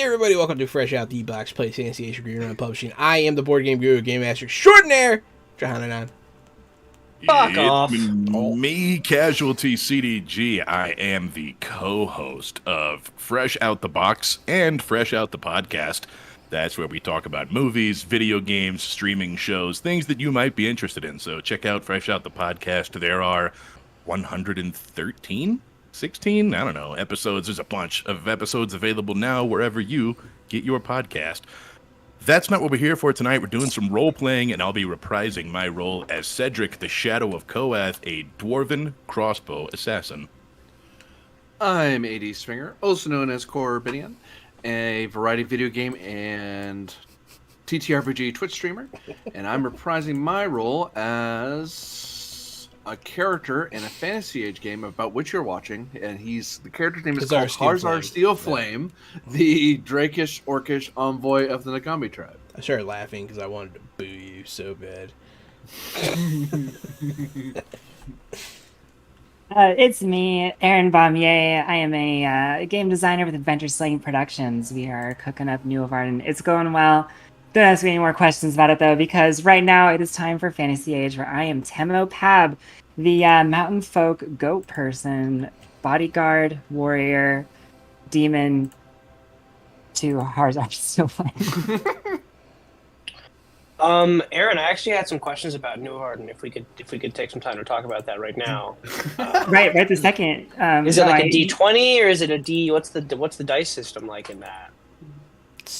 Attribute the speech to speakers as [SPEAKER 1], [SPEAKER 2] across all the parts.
[SPEAKER 1] everybody, welcome to Fresh Out the Box Play Fantasy Age Green Run Publishing. I am the board game guru, game master extraordinaire, Johananon.
[SPEAKER 2] Fuck off.
[SPEAKER 3] Me, Casualty CDG. I am the co-host of Fresh Out the Box and Fresh Out the Podcast. That's where we talk about movies, video games, streaming shows, things that you might be interested in. So check out Fresh Out the Podcast. There are 113? 16? I don't know. Episodes. There's a bunch of episodes available now wherever you get your podcast. That's not what we're here for tonight. We're doing some role-playing, and I'll be reprising my role as Cedric, the Shadow of Koath, a dwarven crossbow assassin.
[SPEAKER 4] I'm AD Stringer, also known as Corbinian, a variety video game and TTRPG Twitch streamer, and I'm reprising my role as a character in a fantasy age game about which you're watching, and the character's name is called Harzar Steelflame, the Drakish Orcish envoy of the Nagami tribe.
[SPEAKER 1] I started laughing because I wanted to boo you so bad.
[SPEAKER 5] It's me, Aaron Baumier. I am a game designer with Adventure Slaying Productions. We are cooking up New of Art, and it's going well. Don't ask me any more questions about it, though, because right now it is time for Fantasy Age, where I am Temo Pab, the mountain folk goat person, bodyguard, warrior, demon to Harzar Steelflame.
[SPEAKER 2] Aaron, I actually had some questions about New Harden. If we could take some time to talk about that right now.
[SPEAKER 5] Right this second.
[SPEAKER 2] Is it like a D20 or is it a D? What's the dice system like in that?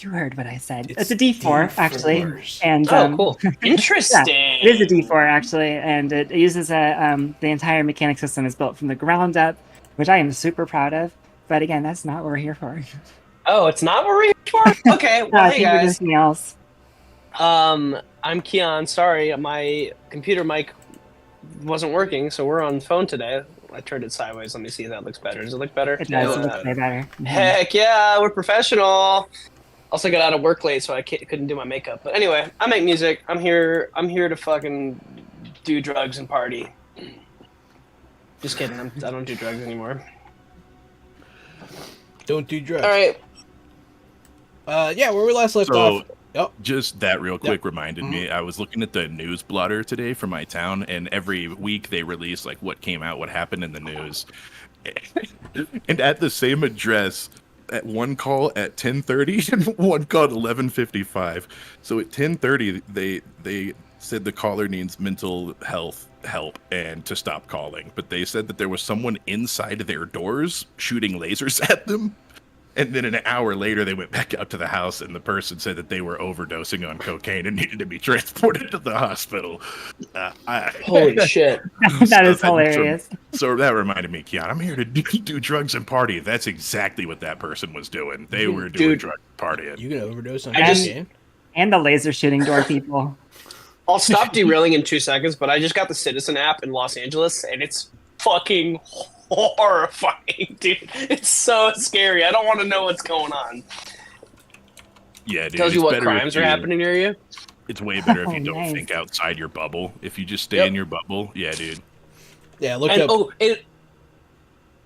[SPEAKER 5] You heard what I said. It's a D4, actually. And
[SPEAKER 2] cool. Interesting.
[SPEAKER 5] Yeah, it is a D4, actually, and it uses the entire mechanic system is built from the ground up, which I am super proud of. But again, that's not what we're here for.
[SPEAKER 2] Oh, it's not what we're here for? Okay, well, hey guys.
[SPEAKER 5] Anything else.
[SPEAKER 2] I'm Keon. Sorry, my computer mic wasn't working, so we're on phone today. I turned it sideways. Let me see if that looks better. Does it look better?
[SPEAKER 5] It does. It looks way better.
[SPEAKER 2] Heck yeah, we're professional. Also got out of work late, so I couldn't do my makeup. But anyway, I make music. I'm here to fucking do drugs and party. Just kidding. I don't do drugs anymore.
[SPEAKER 1] Don't do drugs.
[SPEAKER 2] All right.
[SPEAKER 1] Yeah, where we last left off.
[SPEAKER 3] Just that real quick reminded me. I was looking at the news blotter today for my town, and every week they release like what came out, what happened in the news. And at the same address, at one call at 10:30 and one call at 11:55. So at 10:30 they said the caller needs mental health help and to stop calling, but they said that there was someone inside their doors shooting lasers at them. And then an hour later, they went back out to the house, and the person said that they were overdosing on cocaine and needed to be transported to the hospital.
[SPEAKER 2] Holy shit.
[SPEAKER 5] That is hilarious.
[SPEAKER 3] So that reminded me, Keon, I'm here to do drugs and party. That's exactly what that person was doing. They were doing drugs and partying.
[SPEAKER 1] You can overdose on cocaine.
[SPEAKER 5] And the laser shooting door people.
[SPEAKER 2] I'll stop derailing in 2 seconds, but I just got the Citizen app in Los Angeles, and it's fucking horrifying, dude. It's so scary. I don't want to know what's going on.
[SPEAKER 3] Yeah, dude.
[SPEAKER 2] Tells you what crimes are happening near you.
[SPEAKER 3] It's way better if you don't think outside your bubble. If you just stay in your bubble, yeah, dude.
[SPEAKER 1] Yeah, look up.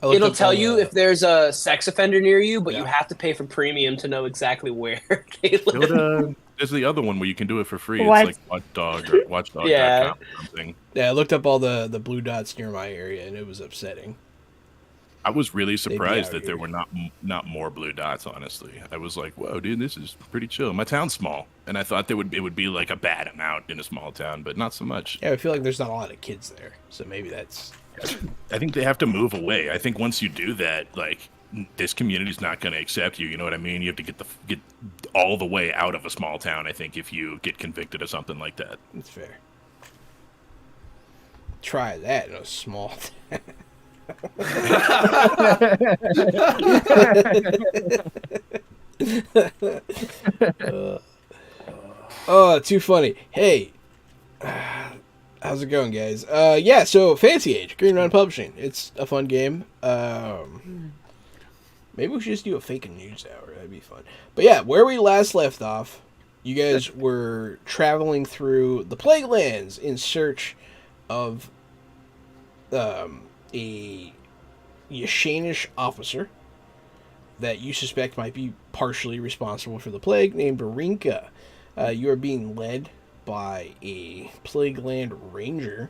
[SPEAKER 2] It'll tell you if there's a sex offender near you, but you have to pay for premium to know exactly where they live.
[SPEAKER 3] There's the other one where you can do it for free.
[SPEAKER 5] What?
[SPEAKER 3] It's like Watchdog or Watchdog.com
[SPEAKER 2] Yeah.
[SPEAKER 3] or something.
[SPEAKER 1] Yeah, I looked up all the blue dots near my area, and it was upsetting.
[SPEAKER 3] I was really surprised that there were not more blue dots, honestly. I was like, whoa, dude, this is pretty chill. My town's small, and I thought it would be like a bad amount in a small town, but not so much.
[SPEAKER 1] Yeah, I feel like there's not a lot of kids there, so maybe that's...
[SPEAKER 3] I think they have to move away. I think once you do that, like, this community's not going to accept you, you know what I mean? You have to get all the way out of a small town, I think, if you get convicted of something like that.
[SPEAKER 1] That's fair. Try that in a small town. Oh, too funny. Hey, how's it going, guys? Yeah, so Fantasy Age, Green Run Publishing. It's a fun game. Maybe we should just do a fake news hour. That'd be fun. But yeah, where we last left off, you guys were traveling through the Plague Lands in search of a Yashanish officer that you suspect might be partially responsible for the plague, named Rinka. You are being led by a plague land ranger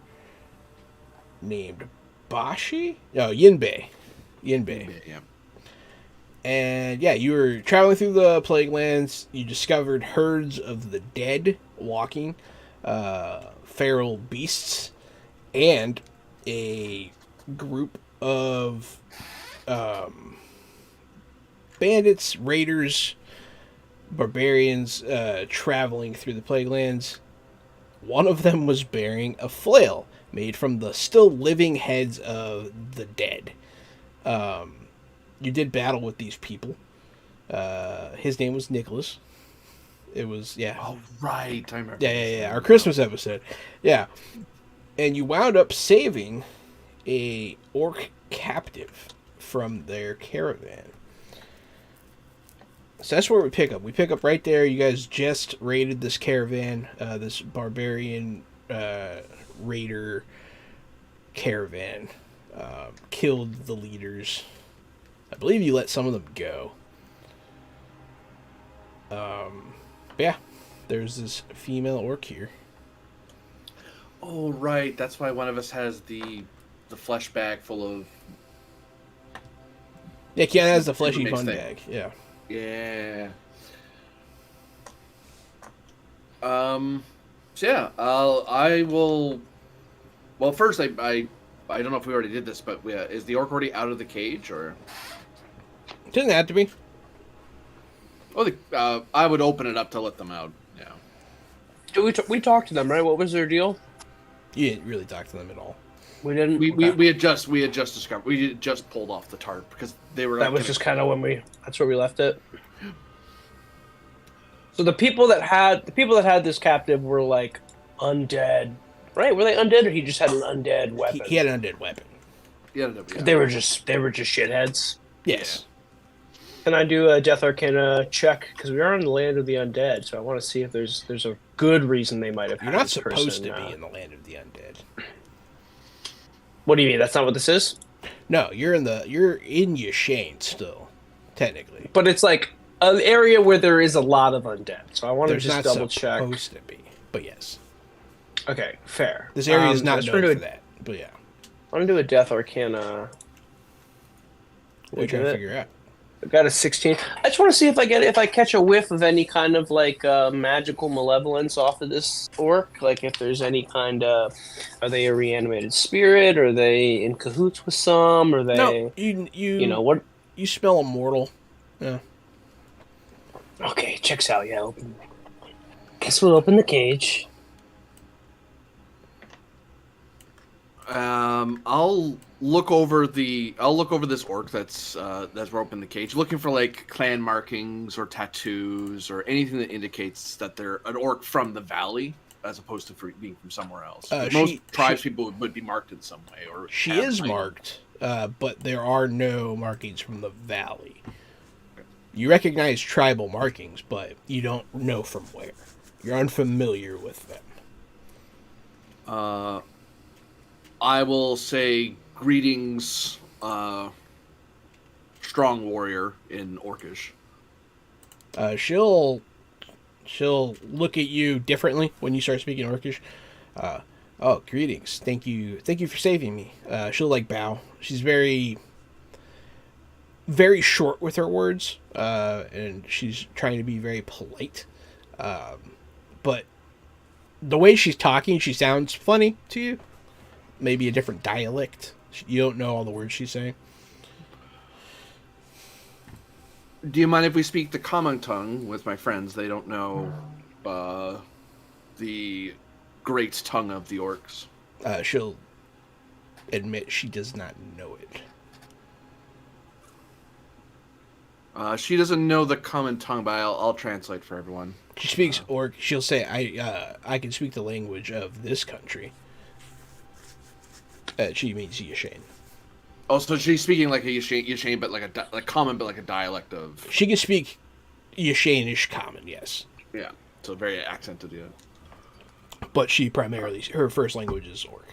[SPEAKER 1] named Bashi? No, Yinbei.
[SPEAKER 4] Yeah.
[SPEAKER 1] And yeah, you were traveling through the plague lands. You discovered herds of the dead walking, feral beasts, and a group of bandits, raiders, barbarians traveling through the plague lands. One of them was bearing a flail made from the still living heads of the dead. You did battle with these people. His name was Nicholas. It was, yeah.
[SPEAKER 4] Oh, right. I remember.
[SPEAKER 1] Yeah. Our Christmas episode. Yeah. And you wound up saving a orc captive from their caravan. So that's where we pick up. We pick up right there. You guys just raided this caravan, this barbarian raider caravan. Killed the leaders. I believe you let some of them go. Yeah, there's this female orc here.
[SPEAKER 4] Oh, right. That's why one of us has the flesh bag full of...
[SPEAKER 1] Yeah, Kiana has the fleshy
[SPEAKER 4] Mixed
[SPEAKER 1] fun
[SPEAKER 4] thing.
[SPEAKER 1] bag. Yeah.
[SPEAKER 4] Yeah. So yeah, I will... Well, first, I don't know if we already did this, but is the orc already out of the cage, or...
[SPEAKER 1] Doesn't have to be.
[SPEAKER 4] Oh, I would open it up to let them out. Yeah.
[SPEAKER 2] We talked to them, right? What was their deal?
[SPEAKER 1] You didn't really talk to them at all.
[SPEAKER 2] We didn't.
[SPEAKER 4] We had just discovered, we had just pulled off the tarp because they were.
[SPEAKER 2] That was just kind of when that's where we left it. So the people that had this captive were like undead, right? Were they undead, or he just had an undead weapon?
[SPEAKER 1] He had an undead weapon.
[SPEAKER 4] Yeah.
[SPEAKER 2] They were just shitheads.
[SPEAKER 1] Yes.
[SPEAKER 2] Can I do a Death Arcana check? Because we are in the land of the undead, so I want to see if there's a good reason they might have.
[SPEAKER 1] You're not supposed to be in the land of the undead.
[SPEAKER 2] What do you mean? That's not what this is?
[SPEAKER 1] No, you're in Yashane still, technically.
[SPEAKER 2] But it's like an area where there is a lot of undead. So I want to
[SPEAKER 1] There's
[SPEAKER 2] just
[SPEAKER 1] not
[SPEAKER 2] double check.
[SPEAKER 1] supposed to be, but yes.
[SPEAKER 2] Okay, fair.
[SPEAKER 1] This area is not
[SPEAKER 2] so
[SPEAKER 1] known for that, but yeah.
[SPEAKER 2] I want to do a Death Arcana.
[SPEAKER 1] What are you trying to figure out?
[SPEAKER 2] I've got a 16. I just want to see if I catch a whiff of any kind of like magical malevolence off of this orc. Like if there's any kind of, are they a reanimated spirit? Are they in cahoots with some? Are they?
[SPEAKER 1] No, you
[SPEAKER 2] know what?
[SPEAKER 1] You smell immortal. Yeah.
[SPEAKER 2] Okay, checks out. Yeah. Guess we'll open the cage.
[SPEAKER 4] I'll look over this orc that's roped in the cage, looking for like clan markings or tattoos or anything that indicates that they're an orc from the valley as opposed to being from somewhere else. Most tribes people would be marked in some way, or
[SPEAKER 1] she is marked, but there are no markings from the valley. You recognize tribal markings, but you don't know from where. You're unfamiliar with them.
[SPEAKER 4] I will say greetings, strong warrior in Orcish.
[SPEAKER 1] She'll look at you differently when you start speaking Orcish. Oh, greetings. Thank you for saving me. She'll like bow. She's very, very short with her words, and she's trying to be very polite. But the way she's talking, she sounds funny to you. Maybe a different dialect. You don't know all the words she's saying.
[SPEAKER 4] Do you mind if we speak the common tongue with my friends? They don't know the great tongue of the orcs.
[SPEAKER 1] She'll admit she does not know it.
[SPEAKER 4] She doesn't know the common tongue, but I'll translate for everyone.
[SPEAKER 1] She speaks orc. She'll say, I can speak the language of this country. She means Yashane.
[SPEAKER 4] Oh, so she's speaking like a Yashane, but like common, but like a dialect of...
[SPEAKER 1] She can speak Yashane-ish common, yes.
[SPEAKER 4] Yeah, so very accented, yeah.
[SPEAKER 1] But she primarily, her first language is orc.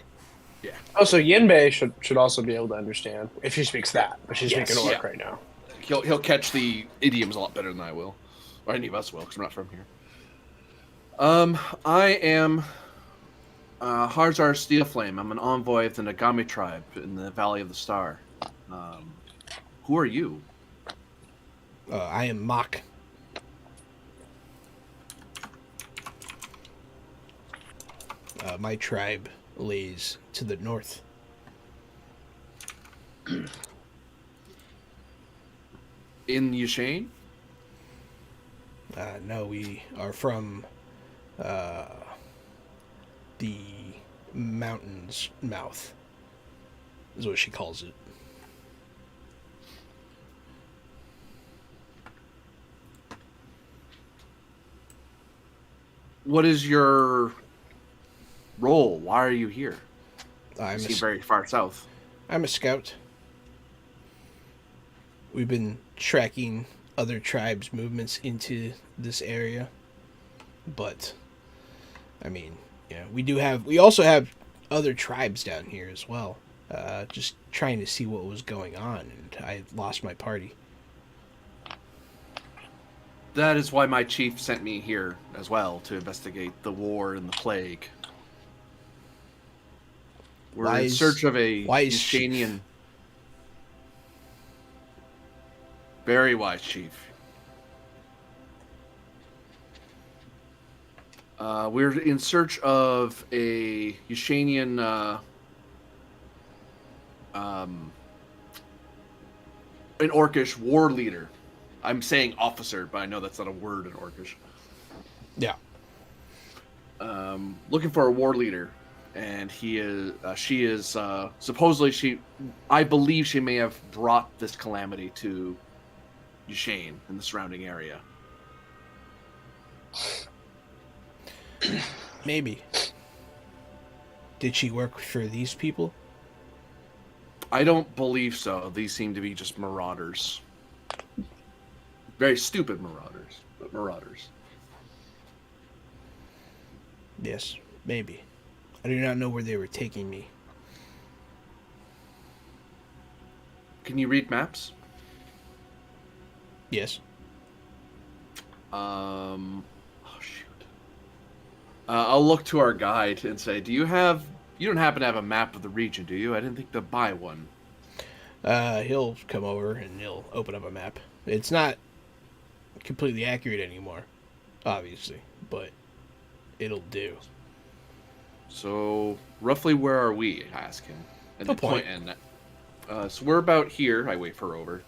[SPEAKER 2] Yeah. Oh, so Yinbei should also be able to understand if she speaks that, but she's speaking orc right now.
[SPEAKER 4] He'll catch the idioms a lot better than I will, or any of us will, because we're not from here. I am Harzar Steelflame. I'm an envoy of the Nagami tribe in the Valley of the Star. Who are you?
[SPEAKER 1] I am Mock. My tribe lays to the north.
[SPEAKER 4] In Yushane?
[SPEAKER 1] No, we are from the mountain's mouth, is what she calls it.
[SPEAKER 4] What is your role? Why are you here?
[SPEAKER 1] I'm
[SPEAKER 4] You seem very far south.
[SPEAKER 1] I'm a scout. We've been tracking other tribes' movements into this area, but I mean, yeah, we also have other tribes down here as well. Just trying to see what was going on, and I lost my party.
[SPEAKER 4] That is why my chief sent me here as well, to investigate the war and the plague. We're in search of a Yushanian. Very wise chief. We're in search of a Yushanian, an Orcish war leader. I'm saying officer, but I know that's not a word in Orcish.
[SPEAKER 1] Yeah.
[SPEAKER 4] Looking for a war leader, and she is supposedly I believe she may have brought this calamity to Yushane and the surrounding area.
[SPEAKER 1] Maybe. Did she work for these people?
[SPEAKER 4] I don't believe so. These seem to be just marauders. Very stupid marauders, but marauders.
[SPEAKER 1] Yes, maybe. I do not know where they were taking me.
[SPEAKER 4] Can you read maps?
[SPEAKER 1] Yes.
[SPEAKER 4] Oh shoot. I'll look to our guide and say, you don't happen to have a map of the region, do you? I didn't think to buy one.
[SPEAKER 1] He'll come over and he'll open up a map. It's not completely accurate anymore, obviously, but it'll do.
[SPEAKER 4] So, roughly where are we? I ask him. And
[SPEAKER 1] No point.
[SPEAKER 4] So we're about here. I wait for her over.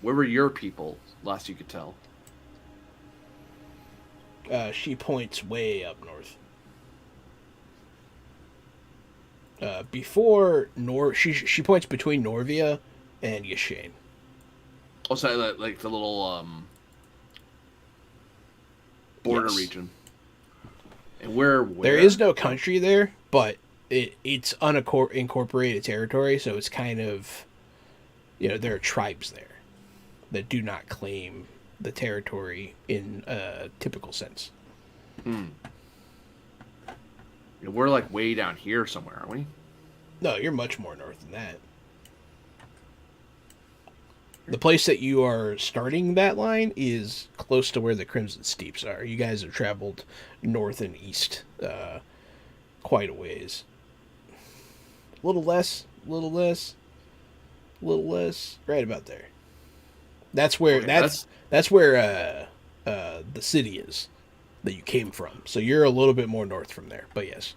[SPEAKER 4] Where were your people, last you could tell?
[SPEAKER 1] She points way up north. She points between Norvia and Yushane.
[SPEAKER 4] Oh, so like the little border
[SPEAKER 1] Yes.
[SPEAKER 4] region. And where?
[SPEAKER 1] There is no country there, but it's unincorporated territory, so it's kind of, there are tribes there that do not claim the territory in a typical sense.
[SPEAKER 4] We're like way down here somewhere, aren't we?
[SPEAKER 1] No, you're much more north than that. The place that you are starting that line is close to where the Crimson Steeps are. You guys have traveled north and east quite a ways. A little less, right about there. That's where that's where the city is that you came from. So you're a little bit more north from there, but yes.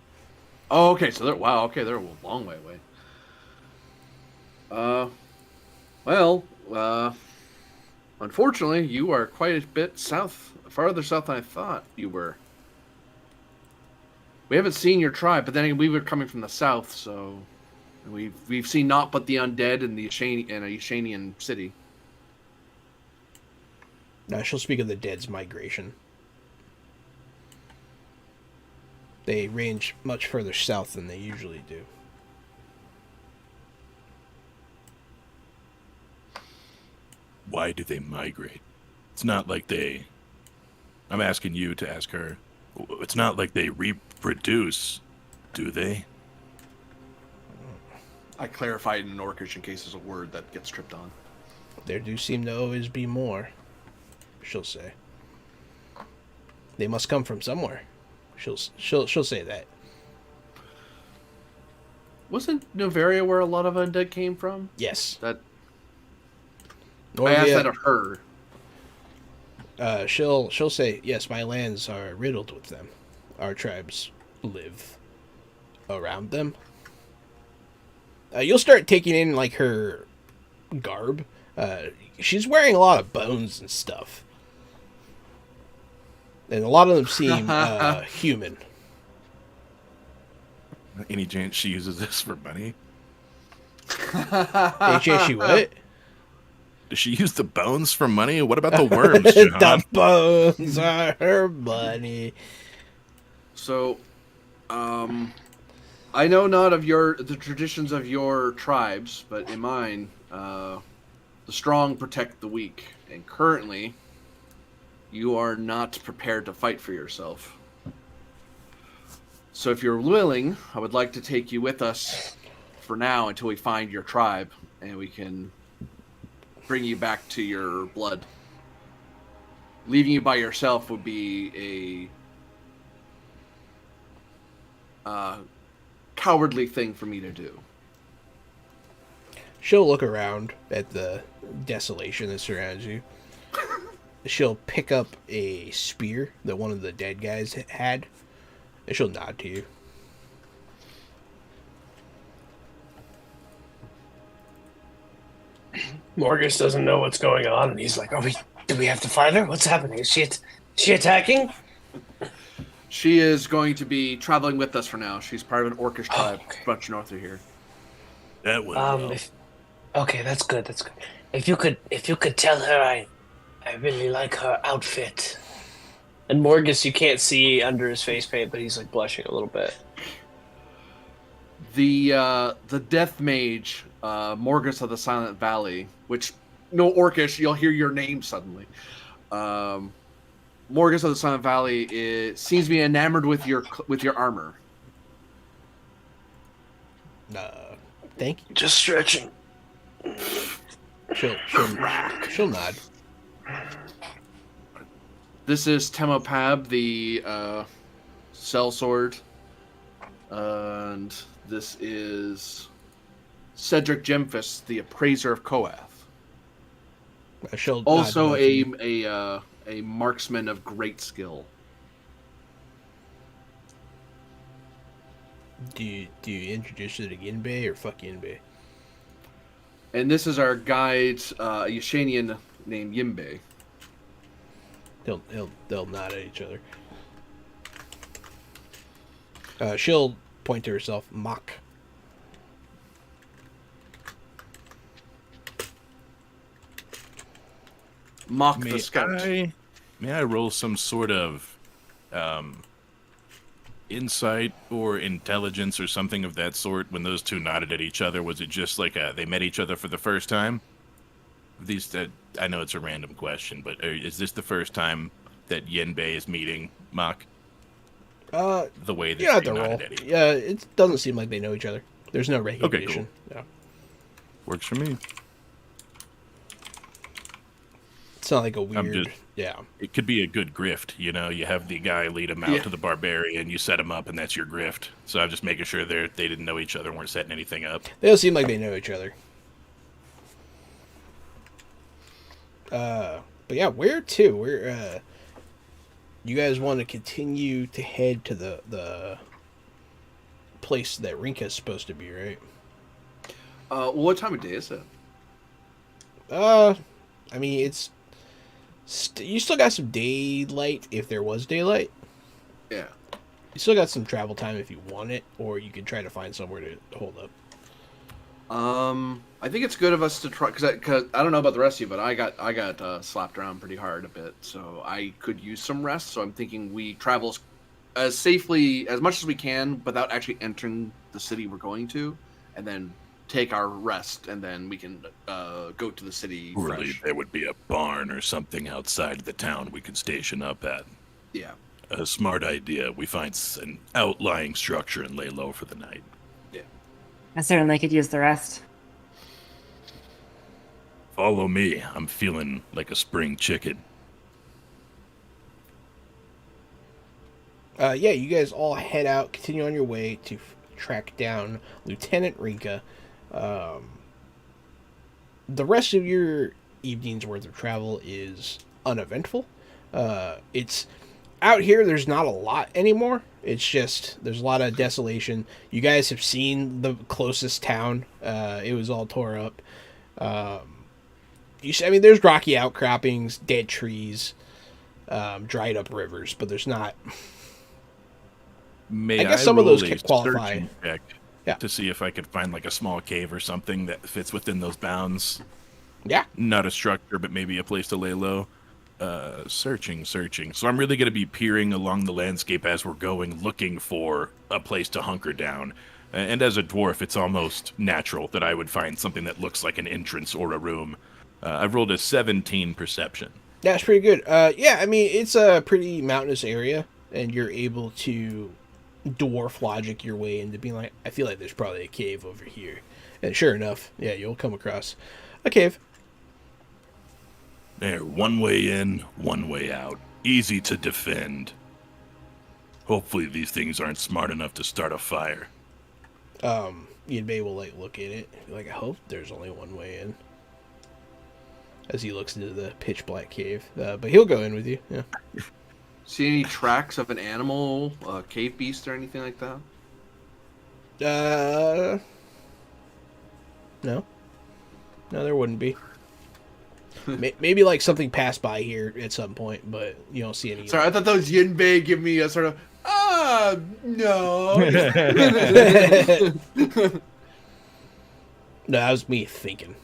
[SPEAKER 4] Oh, okay. So they're they're a long way away. Unfortunately, you are quite a bit farther south than I thought you were. We haven't seen your tribe, but then again, we were coming from the south, so we've seen naught but the undead in a Yushanian city.
[SPEAKER 1] Now she'll speak of the dead's migration. They range much further south than they usually do.
[SPEAKER 3] Why do they migrate? It's not like they... I'm asking you to ask her. It's not like they reproduce, do they?
[SPEAKER 4] I clarify it in Orcish in case there's a word that gets tripped on.
[SPEAKER 1] There do seem to always be more, she'll say. They must come from somewhere. She'll say that.
[SPEAKER 4] Wasn't Novaria where a lot of undead came from?
[SPEAKER 1] Yes.
[SPEAKER 4] That I
[SPEAKER 1] Norvia,
[SPEAKER 4] asked that of her.
[SPEAKER 1] she'll say, yes, my lands are riddled with them. Our tribes live around them. You'll start taking in like her garb. She's wearing a lot of bones and stuff. And a lot of them seem human.
[SPEAKER 3] Any chance she uses this for money?
[SPEAKER 1] Any chance she what?
[SPEAKER 3] Does she use the bones for money? What about the worms,
[SPEAKER 1] The
[SPEAKER 3] John?
[SPEAKER 1] bones are her money.
[SPEAKER 4] So, I know not of the traditions of your tribes, but in mine, the strong protect the weak, and currently, you are not prepared to fight for yourself. So, if you're willing, I would like to take you with us for now until we find your tribe, and we can bring you back to your blood. Leaving you by yourself would be a cowardly thing for me to do.
[SPEAKER 1] She'll look around at the desolation that surrounds you. She'll pick up a spear that one of the dead guys had, and she'll nod to you.
[SPEAKER 2] Morgus doesn't know what's going on, and he's like, do we have to fight her? What's happening? Is she attacking?
[SPEAKER 4] She is going to be traveling with us for now. She's part of an Orcish tribe,
[SPEAKER 2] okay.
[SPEAKER 4] much north of here.
[SPEAKER 3] That would
[SPEAKER 2] Okay, that's good. That's good. If you could tell her I really like her outfit. And Morgus, you can't see under his face paint, but he's like blushing a little bit.
[SPEAKER 4] The Death Mage, Morgus of the Silent Valley, which no Orcish, you'll hear your name suddenly. Morgus of the Silent Valley seems to be enamored with your armor.
[SPEAKER 1] Thank you.
[SPEAKER 2] Just stretching.
[SPEAKER 1] She'll nod.
[SPEAKER 4] This is Temopab, the sellsword, and this is Cedric Gemfis, the appraiser of Koath.
[SPEAKER 1] She'll
[SPEAKER 4] Also
[SPEAKER 1] nod to you.
[SPEAKER 4] a marksman of great skill.
[SPEAKER 1] Do you introduce her to Yinbei or fuck Yinbei?
[SPEAKER 4] And this is our guide, a Yashanian named Yimbe.
[SPEAKER 1] They'll nod at each other. She'll point to herself, mock.
[SPEAKER 4] Mock the scout.
[SPEAKER 3] May I roll some sort of insight or intelligence or something of that sort when those two nodded at each other? Was it just like they met each other for the first time? I know it's a random question, but is this the first time that Yenbei is meeting Mock? The way that they nodded at each other.
[SPEAKER 1] Yeah, it doesn't seem like they know each other. There's no recognition.
[SPEAKER 3] Okay, cool.
[SPEAKER 1] Yeah.
[SPEAKER 3] Works for me.
[SPEAKER 1] It's not like a weird... Yeah.
[SPEAKER 3] It could be a good grift, you know? You have the guy lead him out to the barbarian, you set him up, and that's your grift. So I'm just making sure they didn't know each other and weren't setting anything up.
[SPEAKER 1] They don't seem like they know each other. But yeah, where to? Where, you guys want to continue to head to the place that Rinka's supposed to be, right?
[SPEAKER 4] What time of day is it?
[SPEAKER 1] I mean, it's... you still got some daylight, if there was daylight.
[SPEAKER 4] Yeah.
[SPEAKER 1] You still got some travel time if you want it, or you could try to find somewhere to hold up.
[SPEAKER 4] I think it's good of us to try, because I don't know about the rest of you, but I got slapped around pretty hard a bit, so I could use some rest. So I'm thinking we travel as safely as much as we can without actually entering the city we're going to, and then take our rest, and then we can go to the city.
[SPEAKER 3] Really,
[SPEAKER 4] fresh.
[SPEAKER 3] there would be a barn or something outside the town we could station up at.
[SPEAKER 4] Yeah.
[SPEAKER 3] A smart idea. We find an outlying structure and lay low for the night.
[SPEAKER 4] Yeah.
[SPEAKER 5] I certainly could use the rest.
[SPEAKER 3] Follow me. I'm feeling like a spring chicken.
[SPEAKER 1] Yeah, you guys all head out, continue on your way to track down Lieutenant Rinka. The rest of your evening's worth of travel is uneventful. It's out here. There's not a lot anymore. It's just there's a lot of desolation. You guys have seen the closest town. It was all tore up. I mean, there's rocky outcroppings, dead trees, dried up rivers, but there's not.
[SPEAKER 3] May
[SPEAKER 1] I guess some of
[SPEAKER 3] roll
[SPEAKER 1] those
[SPEAKER 3] a
[SPEAKER 1] could qualify.
[SPEAKER 3] searching check
[SPEAKER 1] Yeah.
[SPEAKER 3] to see if I could find like a small cave or something that fits within those bounds.
[SPEAKER 1] Yeah.
[SPEAKER 3] Not a structure, but maybe a place to lay low. Searching. So I'm really going to be peering along the landscape as we're going, looking for a place to hunker down. And as a dwarf, it's almost natural that I would find something that looks like an entrance or a room. I've rolled a 17 perception.
[SPEAKER 1] That's pretty good. Yeah, I mean, it's a pretty mountainous area, and you're able to dwarf logic your way into being like, I feel like there's probably a cave over here. And sure enough, yeah, you'll come across a cave.
[SPEAKER 3] There, one way in, one way out. Easy to defend. Hopefully these things aren't smart enough to start a fire.
[SPEAKER 1] Yinbei will look at it. Like, I hope there's only one way in. As he looks into the pitch black cave. But he'll go in with you, yeah.
[SPEAKER 4] See any tracks of an animal, a cave beast, or anything like that?
[SPEAKER 1] No. No, there wouldn't be. Maybe something passed by here at some point, but you don't see any.
[SPEAKER 4] Sorry, I thought that was Yinbei give me a sort of, no.
[SPEAKER 1] No, that was me thinking.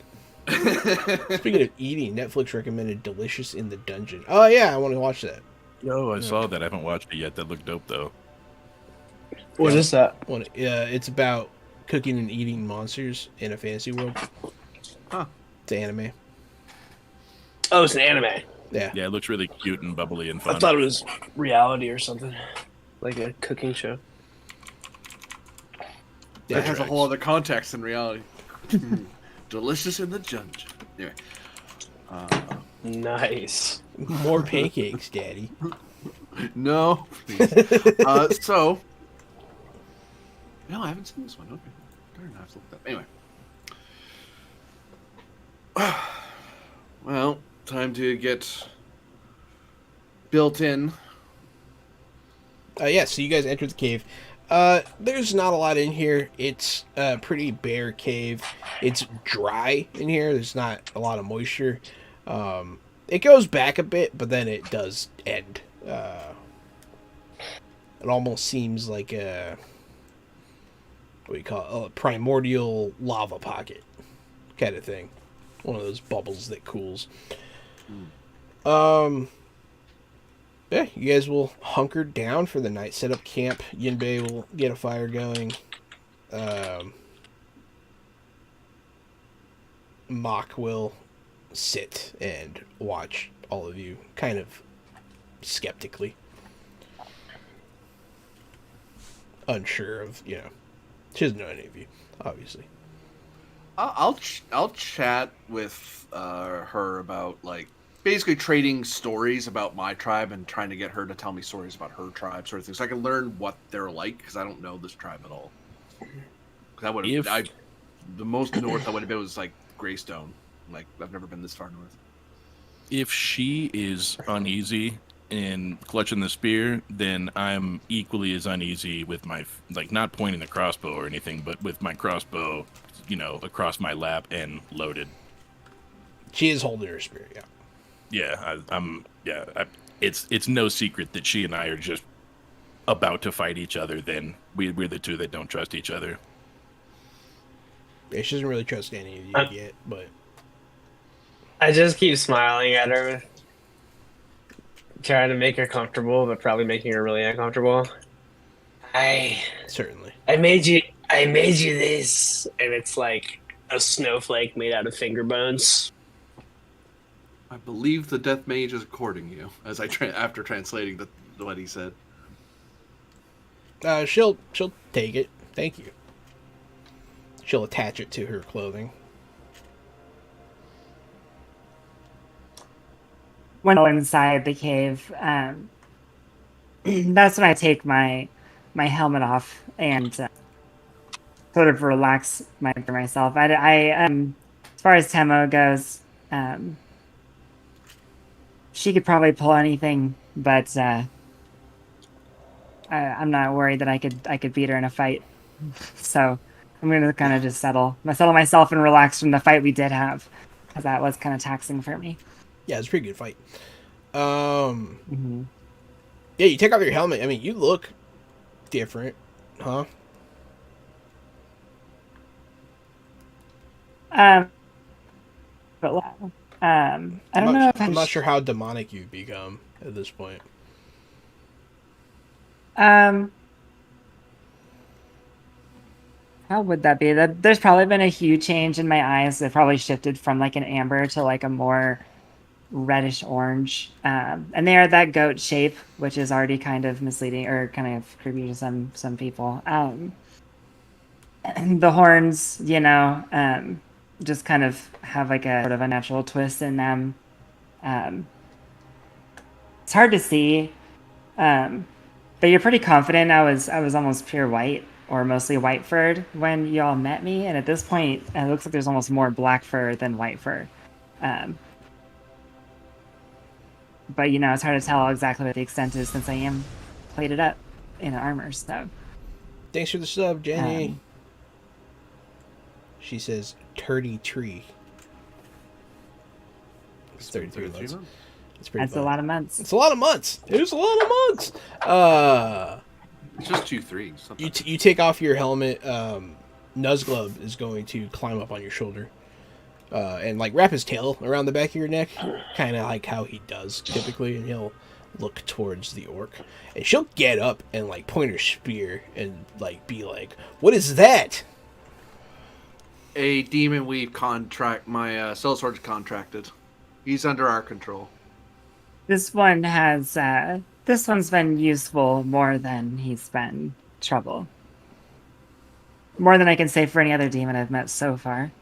[SPEAKER 1] Speaking of eating, Netflix recommended Delicious in the Dungeon. Oh, yeah, I want to watch that.
[SPEAKER 3] Yo, I saw that. I haven't watched it yet. That looked dope, though.
[SPEAKER 2] What is that?
[SPEAKER 1] It's about cooking and eating monsters in a fantasy world.
[SPEAKER 4] Huh.
[SPEAKER 1] It's anime.
[SPEAKER 2] Oh, it's an anime.
[SPEAKER 1] Yeah.
[SPEAKER 3] Yeah, it looks really cute and bubbly and fun.
[SPEAKER 2] I thought it was reality or something, like a cooking show.
[SPEAKER 1] Yeah,
[SPEAKER 4] That has a whole other context in reality. Delicious in the dungeon. Anyway.
[SPEAKER 2] Nice.
[SPEAKER 1] More pancakes, Daddy.
[SPEAKER 4] No, please. So, no, I haven't seen this one. Okay, darn, I have to look that. Anyway, well, time to get built in.
[SPEAKER 1] Yeah, so you guys enter the cave. There's not a lot in here. It's a pretty bare cave. It's dry in here. There's not a lot of moisture. It goes back a bit, but then it does end. It almost seems like a what do you call it? A primordial lava pocket kind of thing. One of those bubbles that cools. Yeah, you guys will hunker down for the night, set up camp. Yinbei will get a fire going. Mock will sit and watch all of you kind of skeptically. Unsure of, she doesn't know any of you, obviously.
[SPEAKER 4] I'll chat with her about basically trading stories about my tribe and trying to get her to tell me stories about her tribe, sort of thing, so I can learn what they're like, because I don't know this tribe at all. The most north I would have been was Greystone. I've never been this far north.
[SPEAKER 3] If she is uneasy in clutching the spear, then I'm equally as uneasy with my, not pointing the crossbow or anything, but with my crossbow, across my lap and loaded.
[SPEAKER 1] She is holding her spear, yeah.
[SPEAKER 3] Yeah, it's no secret that she and I are just about to fight each other. Then we're the two that don't trust each other.
[SPEAKER 1] Yeah, she doesn't really trust any of you yet, but
[SPEAKER 2] I just keep smiling at her, trying to make her comfortable, but probably making her really uncomfortable.
[SPEAKER 1] certainly.
[SPEAKER 2] I made you this, and it's like a snowflake made out of finger bones.
[SPEAKER 4] I believe the death mage is courting you, as after translating what he said.
[SPEAKER 1] She'll take it. Thank you. She'll attach it to her clothing.
[SPEAKER 5] When I go inside the cave, that's when I take my helmet off and sort of relax myself. As far as Temo goes, she could probably pull anything, but I'm not worried that I could beat her in a fight. So I'm gonna kind of just settle myself and relax from the fight we did have, because that was kind of taxing for me.
[SPEAKER 1] Yeah, it's a pretty good fight. Yeah, you take off your helmet. I mean, you look different, huh?
[SPEAKER 5] But I don't know if
[SPEAKER 1] I'm not sure how demonic you've become at this point.
[SPEAKER 5] How would that be? There's probably been a huge change in my eyes. They've probably shifted from like an amber to like a more reddish orange. And they are that goat shape, which is already kind of misleading or kind of creepy to some people. The horns, just kind of have like a sort of a natural twist in them. It's hard to see, but you're pretty confident I was almost pure white or mostly white furred when y'all met me, and at this point it looks like there's almost more black fur than white fur. But it's hard to tell exactly what the extent is since I am plated up in armor. So
[SPEAKER 1] Thanks for the sub, Jenny. She says, "Turdy tree." It's 33 months.
[SPEAKER 5] That's a lot of months.
[SPEAKER 1] It's a lot of months. It's a lot of months.
[SPEAKER 4] It's just 2-3.
[SPEAKER 1] You take off your helmet. Nuzglub is going to climb up on your shoulder, and like wrap his tail around the back of your neck, kind of like how he does typically, and he'll look towards the orc, and she'll get up and like point her spear and like be like, "What is that?"
[SPEAKER 4] A demon we've my sellsword's contracted. He's under our control.
[SPEAKER 5] This one's been useful more than he's been trouble. More than I can say for any other demon I've met so far.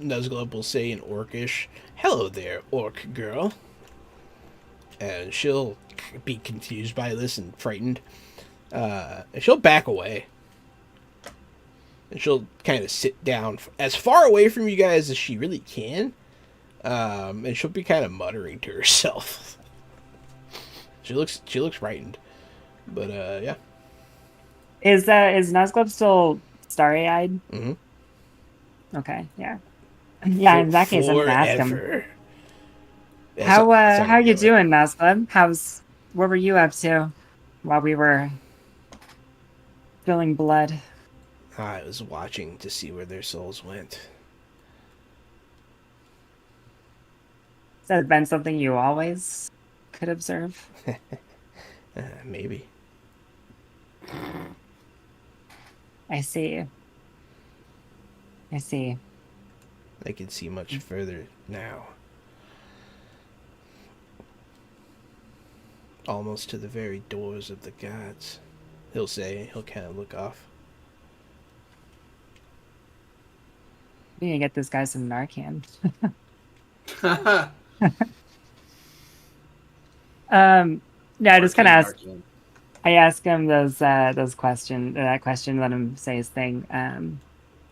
[SPEAKER 1] Nuzglub will say in Orcish, "Hello there, orc girl," and she'll be confused by this and frightened. And she'll back away. And she'll kind of sit down as far away from you guys as she really can. And she'll be kind of muttering to herself. She looks frightened. But yeah.
[SPEAKER 5] Is Nuzglub still starry-eyed?
[SPEAKER 1] Mm-hmm.
[SPEAKER 5] Okay, yeah. Yeah, in that case I'm gonna ask him. How are you doing, Nuzglub? What were you up to while we were spilling blood?
[SPEAKER 1] I was watching to see where their souls went.
[SPEAKER 5] Has that been something you always could observe?
[SPEAKER 1] Maybe.
[SPEAKER 5] I see.
[SPEAKER 1] I can see much further now. Almost to the very doors of the gods. He'll say. He'll kind of look off.
[SPEAKER 5] We need to get this guy some Narcan. No, I just kind of ask. I ask him that question, let him say his thing.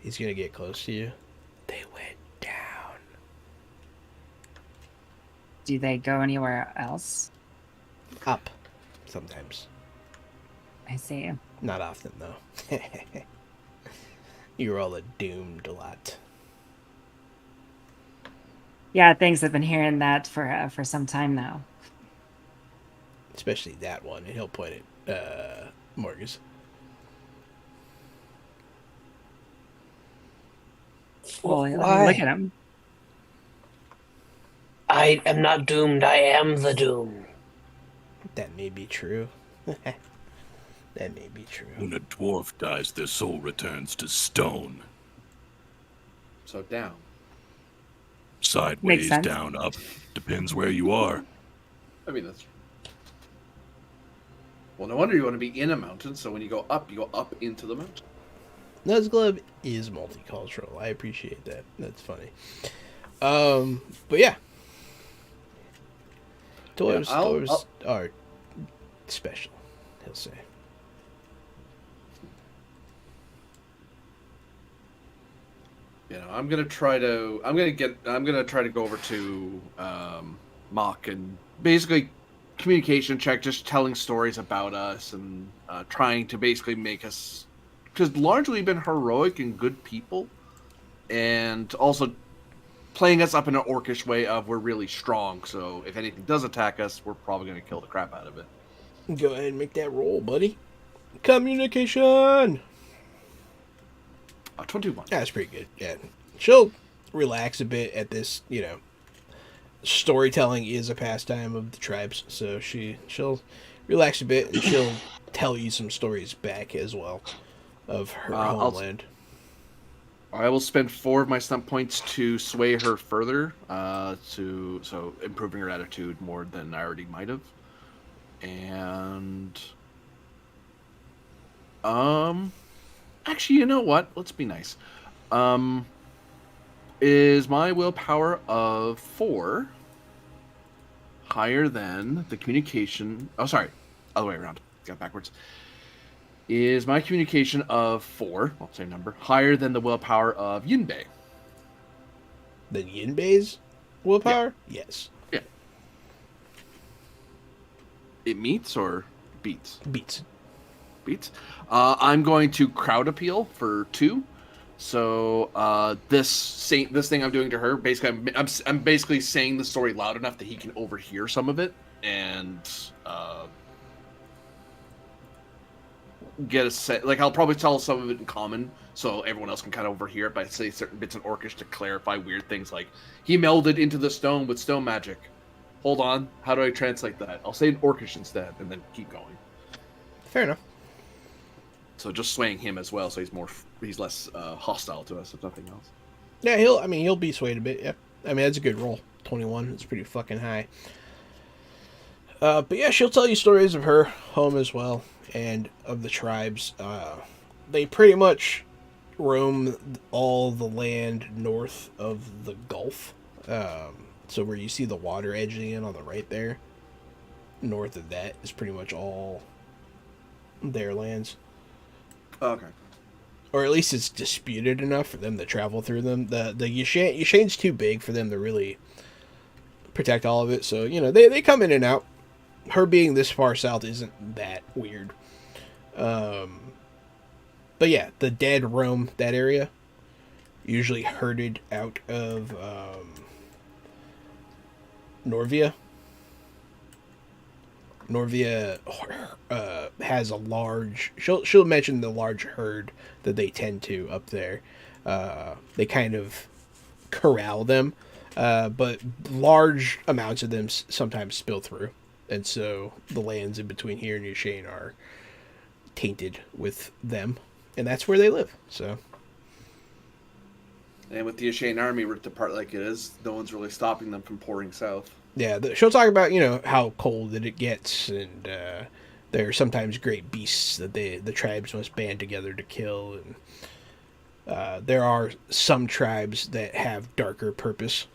[SPEAKER 1] He's gonna get close to you. They went down.
[SPEAKER 5] Do they go anywhere else?
[SPEAKER 1] Up. Sometimes.
[SPEAKER 5] I see.
[SPEAKER 1] Not often, though. You're all a doomed lot.
[SPEAKER 5] Yeah, thanks. I've been hearing that for some time now.
[SPEAKER 1] Especially that one, and he'll point at Morgus.
[SPEAKER 5] Well,
[SPEAKER 2] Why?
[SPEAKER 5] look at him.
[SPEAKER 2] I am not doomed. I am the doom.
[SPEAKER 1] That may be true. That may be true.
[SPEAKER 3] When a dwarf dies, their soul returns to stone.
[SPEAKER 4] So down.
[SPEAKER 3] Sideways,
[SPEAKER 5] sense.
[SPEAKER 3] down, up. Depends where you are.
[SPEAKER 4] I mean, that's... Well, no wonder you want to be in a mountain. So when you go up into the mountain.
[SPEAKER 1] Nuzglove is multicultural. I appreciate that. That's funny. But yeah. Dwarves are special, he'll say.
[SPEAKER 4] I'm gonna try to go over to Mock and basically communication check, just telling stories about us and trying to basically make us, because largely been heroic and good people, and also playing us up in an orcish way of we're really strong. So if anything does attack us, we're probably gonna kill the crap out of it.
[SPEAKER 1] Go ahead and make that roll, buddy. Communication.
[SPEAKER 4] 21.
[SPEAKER 1] That's pretty good. Yeah, she'll relax a bit at this. Storytelling is a pastime of the tribes, so she'll relax a bit and she'll tell you some stories back as well of her homeland.
[SPEAKER 4] I will spend 4 of my stunt points to sway her further, so improving her attitude more than I already might have. And actually, you know what? Let's be nice. Is my willpower of 4 higher than the communication? Oh, sorry, other way around. Got backwards. Is my communication of 4, well, same number, higher than the willpower of Yinbei?
[SPEAKER 1] Than Yinbei's willpower? Yeah. Yes.
[SPEAKER 4] Yeah. It meets or beats?
[SPEAKER 1] Beats.
[SPEAKER 4] Beats. I'm going to crowd appeal for 2. So this thing I'm doing to her, basically, I'm basically saying the story loud enough that he can overhear some of it and get a set. Like, I'll probably tell some of it in common, so everyone else can kind of overhear it. But I say certain bits in Orcish to clarify weird things, like he melded into the stone with stone magic. Hold on, how do I translate that? I'll say in Orcish instead, and then keep going.
[SPEAKER 1] Fair enough.
[SPEAKER 4] So just swaying him as well, so he's less hostile to us, if nothing else.
[SPEAKER 1] Yeah, he'll be swayed a bit. Yeah, I mean that's a good roll. 21. It's pretty fucking high. But yeah, she'll tell you stories of her home as well and of the tribes. They pretty much roam all the land north of the Gulf. So where you see the water edging in on the right there, north of that is pretty much all their lands.
[SPEAKER 4] Okay. Or
[SPEAKER 1] at least it's disputed enough for them to travel through them. The Yashane's too big for them to really protect all of it. So, they come in and out. Her being this far south isn't that weird. But yeah, the dead roam that area. Usually herded out of Norvia. Norvia has a large. She'll mention the large herd that they tend to up there. They kind of corral them, but large amounts of them sometimes spill through, and so the lands in between here and Yashane are tainted with them, and that's where they live. So.
[SPEAKER 4] And with the Yashane army ripped apart like it is, no one's really stopping them from pouring south.
[SPEAKER 1] Yeah, she'll talk about, how cold that it gets, and there are sometimes great beasts that the tribes must band together to kill, and there are some tribes that have darker purpose,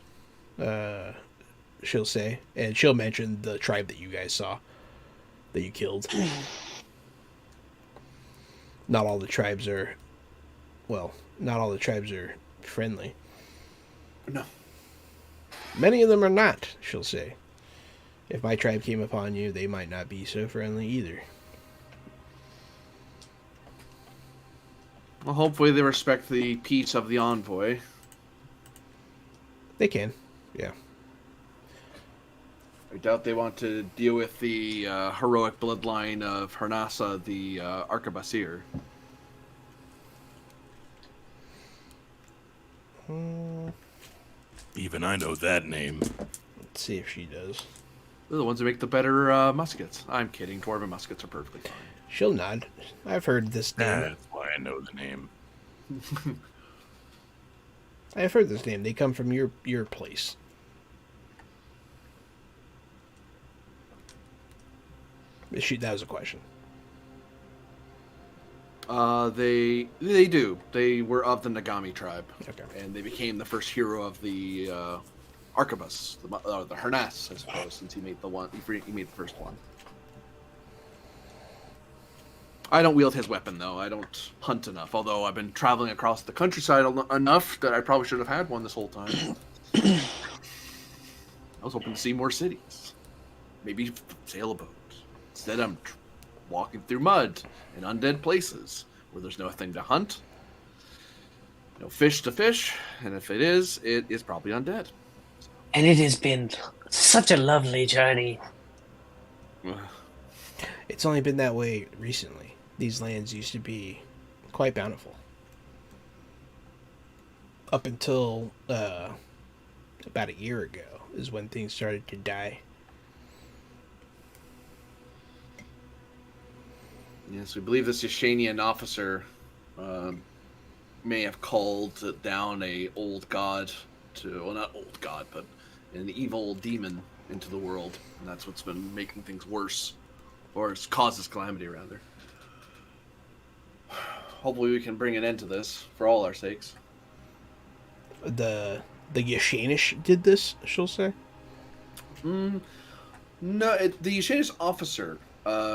[SPEAKER 1] she'll say, and she'll mention the tribe that you guys saw, that you killed. Not all the tribes are friendly.
[SPEAKER 4] No.
[SPEAKER 1] Many of them are not, she'll say. If my tribe came upon you, they might not be so friendly either.
[SPEAKER 4] Well, hopefully they respect the peace of the envoy.
[SPEAKER 1] They can, yeah.
[SPEAKER 4] I doubt they want to deal with the heroic bloodline of Harnasa, the Arquebusir.
[SPEAKER 3] Even I know that name.
[SPEAKER 1] Let's see if she does.
[SPEAKER 4] They're the ones that make the better muskets. I'm kidding. Dwarven muskets are perfectly fine.
[SPEAKER 1] She'll nod. I've heard this name.
[SPEAKER 3] That's why I know the name.
[SPEAKER 1] I've heard this name. They come from your place. That was a question.
[SPEAKER 4] They do. They were of the Nagami tribe,
[SPEAKER 1] Okay.
[SPEAKER 4] and they became the first hero of the Arquebus, the Harnass, I suppose, since he made he made the first one. I don't wield his weapon though. I don't hunt enough. Although I've been traveling across the countryside enough that I probably should have had one this whole time. I was hoping to see more cities, maybe sail a boat. Instead, I'm walking through mud in undead places where there's nothing to hunt, no fish to fish, and if it is probably undead.
[SPEAKER 2] And it has been such a lovely journey.
[SPEAKER 1] It's only been that way recently. These lands used to be quite bountiful. Up until about a year ago is when things started to die.
[SPEAKER 4] Yes, we believe this Yashanian officer may have called down a old god well, not old god, but an evil demon into the world, and that's what's been making things worse, or it's causes calamity rather. Hopefully, we can bring an end to this for all our sakes.
[SPEAKER 1] The Yashanish did this, she'll say.
[SPEAKER 4] No, the Yashanish officer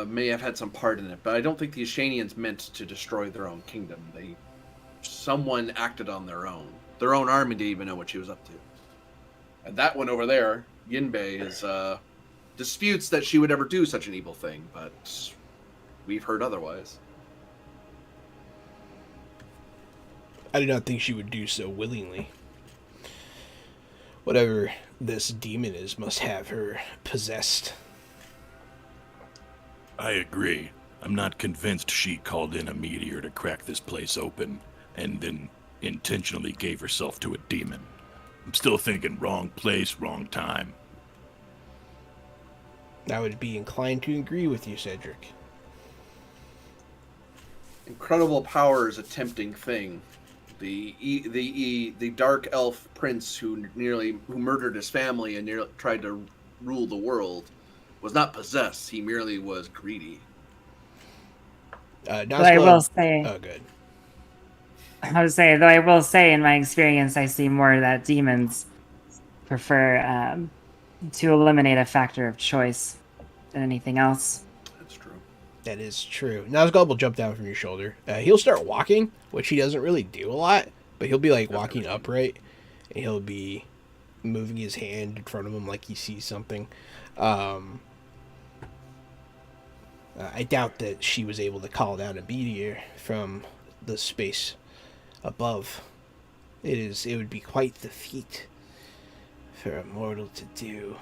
[SPEAKER 4] may have had some part in it, but I don't think the Yashanians meant to destroy their own kingdom. Someone acted on their own. Their own army didn't even know what she was up to. And that one over there, Yinbei, is disputes that she would ever do such an evil thing, but we've heard otherwise.
[SPEAKER 1] I do not think she would do so willingly. Whatever this demon is must have her possessed.
[SPEAKER 3] I agree. I'm not convinced she called in a meteor to crack this place open and then intentionally gave herself to a demon. I'm still thinking wrong place, wrong time.
[SPEAKER 1] I would be inclined to agree with you, Cedric.
[SPEAKER 4] Incredible power is a tempting thing. The dark elf prince who murdered his family and nearly tried to rule the world was not possessed. He merely was greedy.
[SPEAKER 5] But I will say,
[SPEAKER 1] oh, good.
[SPEAKER 5] I would say, though I will say, in my experience, I see more that demons prefer to eliminate a factor of choice than anything else.
[SPEAKER 4] That's true.
[SPEAKER 1] That is true. Nazgul will jump down from your shoulder. He'll start walking, which he doesn't really do a lot, but he'll be like walking upright, and he'll be moving his hand in front of him like he sees something. I doubt that she was able to call down a meteor from the space above. It would be quite the feat for a mortal to do.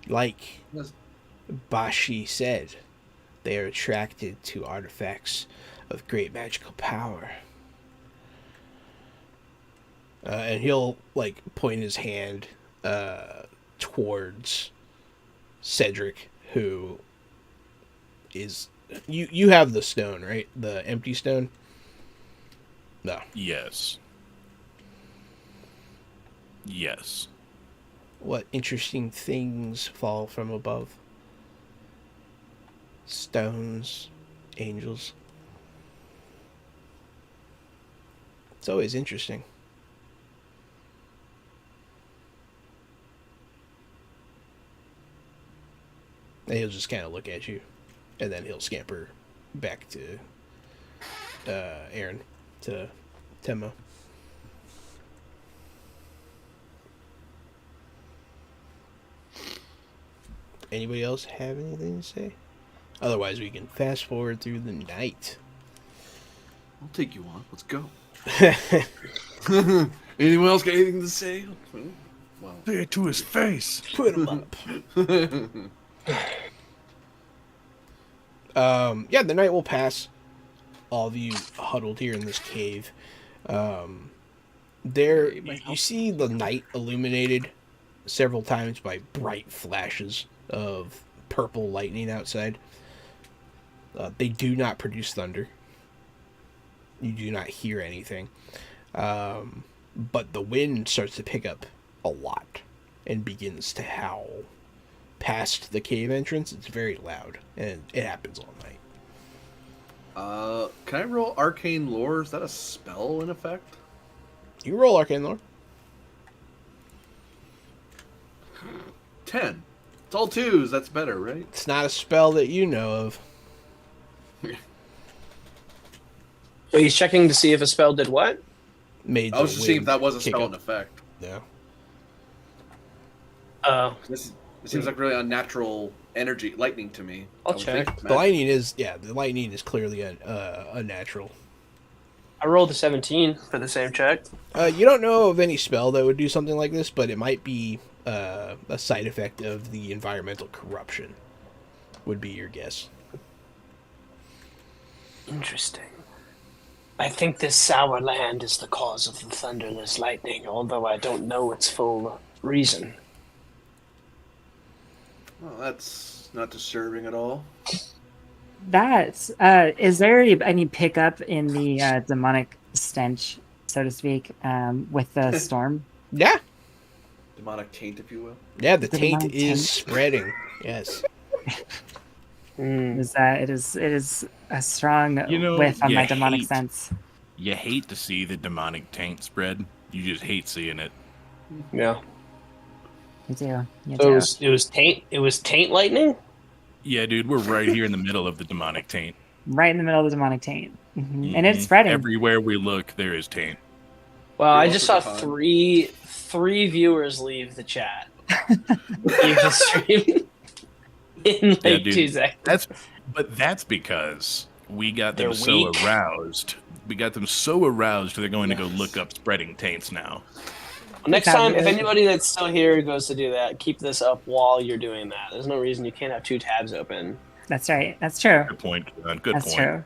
[SPEAKER 1] Like Bashi said, they are attracted to artifacts of great magical power. And he'll like point his hand towards Cedric, who is you have the stone, right? The empty stone? No.
[SPEAKER 3] Yes. Yes.
[SPEAKER 1] What interesting things fall from above? Stones, angels. It's always interesting. And he'll just kind of look at you, and then he'll scamper back to Aaron, to Temo. Anybody else have anything to say? Otherwise, we can fast forward through the night.
[SPEAKER 4] I'll take you on. Let's go. Anyone else got anything to say? Well,
[SPEAKER 3] say it to his face.
[SPEAKER 1] Put him up. Yeah, the night will pass. All of you huddled here in this cave. There, you see the night illuminated several times by bright flashes of purple lightning outside. They do not produce thunder. You do not hear anything. But the wind starts to pick up a lot and begins to howl past the cave entrance. It's very loud, and it happens all night.
[SPEAKER 4] Can I roll arcane lore? Is that a spell in effect?
[SPEAKER 1] You can roll arcane lore.
[SPEAKER 4] 10. It's all twos. That's better, right?
[SPEAKER 1] It's not a spell that you know of.
[SPEAKER 2] So he's checking to see if a spell did what?
[SPEAKER 1] Made
[SPEAKER 4] I was
[SPEAKER 1] the
[SPEAKER 4] just seeing if
[SPEAKER 1] wind
[SPEAKER 4] that was a
[SPEAKER 1] kick
[SPEAKER 4] spell
[SPEAKER 1] up.
[SPEAKER 4] in effect.
[SPEAKER 1] Yeah.
[SPEAKER 4] It seems like really unnatural energy, lightning to me.
[SPEAKER 2] I'll
[SPEAKER 4] I would
[SPEAKER 2] check.
[SPEAKER 4] think
[SPEAKER 1] The lightning is clearly unnatural.
[SPEAKER 2] I rolled a 17 for the same check.
[SPEAKER 1] You don't know of any spell that would do something like this, but it might be a side effect of the environmental corruption. Would be your guess.
[SPEAKER 2] Interesting. I think this sour land is the cause of the thunderless lightning, although I don't know its full reason.
[SPEAKER 4] Well, that's not disturbing at all.
[SPEAKER 5] That is there any pickup in the demonic stench, so to speak, with the storm?
[SPEAKER 1] Yeah,
[SPEAKER 4] Demonic taint, if you will.
[SPEAKER 1] yeah. The
[SPEAKER 5] The
[SPEAKER 1] taint
[SPEAKER 5] demonic
[SPEAKER 1] is
[SPEAKER 5] taint?
[SPEAKER 1] spreading. Yes.
[SPEAKER 5] Is that it is a strong
[SPEAKER 3] You know,
[SPEAKER 5] whiff on
[SPEAKER 3] you
[SPEAKER 5] my demonic
[SPEAKER 3] hate-
[SPEAKER 5] sense.
[SPEAKER 3] You hate to see the demonic taint spread. You just hate seeing it.
[SPEAKER 2] Yeah.
[SPEAKER 5] You do. You
[SPEAKER 2] So
[SPEAKER 5] do.
[SPEAKER 2] it was taint. It was taint lightning.
[SPEAKER 3] Yeah, dude, we're right here in the middle of the demonic taint.
[SPEAKER 5] Right in the middle of the demonic taint, and it's spreading.
[SPEAKER 3] Everywhere we look, there is taint.
[SPEAKER 2] Well, I
[SPEAKER 4] You're
[SPEAKER 2] just saw
[SPEAKER 4] also fine.
[SPEAKER 2] three viewers leave the chat. Leave the stream in like
[SPEAKER 3] Yeah, dude.
[SPEAKER 2] 2 seconds.
[SPEAKER 3] That's because we got them
[SPEAKER 2] They're
[SPEAKER 3] so
[SPEAKER 2] weak.
[SPEAKER 3] aroused. We got them so aroused they're going to go look up spreading taints now.
[SPEAKER 2] Next
[SPEAKER 5] Sounds
[SPEAKER 2] time, if
[SPEAKER 5] good.
[SPEAKER 2] anybody that's still here goes to do that, keep this up while you're doing that. There's no reason you can't have 2 tabs open.
[SPEAKER 5] That's right. That's true.
[SPEAKER 3] Good point, John. Good
[SPEAKER 5] That's
[SPEAKER 3] point.
[SPEAKER 5] true.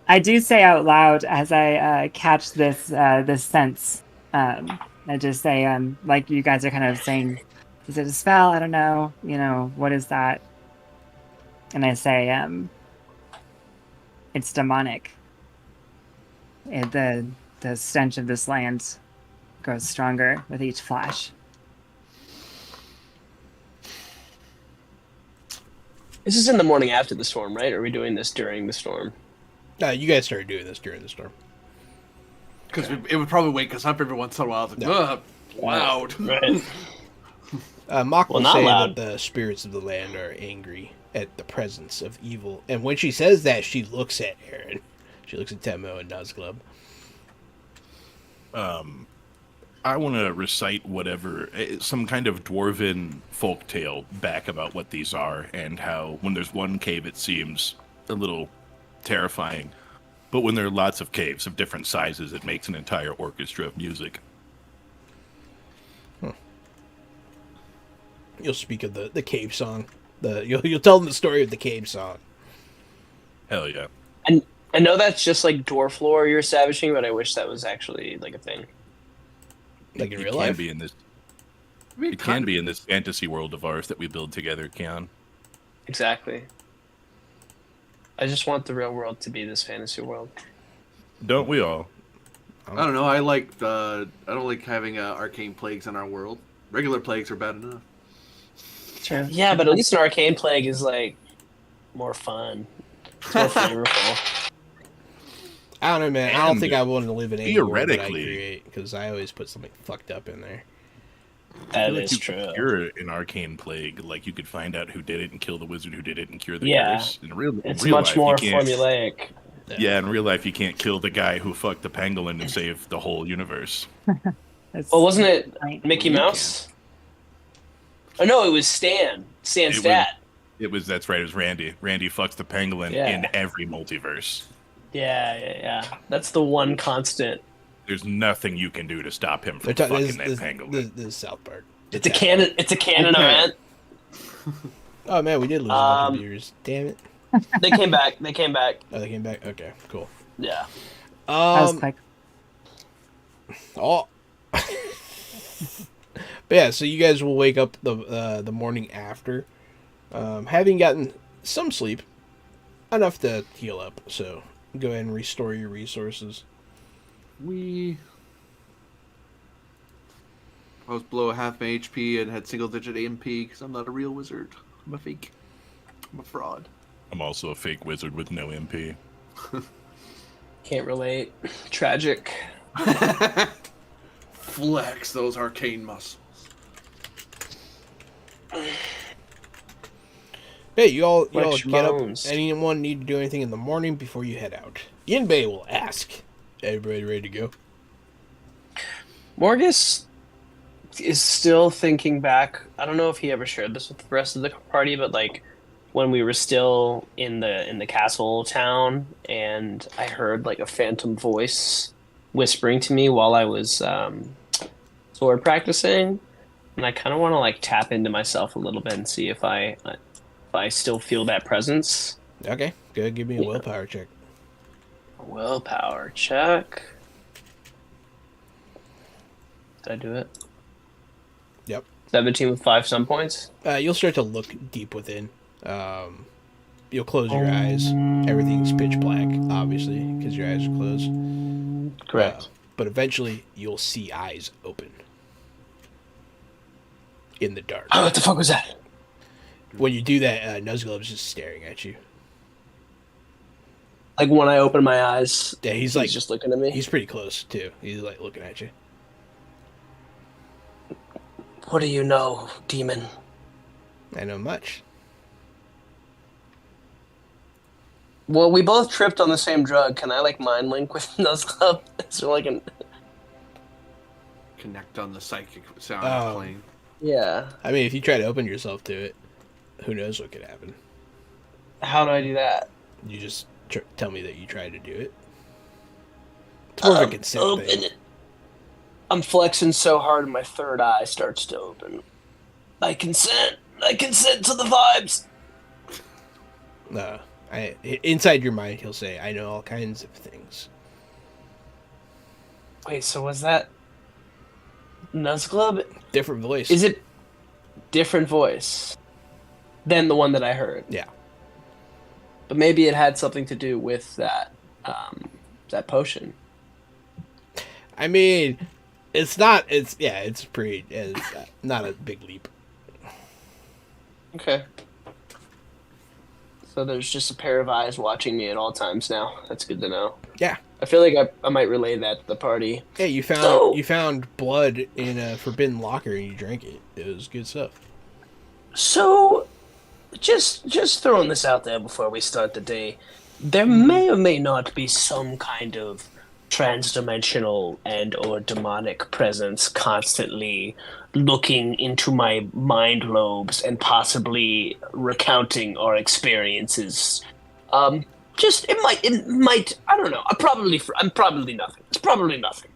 [SPEAKER 5] I do say out loud as I catch this sense. I just say, like you guys are kind of saying, is it a spell? I don't know. You know, what is that? And I say, it's demonic. The stench of this land grows stronger with each flash.
[SPEAKER 2] This is in the morning after the storm, right? Or are we doing this during the storm?
[SPEAKER 1] You guys started doing this during the storm.
[SPEAKER 4] Because it would probably wake us up every once in a while. It's like, ugh, loud.
[SPEAKER 2] Right.
[SPEAKER 1] Mock
[SPEAKER 2] Well,
[SPEAKER 1] will
[SPEAKER 2] not
[SPEAKER 1] say
[SPEAKER 2] loud.
[SPEAKER 1] that the spirits of the land are angry at the presence of evil, and when she says that, she looks at Aaron. She looks at Temo and Nuzglub.
[SPEAKER 3] I want to recite some kind of dwarven folktale back about what these are and how when there's one cave it seems a little terrifying, but when there are lots of caves of different sizes it makes an entire orchestra of music.
[SPEAKER 1] You'll speak of the cave song. You'll tell them the story of the cave song.
[SPEAKER 3] Hell yeah.
[SPEAKER 2] And I know that's just like dwarf lore you're savaging, but I wish that was actually like a thing.
[SPEAKER 1] Like in
[SPEAKER 3] It
[SPEAKER 1] real
[SPEAKER 3] can
[SPEAKER 1] life?
[SPEAKER 3] be in this.
[SPEAKER 4] I mean,
[SPEAKER 3] It can be in this fantasy world of ours that we build together, Keon.
[SPEAKER 2] Exactly. I just want the real world to be this fantasy world.
[SPEAKER 3] Don't we all?
[SPEAKER 4] I don't know. I don't like having arcane plagues in our world. Regular plagues are bad enough.
[SPEAKER 5] True.
[SPEAKER 2] Yeah, but at least an arcane plague is like more fun. It's more flavorful.
[SPEAKER 1] I don't know, man. I don't
[SPEAKER 3] And
[SPEAKER 1] think I want to live in any world that I
[SPEAKER 3] theoretically-
[SPEAKER 1] create, because I always put something fucked up in there.
[SPEAKER 3] I
[SPEAKER 2] That
[SPEAKER 3] feel like
[SPEAKER 2] is
[SPEAKER 3] you could
[SPEAKER 2] true.
[SPEAKER 3] cure an arcane plague, like you could find out who did it and kill the wizard who did it and cure the
[SPEAKER 2] Yeah.
[SPEAKER 3] curse. In real
[SPEAKER 2] It's
[SPEAKER 3] real
[SPEAKER 2] much
[SPEAKER 3] life,
[SPEAKER 2] more
[SPEAKER 3] you can't-
[SPEAKER 2] formulaic.
[SPEAKER 3] Yeah, in real life, you can't kill the guy who fucked the pangolin and save the whole universe.
[SPEAKER 5] That's
[SPEAKER 2] Well, wasn't it
[SPEAKER 5] right.
[SPEAKER 2] Mickey
[SPEAKER 3] You
[SPEAKER 2] Mouse? Oh no, it was Stan. Stan
[SPEAKER 3] It
[SPEAKER 2] Stat.
[SPEAKER 3] That's right, it was Randy. Randy fucks the pangolin
[SPEAKER 2] Yeah.
[SPEAKER 3] in every multiverse.
[SPEAKER 2] Yeah. That's the one constant.
[SPEAKER 3] There's nothing you can do to stop him from
[SPEAKER 1] They're ta-
[SPEAKER 3] fucking that pangolin.
[SPEAKER 1] this is South Park.
[SPEAKER 2] It's a canon. It's a canon
[SPEAKER 4] Okay.
[SPEAKER 2] event.
[SPEAKER 1] Oh man, we did lose our computers. Damn it.
[SPEAKER 2] They came back.
[SPEAKER 1] Oh, they came back. Okay, cool.
[SPEAKER 2] Yeah.
[SPEAKER 5] That was
[SPEAKER 1] Um.
[SPEAKER 5] quick.
[SPEAKER 1] Oh. But yeah, so you guys will wake up the morning after, having gotten some sleep, enough to heal up. So go ahead and restore your resources.
[SPEAKER 4] I was below half my HP and had single digit AMP because I'm not a real wizard. I'm a fake. I'm a fraud.
[SPEAKER 3] I'm also a fake wizard with no MP.
[SPEAKER 2] Can't relate. Tragic.
[SPEAKER 4] Flex those arcane muscles.
[SPEAKER 1] Hey, you all
[SPEAKER 2] Flex
[SPEAKER 1] get up.
[SPEAKER 2] bones.
[SPEAKER 1] Anyone need to do anything in the morning before you head out? Yinbei will ask. Everybody ready to go?
[SPEAKER 2] Morgus is still thinking back. I don't know if he ever shared this with the rest of the party, but like when we were still in the castle town, and I heard like a phantom voice whispering to me while I was sword practicing, and I kind of want to like tap into myself a little bit and see if I still feel that presence.
[SPEAKER 1] Okay, go give me a willpower check.
[SPEAKER 2] Willpower check. Did I do it?
[SPEAKER 1] Yep.
[SPEAKER 2] 17 with 5 sum points.
[SPEAKER 1] You'll start to look deep within. You'll close your eyes. Everything's pitch black, obviously, because your eyes are closed.
[SPEAKER 2] Correct.
[SPEAKER 1] But eventually, you'll see eyes open in the dark.
[SPEAKER 2] Oh, what the fuck was that?
[SPEAKER 1] When you do that, Nuzglove's just staring at you.
[SPEAKER 2] Like when I open my eyes,
[SPEAKER 1] Yeah, he's
[SPEAKER 2] just looking at me.
[SPEAKER 1] He's pretty close too. He's like looking at you.
[SPEAKER 2] What do you know, demon?
[SPEAKER 1] I know much.
[SPEAKER 2] Well, we both tripped on the same drug. Can I like mind link with Nuzlove? Is there like an?
[SPEAKER 4] Connect on the psychic sound plane.
[SPEAKER 2] Yeah.
[SPEAKER 1] I mean, if you try to open yourself to it, who knows what could happen?
[SPEAKER 2] How do I do that?
[SPEAKER 1] You just tell me that you tried to do it. It's more of a consent
[SPEAKER 2] Open
[SPEAKER 1] thing.
[SPEAKER 2] it. I'm flexing so hard, my third eye starts to open. I consent. I consent to the vibes.
[SPEAKER 1] No, inside your mind, he'll say, "I know all kinds of things."
[SPEAKER 2] Wait, so was that Nuzglove?
[SPEAKER 1] Different voice.
[SPEAKER 2] Is it different voice than the one that I heard?
[SPEAKER 1] Yeah.
[SPEAKER 2] But maybe it had something to do with that potion.
[SPEAKER 1] I mean, it's not. It's pretty. It's not a big leap.
[SPEAKER 2] Okay. So there's just a pair of eyes watching me at all times now. That's good to know.
[SPEAKER 1] Yeah.
[SPEAKER 2] I feel like I might relay that to the party.
[SPEAKER 1] Hey, you found blood in a forbidden locker and you drank it. It was good stuff.
[SPEAKER 2] So, just throwing this out there before we start the day, there may or may not be some kind of transdimensional and or demonic presence constantly looking into my mind lobes and possibly recounting our experiences. It might. I don't know. I'm probably nothing. It's probably nothing.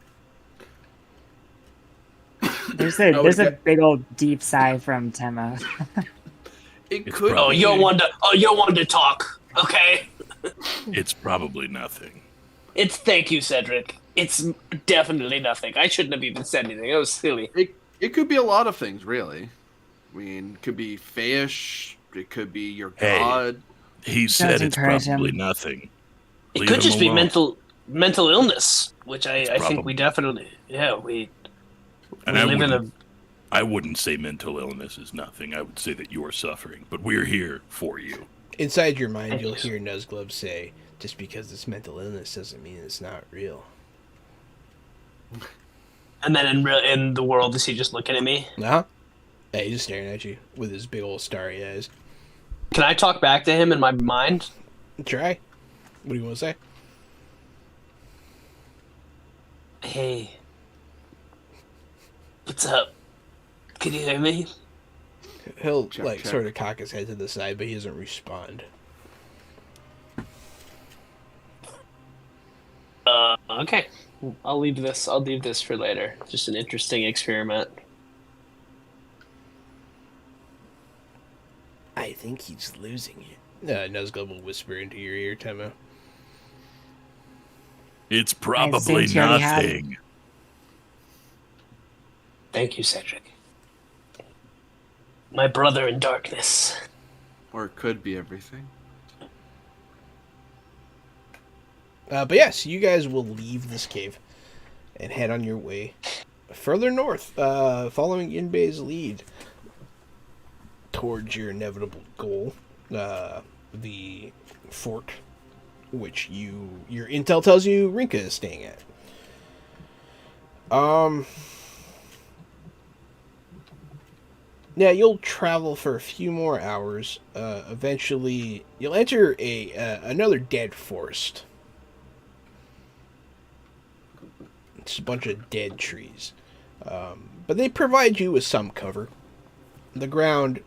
[SPEAKER 5] There's a big old deep sigh from Tema.
[SPEAKER 4] It could.
[SPEAKER 3] probably-
[SPEAKER 2] Oh, you're one to talk. Okay.
[SPEAKER 3] It's probably nothing.
[SPEAKER 2] Thank you, Cedric. It's definitely nothing. I shouldn't have even said anything. It was silly.
[SPEAKER 4] It could be a lot of things, really. I mean, it could be fish. It could be your
[SPEAKER 3] Hey.
[SPEAKER 4] god.
[SPEAKER 3] He said it's
[SPEAKER 5] encourage
[SPEAKER 3] probably
[SPEAKER 5] him.
[SPEAKER 3] nothing.
[SPEAKER 2] It
[SPEAKER 3] Leave
[SPEAKER 2] could
[SPEAKER 3] him
[SPEAKER 2] just be
[SPEAKER 3] alone.
[SPEAKER 2] mental illness, which I think
[SPEAKER 3] probably-
[SPEAKER 2] we definitely we
[SPEAKER 3] And
[SPEAKER 2] live in a.
[SPEAKER 3] I wouldn't say mental illness is nothing. I would say that you're suffering, but we're here for you.
[SPEAKER 1] Inside your mind, you'll hear Nuzglove say, "Just because it's mental illness doesn't mean it's not real."
[SPEAKER 2] And then in the world, is he just looking at me?
[SPEAKER 1] Huh? Hey, he's just staring at you with his big old starry eyes.
[SPEAKER 2] Can I talk back to him in my mind?
[SPEAKER 1] Try. What do you want to say?
[SPEAKER 2] Hey, what's up? Can you hear me?
[SPEAKER 1] He'll
[SPEAKER 4] Check.
[SPEAKER 1] sort of cock his head to the side, but he doesn't respond.
[SPEAKER 2] Okay. I'll leave this for later. Just an interesting experiment.
[SPEAKER 1] I think he's losing it. Nuzglove will whisper into your ear, Temo.
[SPEAKER 3] It's probably
[SPEAKER 5] you already had it.
[SPEAKER 3] nothing.
[SPEAKER 2] Thank you, Cedric. My brother in darkness.
[SPEAKER 4] Or it could be everything.
[SPEAKER 1] But yes, you guys will leave this cave and head on your way further north, following Yinbei's lead towards your inevitable goal, the fort which your intel tells you Rinka is staying at. Yeah, you'll travel for a few more hours. Eventually, you'll enter another dead forest. It's a bunch of dead trees, but they provide you with some cover. The ground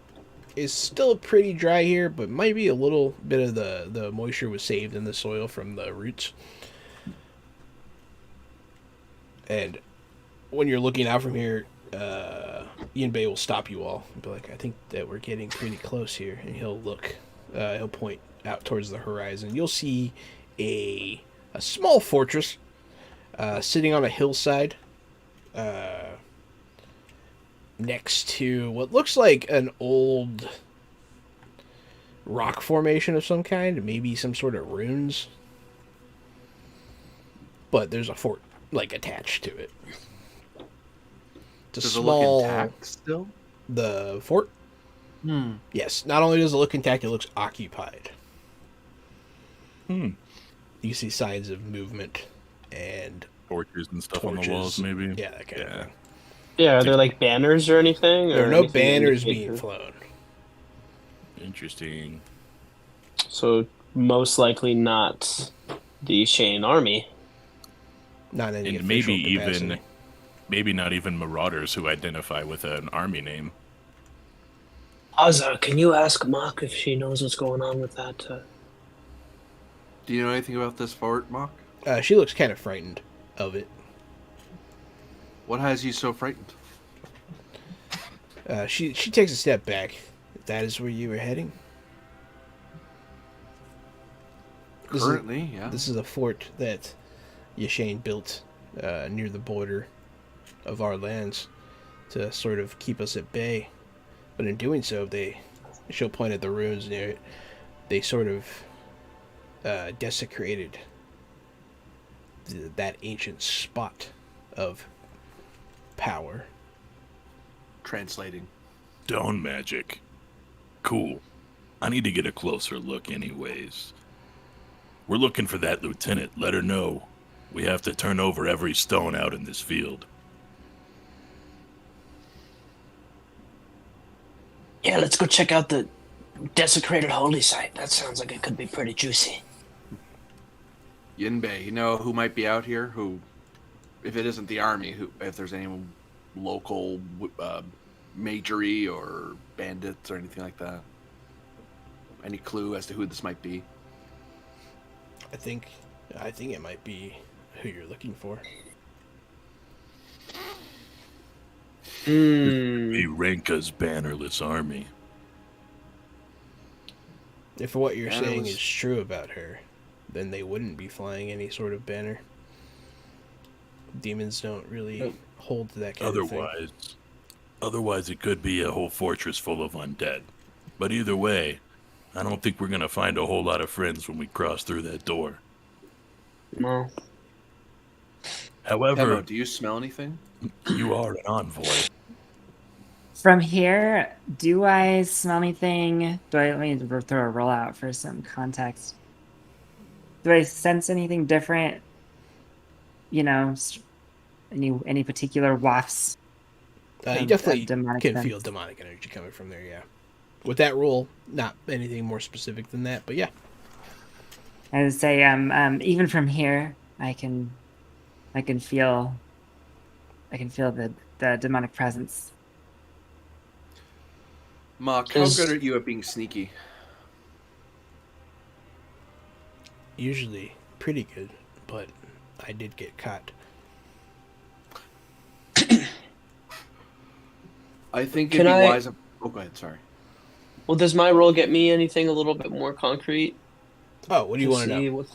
[SPEAKER 1] is still pretty dry here, but might be a little bit of the moisture was saved in the soil from the roots. And when you're looking out from here, Ian Bay will stop you all and be like, I think that we're getting pretty close here. And he'll look, he'll point out towards the horizon. You'll see a small fortress sitting on a hillside next to what looks like an old rock formation of some kind, maybe some sort of ruins. But there's a fort, like, attached to it. It's a
[SPEAKER 4] Does
[SPEAKER 1] small...
[SPEAKER 4] it look intact still?
[SPEAKER 1] The fort? Yes. Not only does it look intact, it looks occupied. You see signs of movement and
[SPEAKER 3] Torches and stuff on the walls, maybe.
[SPEAKER 1] Yeah, that kind of thing.
[SPEAKER 2] Yeah, are there like banners or anything?
[SPEAKER 1] There
[SPEAKER 2] or
[SPEAKER 1] are no
[SPEAKER 2] anything
[SPEAKER 1] banners
[SPEAKER 2] indicated?
[SPEAKER 1] being flown.
[SPEAKER 3] Interesting.
[SPEAKER 2] So most likely not the Shane army.
[SPEAKER 1] Not any
[SPEAKER 3] And
[SPEAKER 1] official
[SPEAKER 3] maybe
[SPEAKER 1] capacity.
[SPEAKER 3] maybe not even marauders who identify with an army name.
[SPEAKER 2] Azza, can you ask Mock if she knows what's going on with that?
[SPEAKER 4] Do you know anything about this fort, Mock?
[SPEAKER 1] She looks kind of frightened of it.
[SPEAKER 4] What has you so frightened?
[SPEAKER 1] She takes a step back. That is where you were heading?
[SPEAKER 4] Currently, yeah.
[SPEAKER 1] This is a fort that Yashane built near the border of our lands to sort of keep us at bay. But in doing so, she'll point at the ruins near it. They sort of desecrated that ancient spot of power.
[SPEAKER 4] Translating.
[SPEAKER 3] Stone magic. Cool. I need to get a closer look anyways. We're looking for that lieutenant. Let her know. We have to turn over every stone out in this field.
[SPEAKER 2] Yeah, let's go check out the desecrated holy site. That sounds like it could be pretty juicy.
[SPEAKER 4] Yinbei, you know who might be out here? Who, if it isn't the army, if there's any local majory or bandits or anything like that? Any clue as to who this might be?
[SPEAKER 1] I think it might be who you're looking for.
[SPEAKER 3] Be Renka's bannerless army.
[SPEAKER 1] If what you're saying
[SPEAKER 4] Bannerless.
[SPEAKER 1] is true about her, then they wouldn't be flying any sort of banner. Demons don't really hold to that kind of thing.
[SPEAKER 3] Otherwise it could be a whole fortress full of undead. But either way, I don't think we're gonna find a whole lot of friends when we cross through that door.
[SPEAKER 2] No.
[SPEAKER 3] However,
[SPEAKER 4] Emma, do you smell anything?
[SPEAKER 3] you are an envoy.
[SPEAKER 5] From here, do I smell anything? Let me throw a roll out for some context. Do I sense anything different? You know, any particular wafts?
[SPEAKER 1] You
[SPEAKER 5] of
[SPEAKER 1] definitely
[SPEAKER 5] demonic
[SPEAKER 1] can
[SPEAKER 5] sense?
[SPEAKER 1] feel demonic energy coming from there, yeah. With that roll, not anything more specific than that, but yeah.
[SPEAKER 5] I would say, even from here, I can feel the demonic presence.
[SPEAKER 4] Mock, how
[SPEAKER 2] Is-
[SPEAKER 4] good are you at being sneaky?
[SPEAKER 1] Usually pretty good, but I did get caught.
[SPEAKER 4] I think
[SPEAKER 2] Can
[SPEAKER 4] it'd be
[SPEAKER 2] I-
[SPEAKER 4] wise. Oh, go ahead. Sorry.
[SPEAKER 2] Well, does my role get me anything a little bit more concrete?
[SPEAKER 1] Oh, what do you want to know?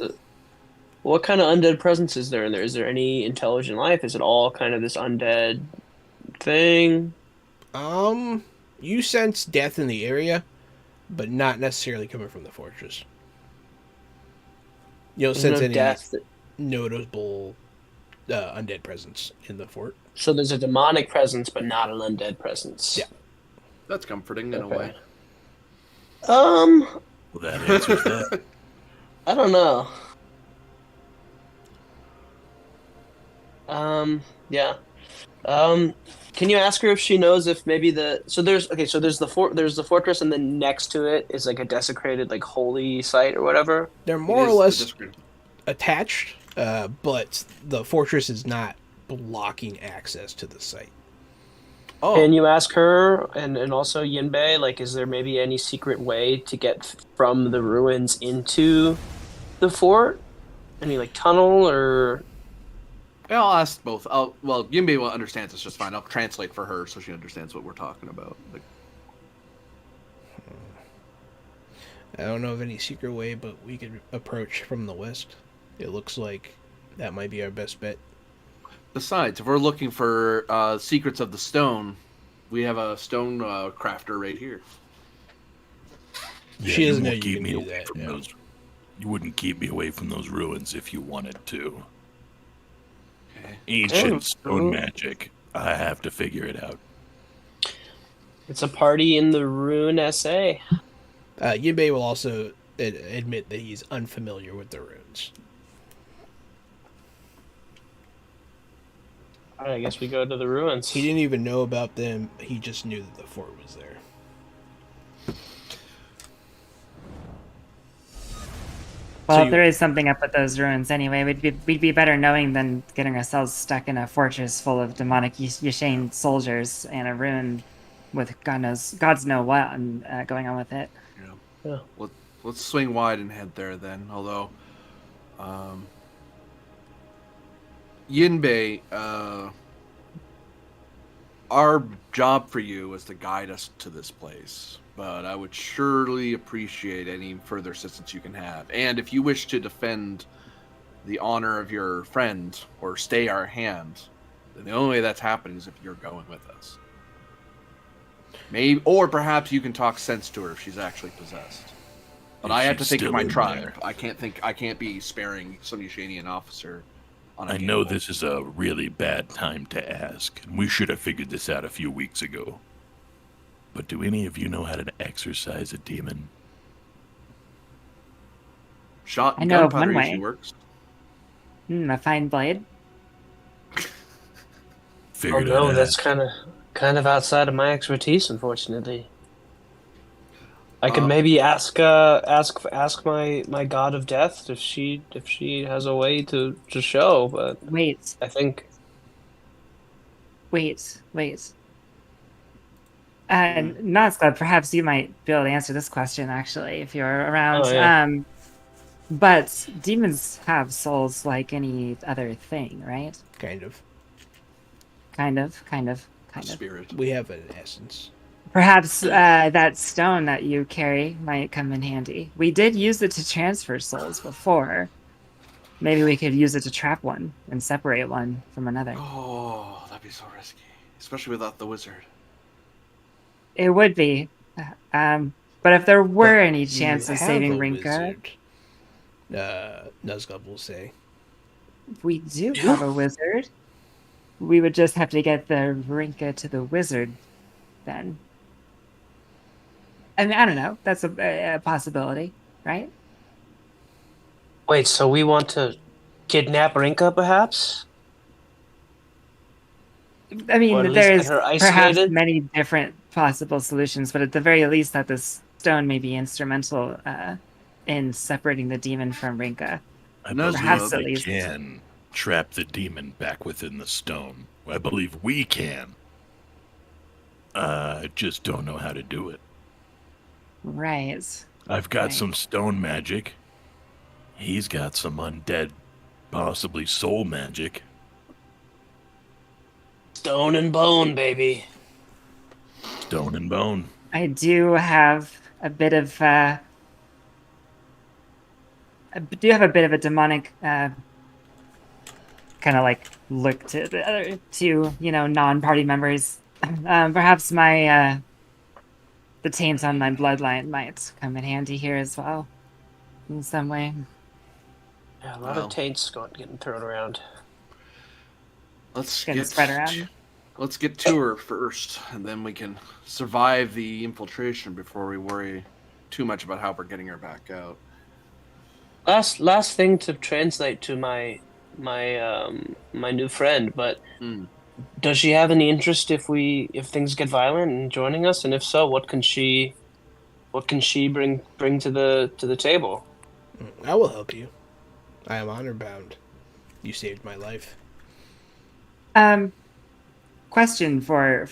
[SPEAKER 2] What kind of undead presence is there in there? Is there any intelligent life? Is it all kind of this undead thing?
[SPEAKER 1] You sense death in the area, but not necessarily coming from the fortress. You don't
[SPEAKER 2] There's
[SPEAKER 1] sense
[SPEAKER 2] no
[SPEAKER 1] any
[SPEAKER 2] death.
[SPEAKER 1] noticeable undead presence in the fort.
[SPEAKER 2] So there's a demonic presence, but not an undead presence.
[SPEAKER 1] Yeah.
[SPEAKER 4] That's comforting in a
[SPEAKER 2] Okay.
[SPEAKER 4] way.
[SPEAKER 3] Well, that answers that.
[SPEAKER 2] I don't know. Yeah. Can you ask her if she knows if maybe there's the fortress and then next to it is like a desecrated like holy site or whatever.
[SPEAKER 1] They're
[SPEAKER 4] It
[SPEAKER 1] more or
[SPEAKER 4] is the
[SPEAKER 1] less
[SPEAKER 4] disagreement.
[SPEAKER 1] attached, but the fortress is not blocking access to the site.
[SPEAKER 4] Oh,
[SPEAKER 2] Can you ask her and also Yinbei, like, is there maybe any secret way to get from the ruins into the fort? Any like tunnel or
[SPEAKER 4] yeah, I'll ask both. Well, Yimbe will understands this just fine. I'll translate for her so she understands what we're talking about. Like,
[SPEAKER 1] I don't know of any secret way, but we could approach from the west. It looks like that might be our best bet.
[SPEAKER 4] besides, if we're looking for secrets of the stone, we have a stone crafter right here.
[SPEAKER 1] She doesn't know
[SPEAKER 3] won't
[SPEAKER 1] you
[SPEAKER 3] keep
[SPEAKER 1] can
[SPEAKER 3] me
[SPEAKER 1] do
[SPEAKER 3] away
[SPEAKER 1] that,
[SPEAKER 3] from
[SPEAKER 1] yeah.
[SPEAKER 3] those. You wouldn't keep me away from those ruins if you wanted to.
[SPEAKER 4] Okay.
[SPEAKER 3] Ancient stone magic. I have to figure it out.
[SPEAKER 2] it's a party in the ruin SA?
[SPEAKER 1] Yinbei will also admit that he's unfamiliar with the runes.
[SPEAKER 2] All right, I guess we go to the ruins.
[SPEAKER 1] He didn't even know about them. He just knew that the fort was there.
[SPEAKER 5] Well,
[SPEAKER 1] So
[SPEAKER 5] if there is something up with those ruins anyway, we'd be better knowing than getting ourselves stuck in a fortress full of demonic Yashane soldiers and a ruin with God's know what going on with it.
[SPEAKER 2] Yeah.
[SPEAKER 4] Let's swing wide and head there then. Although, Yinbei, our job for you is to guide us to this place. But I would surely appreciate any further assistance you can have. And if you wish to defend the honor of your friend or stay our hand, then the only way that's happening is if you're going with us. Maybe, or perhaps you can talk sense to her if she's actually possessed. But
[SPEAKER 3] If
[SPEAKER 4] I have to
[SPEAKER 3] she's
[SPEAKER 4] think of
[SPEAKER 3] still
[SPEAKER 4] my
[SPEAKER 3] in
[SPEAKER 4] tribe.
[SPEAKER 3] there.
[SPEAKER 4] I can't be sparing some Yushanian officer on a
[SPEAKER 3] I know
[SPEAKER 4] gamble.
[SPEAKER 3] this is a really bad time to ask. We should have figured this out a few weeks ago. But do any of you know how to exorcise a demon?
[SPEAKER 4] Shot
[SPEAKER 5] I
[SPEAKER 4] and
[SPEAKER 5] know of
[SPEAKER 4] gunpowder
[SPEAKER 5] one
[SPEAKER 4] usually
[SPEAKER 5] way.
[SPEAKER 4] works.
[SPEAKER 5] A fine blade.
[SPEAKER 2] Oh
[SPEAKER 3] Figured
[SPEAKER 2] no,
[SPEAKER 3] I'd
[SPEAKER 2] that's
[SPEAKER 3] ask.
[SPEAKER 2] kind of outside of my expertise, unfortunately. I could
[SPEAKER 4] Uh,
[SPEAKER 2] maybe ask my god of death if she has a way to show, but
[SPEAKER 5] Wait,
[SPEAKER 2] I think
[SPEAKER 5] wait. Nazca, perhaps you might be able to answer this question actually, if you're around.
[SPEAKER 2] oh yeah.
[SPEAKER 5] But demons have souls like any other thing, right?
[SPEAKER 1] Kind of.
[SPEAKER 5] Kind of.
[SPEAKER 4] spirit.
[SPEAKER 1] We have an essence.
[SPEAKER 5] Perhaps that stone that you carry might come in handy. We did use it to transfer souls before. Maybe we could use it to trap one and separate one from another.
[SPEAKER 4] Oh, that'd be so risky, especially without the wizard.
[SPEAKER 5] It would be. But if there were
[SPEAKER 1] But
[SPEAKER 5] any
[SPEAKER 1] you
[SPEAKER 5] chance of
[SPEAKER 1] have
[SPEAKER 5] saving
[SPEAKER 1] a
[SPEAKER 5] Rinka,
[SPEAKER 1] wizard, Nuzgub will say.
[SPEAKER 5] we do have a wizard. We would just have to get the Rinka to the wizard then. I mean, I don't know. That's a possibility, right?
[SPEAKER 2] Wait, so we want to kidnap Rinka, perhaps?
[SPEAKER 5] I mean,
[SPEAKER 2] Or at least
[SPEAKER 5] there's
[SPEAKER 2] get her
[SPEAKER 5] perhaps
[SPEAKER 2] isolated?
[SPEAKER 5] many different possible solutions, but at the very least, that this stone may be instrumental in separating the demon from Rinka.
[SPEAKER 3] I
[SPEAKER 4] Nuzgub.
[SPEAKER 5] Perhaps
[SPEAKER 3] believe
[SPEAKER 5] at
[SPEAKER 3] we
[SPEAKER 5] least.
[SPEAKER 3] can trap the demon back within the stone. I believe we can. I just don't know how to do it.
[SPEAKER 5] Right.
[SPEAKER 3] I've got
[SPEAKER 5] Right.
[SPEAKER 3] some stone magic. He's got some undead, possibly soul magic.
[SPEAKER 2] Stone and bone, baby.
[SPEAKER 3] Stone and bone.
[SPEAKER 5] I do have a bit of a demonic kind of like look to the other two, non-party members. Perhaps my the taint on my bloodline might come in handy here as well, in some way.
[SPEAKER 2] Yeah, a lot
[SPEAKER 4] Well.
[SPEAKER 2] of taints getting thrown around.
[SPEAKER 4] Let's
[SPEAKER 5] Getting spread around.
[SPEAKER 4] Let's get to her first, and then we can survive the infiltration before we worry too much about how we're getting her back out.
[SPEAKER 2] Last thing to translate to my new friend, but
[SPEAKER 4] Mm.
[SPEAKER 2] does she have any interest if things get violent in joining us? And if so, what can she bring to the table?
[SPEAKER 1] I will help you. I am honor bound. You saved my life.
[SPEAKER 5] Um, question for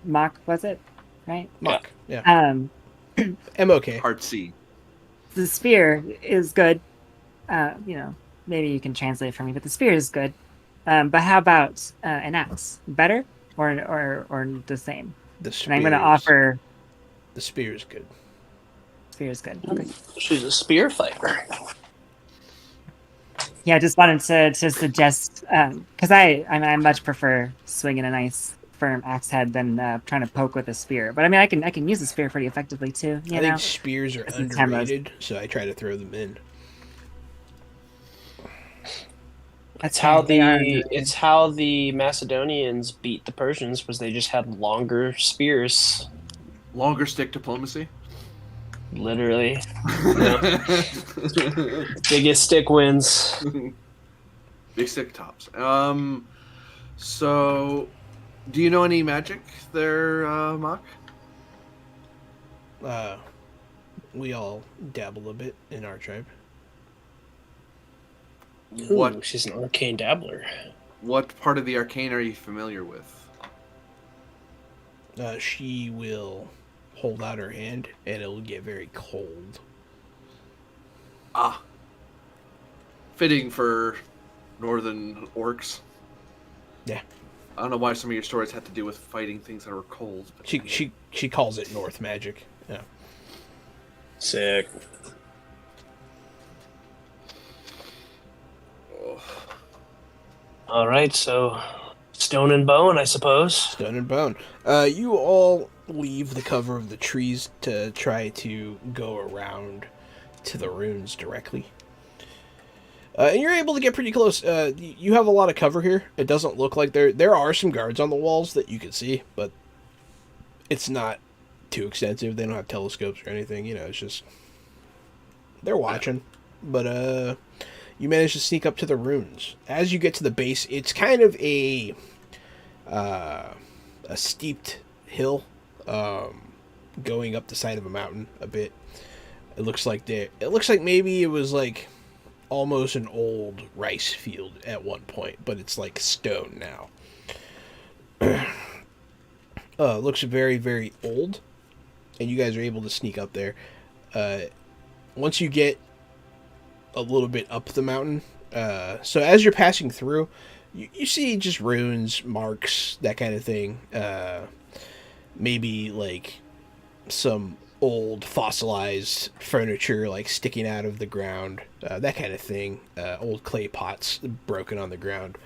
[SPEAKER 5] Mock, was it right?
[SPEAKER 1] Mock. Yeah.
[SPEAKER 5] Um,
[SPEAKER 1] I'm okay.
[SPEAKER 4] Part C.
[SPEAKER 5] the spear is good. You know, maybe you can translate for me, but the spear is good. But how about an axe? Better or the same?
[SPEAKER 1] The
[SPEAKER 5] And I'm going to
[SPEAKER 1] spear is
[SPEAKER 5] offer
[SPEAKER 1] the spear is good.
[SPEAKER 5] spear is good. Okay.
[SPEAKER 2] She's a spear fighter.
[SPEAKER 5] Yeah, I just wanted to suggest because I much prefer swinging a nice firm axe head than trying to poke with a spear. But I mean, I can use a spear pretty effectively too. You
[SPEAKER 1] I
[SPEAKER 5] know,
[SPEAKER 1] think spears are
[SPEAKER 5] Since Tamra's-
[SPEAKER 1] underrated, so I try to throw them in.
[SPEAKER 5] that's
[SPEAKER 2] It's how the Macedonians beat the Persians was they just had longer spears.
[SPEAKER 4] Longer stick diplomacy.
[SPEAKER 2] Literally. Biggest stick wins.
[SPEAKER 4] Big stick tops. So, do you know any magic there, Mock?
[SPEAKER 1] We all dabble a bit in our tribe.
[SPEAKER 2] Ooh, she's an arcane dabbler.
[SPEAKER 4] What part of the arcane are you familiar with?
[SPEAKER 1] She will hold out her hand, and it'll get very cold.
[SPEAKER 4] Ah. Fitting for northern orcs.
[SPEAKER 1] Yeah.
[SPEAKER 4] I don't know why some of your stories had to do with fighting things that are cold. But
[SPEAKER 1] She calls it North magic. Yeah.
[SPEAKER 2] Sick. All right, so stone and bone, I suppose.
[SPEAKER 1] Stone and bone. You all leave the cover of the trees to try to go around to the ruins directly. And you're able to get pretty close. You have a lot of cover here. It doesn't look like there are some guards on the walls that you can see, but it's not too extensive. They don't have telescopes or anything. You know, it's just they're watching. But you manage to sneak up to the ruins. As you get to the base, it's kind of a steeped hill, going up the side of a mountain a bit. It looks like maybe it was like almost an old rice field at one point, but it's like stone now. It looks very, very old, and you guys are able to sneak up there. Once you get a little bit up the mountain, so as you're passing through, you see just ruins, marks, that kind of thing. Maybe like some old fossilized furniture like sticking out of the ground, that kind of thing. Old clay pots broken on the ground.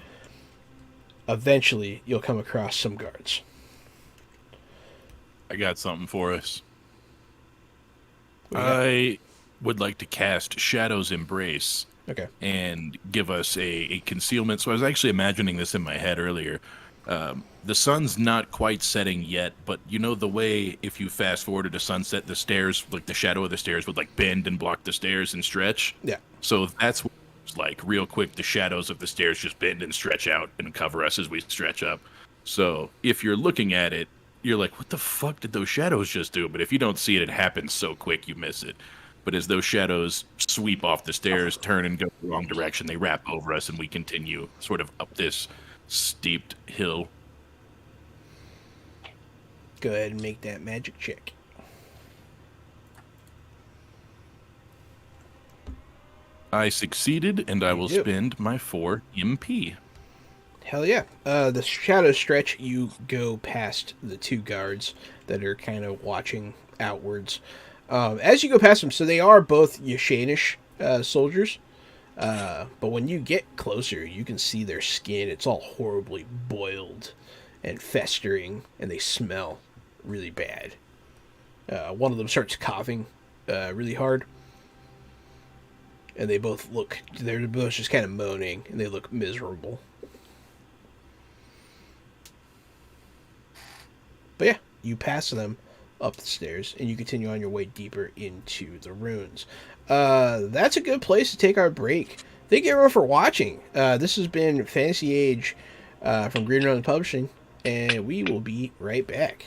[SPEAKER 1] Eventually, you'll come across some guards.
[SPEAKER 3] I got something for us.
[SPEAKER 1] What do you got?
[SPEAKER 3] I would like to cast Shadow's Embrace
[SPEAKER 1] Okay.
[SPEAKER 3] and give us a concealment. So I was actually imagining this in my head earlier. The sun's not quite setting yet, but you know the way if you fast forward to sunset, the stairs, like the shadow of the stairs, would like bend and block the stairs and stretch.
[SPEAKER 1] Yeah.
[SPEAKER 3] So that's what it's like real quick. The shadows of the stairs just bend and stretch out and cover us as we stretch up. So if you're looking at it, you're like, what the fuck did those shadows just do? But if you don't see it, it happens so quick you miss it. But as those shadows sweep off the stairs, turn and go the wrong direction, they wrap over us and we continue sort of up this steeped hill.
[SPEAKER 1] Go ahead and make that magic check.
[SPEAKER 3] I succeeded, and I will
[SPEAKER 1] do.
[SPEAKER 3] spend my 4 MP.
[SPEAKER 1] Hell yeah. The shadow stretch, you go past the two guards that are kind of watching outwards. As you go past them, so they are both Yashanish soldiers. But when you get closer, you can see their skin. It's all horribly boiled and festering, and they smell really bad. One of them starts coughing really hard. And they're both just kind of moaning, and they look miserable. But yeah, you pass them. up the stairs, and you continue on your way deeper into the ruins. That's a good place to take our break. Thank you everyone for watching. This has been Fantasy Age from Green Run Publishing, and we will be right back.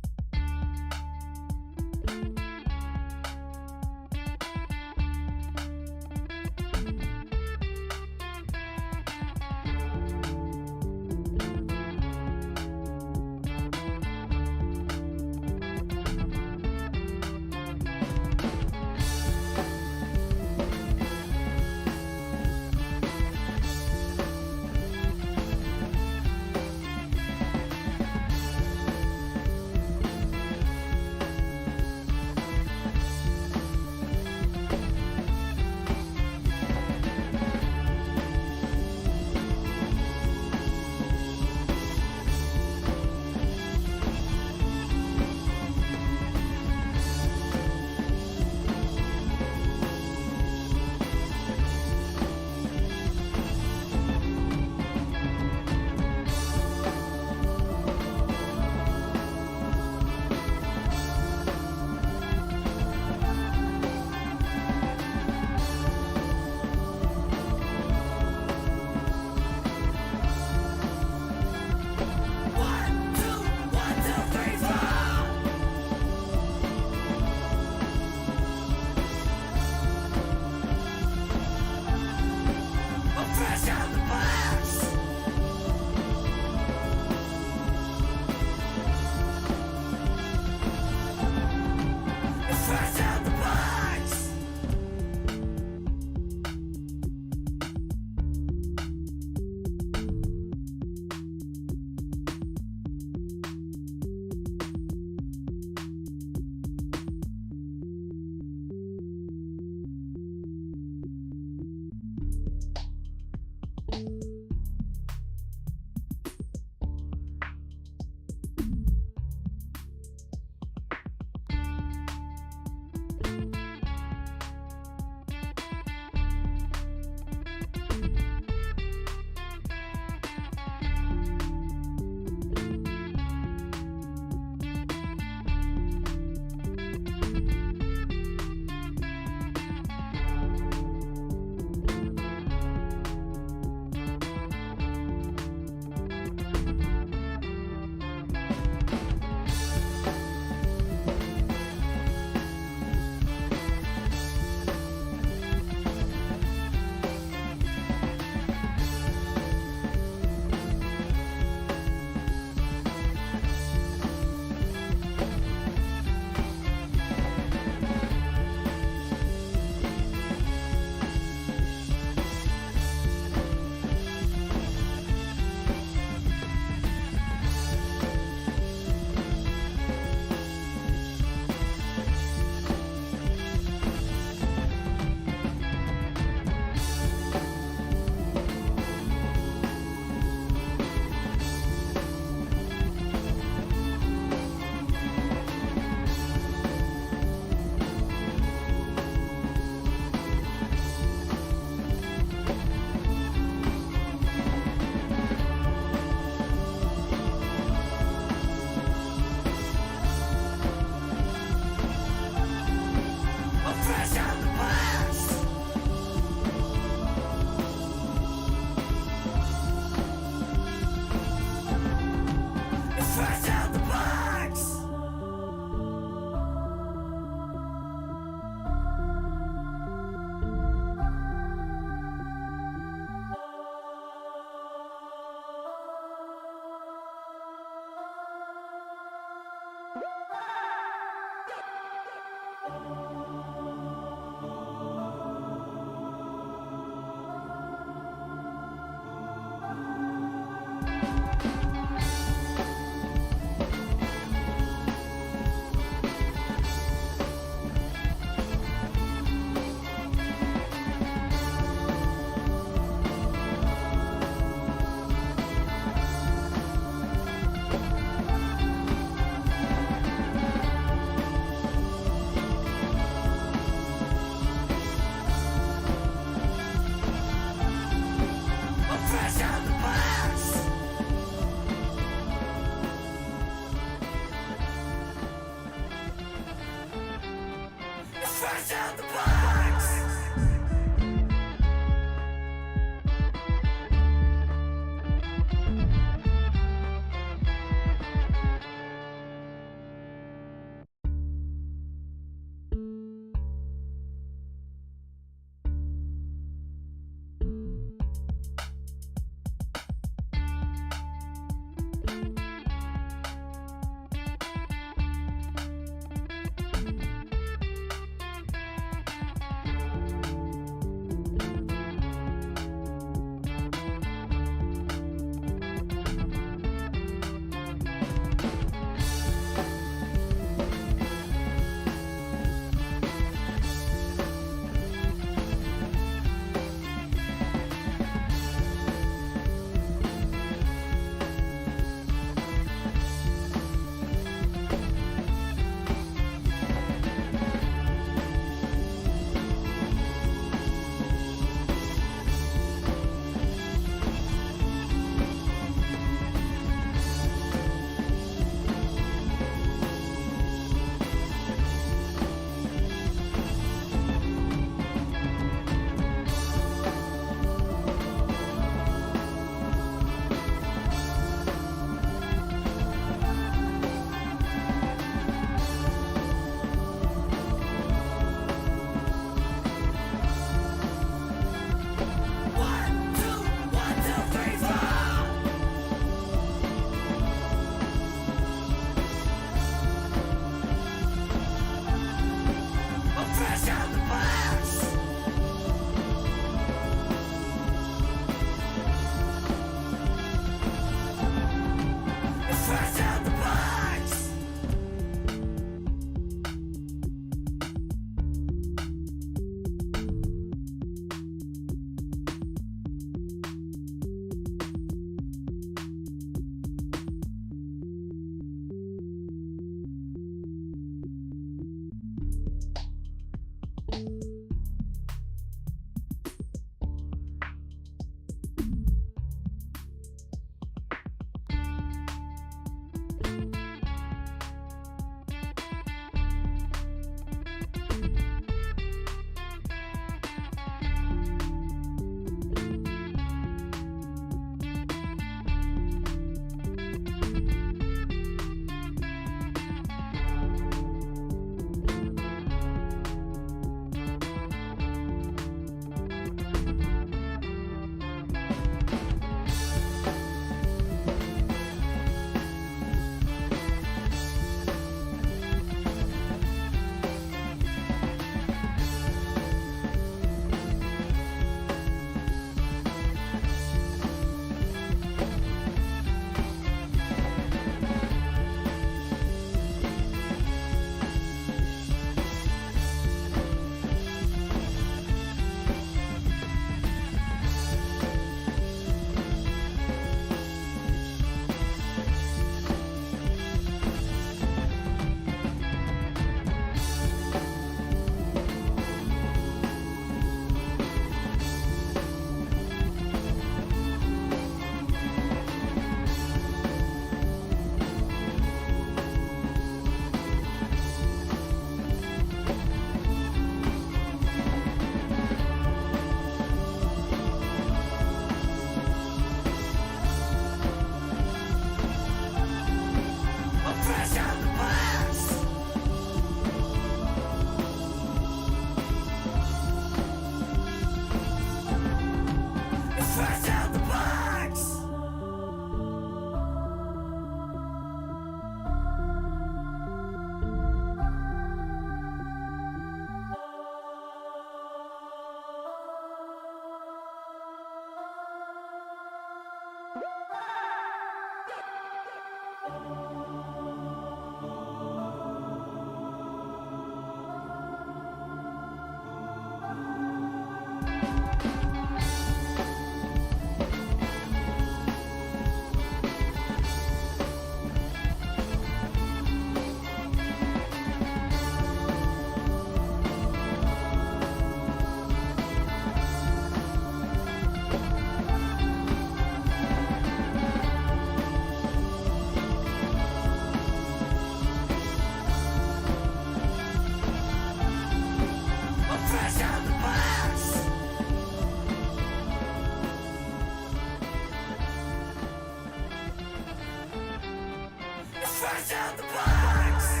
[SPEAKER 6] Trash out the box.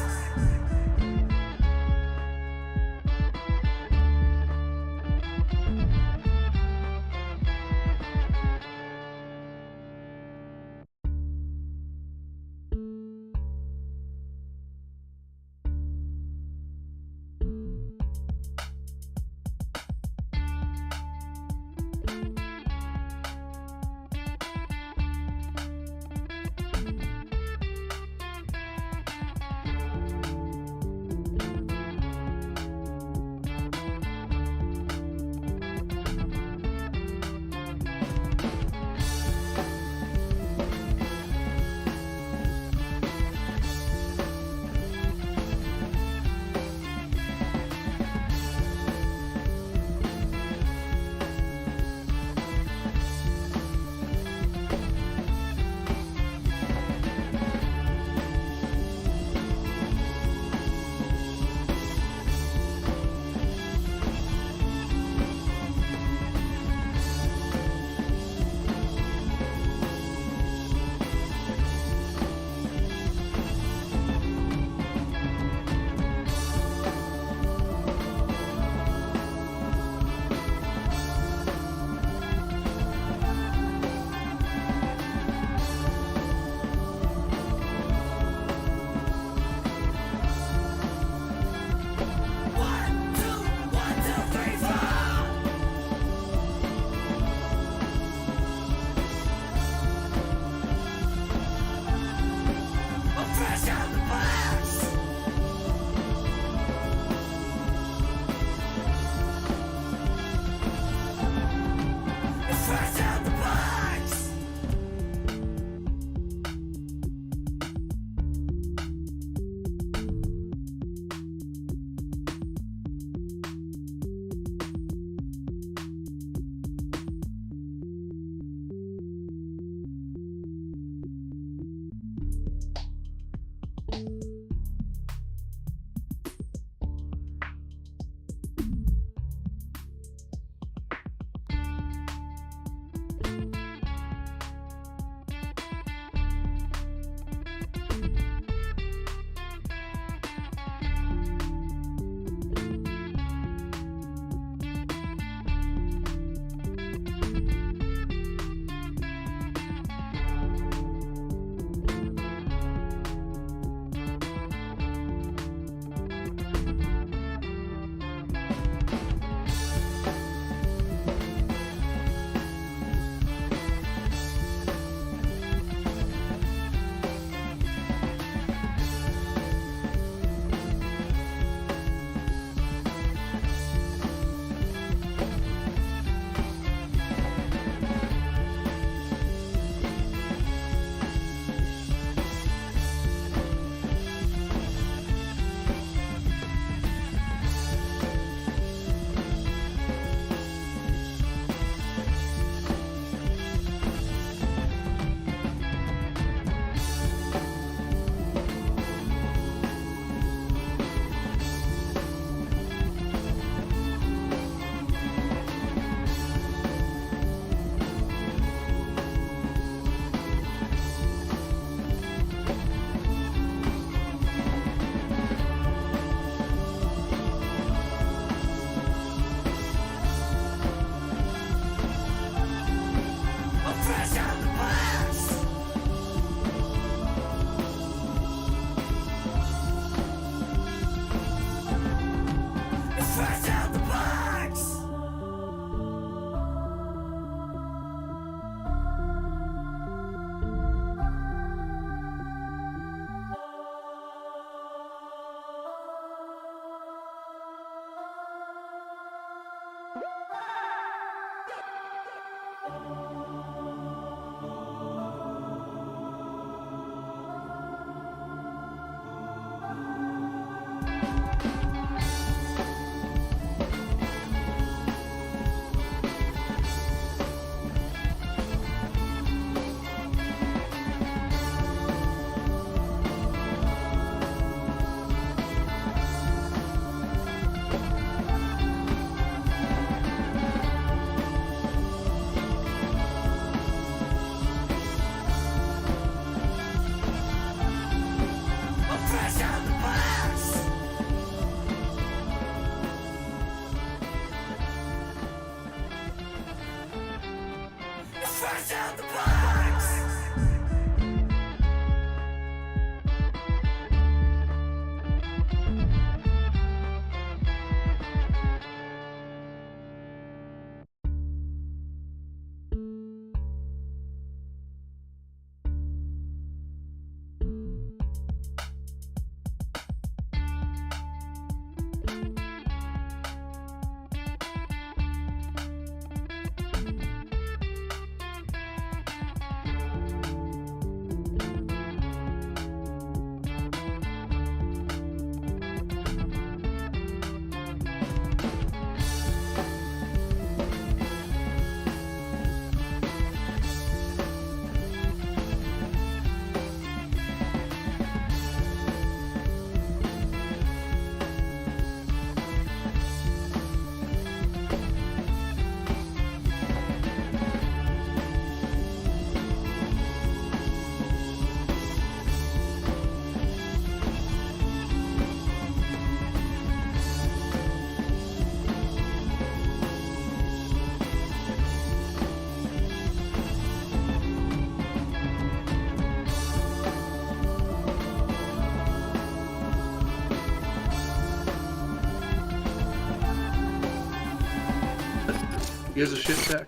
[SPEAKER 4] Here's a shit tech.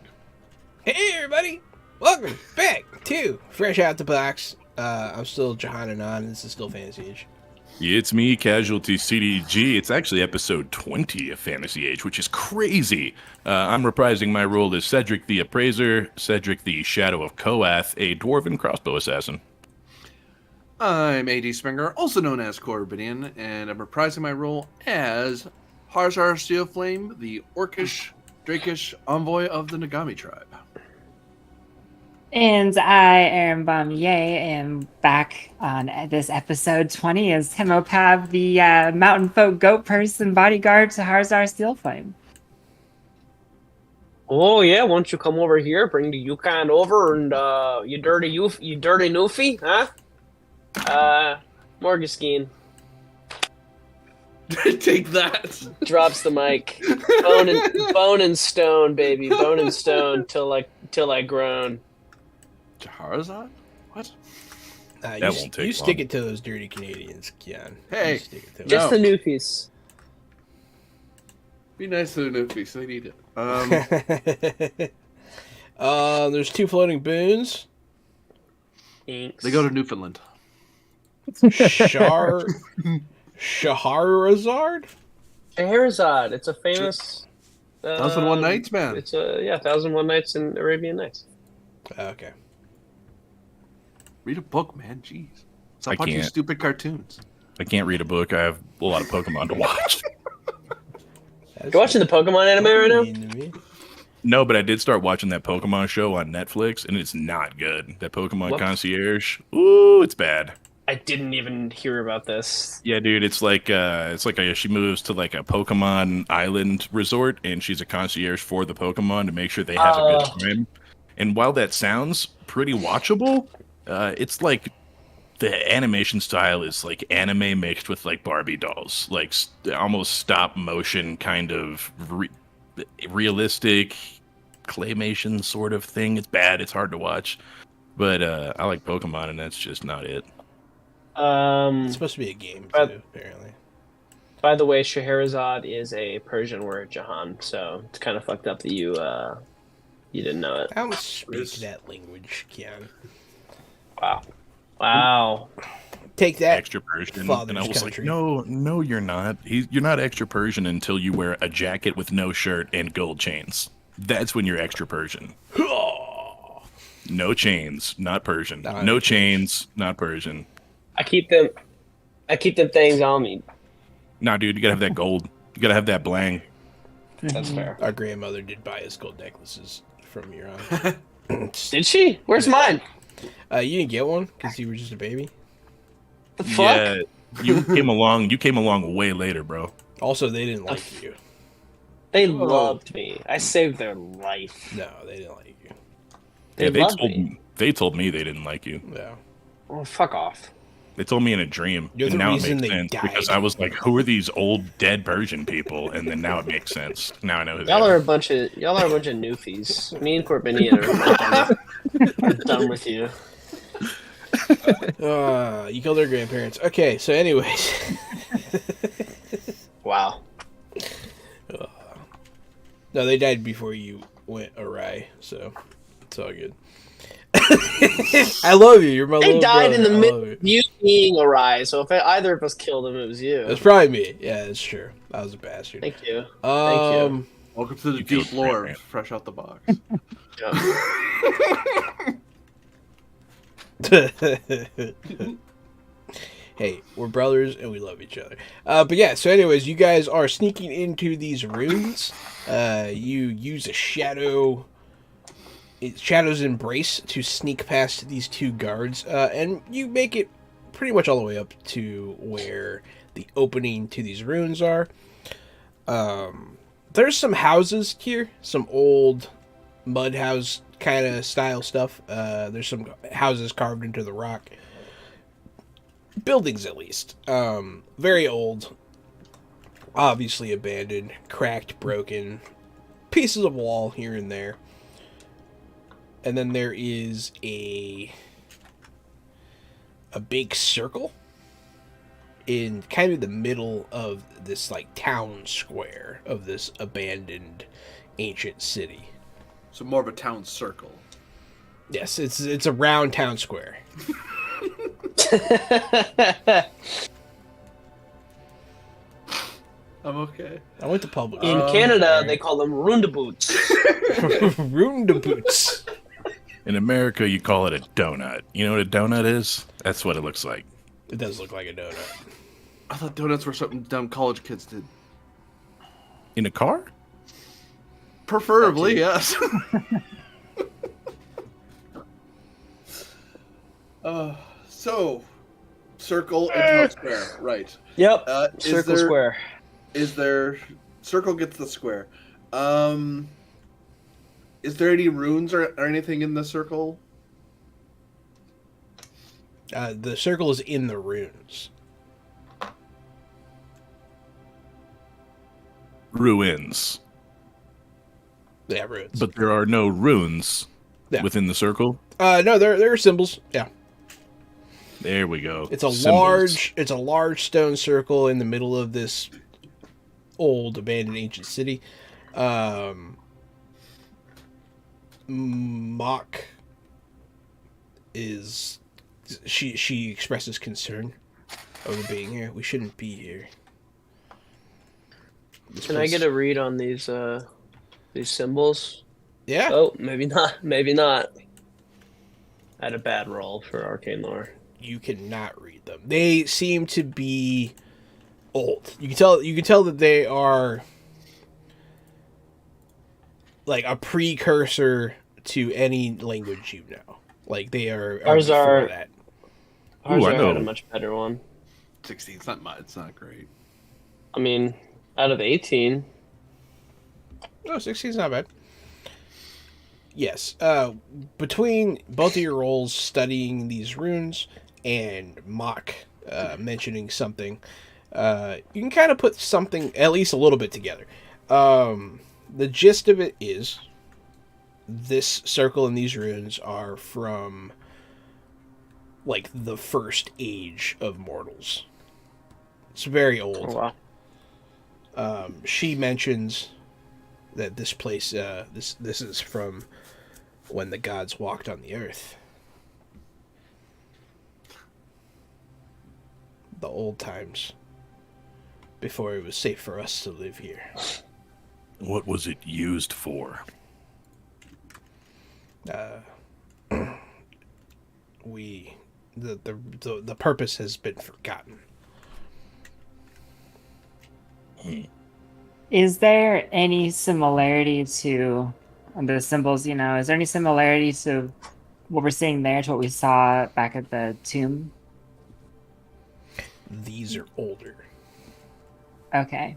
[SPEAKER 1] Hey everybody! Welcome back to Fresh Out the Box. I'm still Jahan Anon. This is still Fantasy Age.
[SPEAKER 3] It's me, Casualty CDG. It's actually episode 20 of Fantasy Age, which is crazy. I'm reprising my role as Cedric the Appraiser, Cedric the Shadow of Koath, a dwarven crossbow assassin.
[SPEAKER 4] I'm AD Springer, also known as Corbinian, and I'm reprising my role as Harzar Steelflame, the Orcish, Drakish envoy of the Nagami tribe.
[SPEAKER 5] And I am Bamier, and back on this episode 20 as Himopav, the mountain folk goat person bodyguard to Harzar Steelflame.
[SPEAKER 2] Oh yeah, why don't you come over here? Bring the Yukon over, and you dirty Newfie, huh? Morgaskin
[SPEAKER 4] Take that.
[SPEAKER 2] drops the mic. Bone and stone, baby. Bone and stone till I groan.
[SPEAKER 4] Charizard? What?
[SPEAKER 3] That
[SPEAKER 1] you
[SPEAKER 3] won't take
[SPEAKER 1] you stick
[SPEAKER 3] long.
[SPEAKER 1] it to those dirty Canadians, Kian.
[SPEAKER 4] Hey,
[SPEAKER 1] You stick it to
[SPEAKER 2] Just
[SPEAKER 4] No.
[SPEAKER 2] the Newfies.
[SPEAKER 4] Be nice to the Newfies. They need it.
[SPEAKER 1] There's two floating boons.
[SPEAKER 2] Thanks.
[SPEAKER 4] They go to Newfoundland.
[SPEAKER 1] Shaharazard?
[SPEAKER 2] Scheherazade. It's a famous.
[SPEAKER 4] 1001 Nights, man.
[SPEAKER 2] It's 1001 Nights in Arabian Nights.
[SPEAKER 1] Okay.
[SPEAKER 4] Read a book, man. Jeez. Stop
[SPEAKER 3] I
[SPEAKER 4] watching
[SPEAKER 3] can't.
[SPEAKER 4] stupid cartoons.
[SPEAKER 3] I can't read a book. I have a lot of Pokemon to watch.
[SPEAKER 1] That's
[SPEAKER 2] You're watching the Pokemon anime right now?
[SPEAKER 1] mean to me.
[SPEAKER 3] No, but I did start watching that Pokemon show on Netflix, and it's not good. That Pokemon
[SPEAKER 2] What?
[SPEAKER 3] Concierge. Ooh, it's bad.
[SPEAKER 2] I didn't even hear about this.
[SPEAKER 3] Yeah, dude, it's like she moves to like a Pokemon island resort, and she's a concierge for the Pokemon to make sure they have a good time. And while that sounds pretty watchable, it's like the animation style is like anime mixed with like Barbie dolls, like almost stop motion kind of realistic claymation sort of thing. It's bad. It's hard to watch, but I like Pokemon, and that's just not it.
[SPEAKER 1] It's supposed to be a game, too, apparently.
[SPEAKER 2] By the way, Scheherazade is a Persian word, Jahan. So it's kind of fucked up that you didn't know it.
[SPEAKER 1] I don't speak that language, Kian.
[SPEAKER 2] Wow.
[SPEAKER 1] Take that.
[SPEAKER 3] Extra Persian,
[SPEAKER 1] father's
[SPEAKER 3] and I was
[SPEAKER 1] country.
[SPEAKER 3] like, no, you're not. You're not extra Persian until you wear a jacket with no shirt and gold chains. That's when you're extra Persian. No chains, not Persian.
[SPEAKER 1] Nah,
[SPEAKER 3] No chains, not Persian.
[SPEAKER 2] I keep them things on me.
[SPEAKER 3] Nah, dude, you gotta have that gold. You gotta have that blang.
[SPEAKER 2] That's fair.
[SPEAKER 1] Our grandmother did buy us gold necklaces from Iran.
[SPEAKER 2] Did she? Where's mine?
[SPEAKER 1] You didn't get one because you were just a baby?
[SPEAKER 2] The fuck?
[SPEAKER 3] Yeah, you came along. You came along way later, bro.
[SPEAKER 1] Also, they didn't like you.
[SPEAKER 2] They loved me. I saved their life.
[SPEAKER 1] No, they didn't like you.
[SPEAKER 2] They
[SPEAKER 3] Yeah,
[SPEAKER 2] loved me.
[SPEAKER 3] they told me they didn't like you.
[SPEAKER 1] No.
[SPEAKER 2] Oh, fuck off.
[SPEAKER 3] They told me in a dream,
[SPEAKER 1] You're
[SPEAKER 3] and
[SPEAKER 1] the
[SPEAKER 3] now it
[SPEAKER 1] reason
[SPEAKER 3] makes
[SPEAKER 1] they
[SPEAKER 3] sense
[SPEAKER 1] died.
[SPEAKER 3] because I was like, "Who are these old dead Persian people?" And then now it makes sense. Now I know who they
[SPEAKER 2] Y'all are
[SPEAKER 3] are.
[SPEAKER 2] a bunch of newfies. Me and Corbinian are done with you.
[SPEAKER 1] You killed their grandparents. Okay, so anyways.
[SPEAKER 2] Wow.
[SPEAKER 1] No, they died before you went awry, so it's all good. I love you. You're my
[SPEAKER 2] They
[SPEAKER 1] little
[SPEAKER 2] died
[SPEAKER 1] brother.
[SPEAKER 2] in the
[SPEAKER 1] I
[SPEAKER 2] middle
[SPEAKER 1] love you.
[SPEAKER 2] of you being awry, so if either of us killed him, it was you.
[SPEAKER 1] It's probably me. Yeah, it's true. I was a bastard.
[SPEAKER 2] Thank you.
[SPEAKER 1] Um,
[SPEAKER 4] Welcome to the
[SPEAKER 3] You killed
[SPEAKER 4] deep lore
[SPEAKER 3] Grant.
[SPEAKER 4] of Fresh Out the Box.
[SPEAKER 1] hey, we're brothers and we love each other. But yeah, so anyways, you guys are sneaking into these ruins. You use a Shadow's Embrace to sneak past these two guards, and you make it pretty much all the way up to where the opening to these ruins are. There's some houses here, some old mud house kind of style stuff. There's some houses carved into the rock. Buildings, at least. Very old. Obviously abandoned, cracked, broken. Pieces of wall here and there. And then there is a big circle in kind of the middle of this like town square of this abandoned ancient city.
[SPEAKER 4] So more of a town circle.
[SPEAKER 1] Yes, it's a round town square.
[SPEAKER 4] I'm okay.
[SPEAKER 1] I went to public
[SPEAKER 2] In
[SPEAKER 1] school.
[SPEAKER 2] Canada, they call them roundabouts.
[SPEAKER 1] Roundabouts.
[SPEAKER 3] In America, you call it a donut. You know what a donut is? That's what it looks like.
[SPEAKER 1] It does look like a donut.
[SPEAKER 4] I thought donuts were something dumb college kids did.
[SPEAKER 3] In a car?
[SPEAKER 4] Preferably, yes. So, circle and town square, right?
[SPEAKER 2] Yep.
[SPEAKER 4] Is
[SPEAKER 2] Circle
[SPEAKER 4] there-
[SPEAKER 2] square.
[SPEAKER 4] Is there circle gets the square? Is there any runes or anything in the circle?
[SPEAKER 1] The circle is in the runes.
[SPEAKER 3] Ruins.
[SPEAKER 1] Yeah, runes.
[SPEAKER 3] But there are no runes
[SPEAKER 1] Yeah.
[SPEAKER 3] within the circle.
[SPEAKER 1] No, there are symbols. Yeah,
[SPEAKER 3] There we go.
[SPEAKER 1] it's a
[SPEAKER 3] Symbols.
[SPEAKER 1] large stone circle in the middle of this old abandoned ancient city. Mock is she expresses concern over being here. We shouldn't be here. This
[SPEAKER 2] Can I
[SPEAKER 1] place-
[SPEAKER 2] get a read on these symbols?
[SPEAKER 1] Yeah.
[SPEAKER 2] Oh, maybe not. Maybe not. I had a bad roll for arcane lore.
[SPEAKER 1] You cannot read them. They seem to be old. You can tell that they are like a precursor to any language you know. Like they are
[SPEAKER 2] Ours
[SPEAKER 1] before
[SPEAKER 2] are-
[SPEAKER 1] that.
[SPEAKER 2] Ours
[SPEAKER 3] I
[SPEAKER 2] had a
[SPEAKER 3] know.
[SPEAKER 2] much better one.
[SPEAKER 4] 16. It's not much. It's not great.
[SPEAKER 2] I mean, out of 18.
[SPEAKER 1] No, 16 is not bad. Yes. Between both of your roles studying these runes and Mock mentioning something, you can kind of put something, at least a little bit together. The gist of it is this circle and these runes are from like the first age of mortals. It's very old.
[SPEAKER 2] Oh, wow.
[SPEAKER 1] She mentions that this place, this is from when the gods walked on the earth. The old times, before it was safe for us to live here.
[SPEAKER 3] What was it used for?
[SPEAKER 1] The purpose has been forgotten.
[SPEAKER 5] Is there any similarity to the symbols, you know? Is there any similarity to what we're seeing there to what we saw back at the tomb?
[SPEAKER 1] These are older.
[SPEAKER 5] Okay.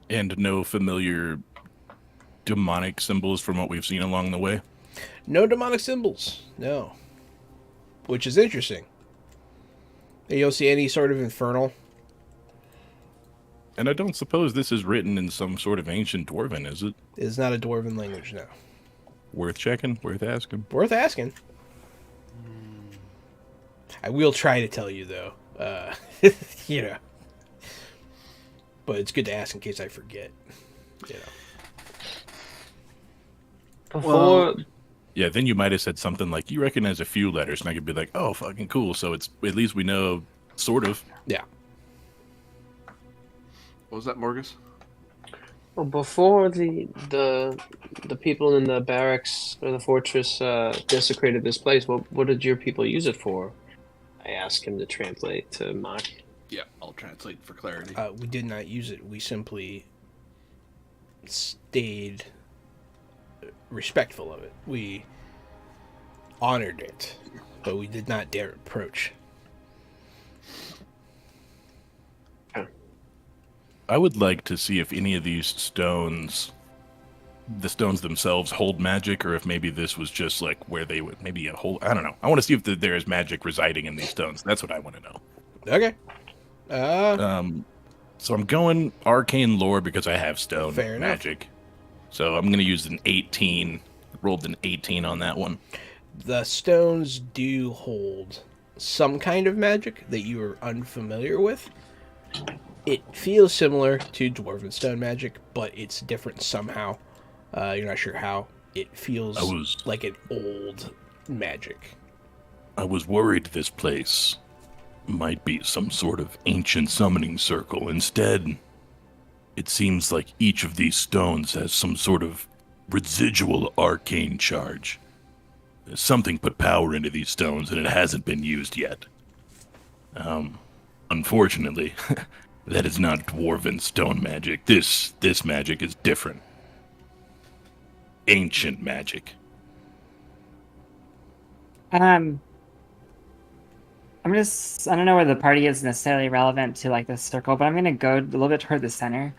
[SPEAKER 3] And no familiar demonic symbols from what we've seen along the way?
[SPEAKER 1] No demonic symbols. No. Which is interesting. You don't see any sort of infernal.
[SPEAKER 3] And I don't suppose this is written in some sort of ancient dwarven, is it?
[SPEAKER 1] It is not a dwarven language, no.
[SPEAKER 3] Worth checking, worth asking.
[SPEAKER 1] Worth asking. I will try to tell you, though. You know. But it's good to ask in case I forget. You know.
[SPEAKER 2] Before
[SPEAKER 3] Yeah, then you might have said something like, you recognize a few letters, and I could be like, oh, fucking cool. So it's at least we know, sort of.
[SPEAKER 1] Yeah.
[SPEAKER 4] What was that, Morgus?
[SPEAKER 2] Well, before the people in the barracks or the fortress desecrated this place, what did your people use it for? I asked him to translate to Mock.
[SPEAKER 4] Yeah, I'll translate for clarity.
[SPEAKER 1] We did not use it. We simply stayed respectful of it. We honored it, but we did not dare approach.
[SPEAKER 3] I would like to see if any of these stones, the stones themselves, hold magic, or if maybe this was just like where they would, maybe a whole, I don't know. I want to see if there is magic residing in these stones. That's what I want to know.
[SPEAKER 1] Okay.
[SPEAKER 3] So I'm going arcane lore because I have stone
[SPEAKER 1] Fair enough.
[SPEAKER 3] magic. So I'm going to use an 18. Rolled an 18 on that one.
[SPEAKER 1] The stones do hold some kind of magic that you are unfamiliar with. It feels similar to dwarven stone magic, but it's different somehow. You're not sure how. It feels
[SPEAKER 3] I was-
[SPEAKER 1] like an old magic.
[SPEAKER 3] I was worried this place might be some sort of ancient summoning circle. Instead, it seems like each of these stones has some sort of residual arcane charge. Something put power into these stones and it hasn't been used yet. Unfortunately, that is not dwarven stone magic. This magic is different. Ancient magic.
[SPEAKER 5] I'm just, I don't know where the party is necessarily relevant to like this circle, but I'm gonna go a little bit toward the center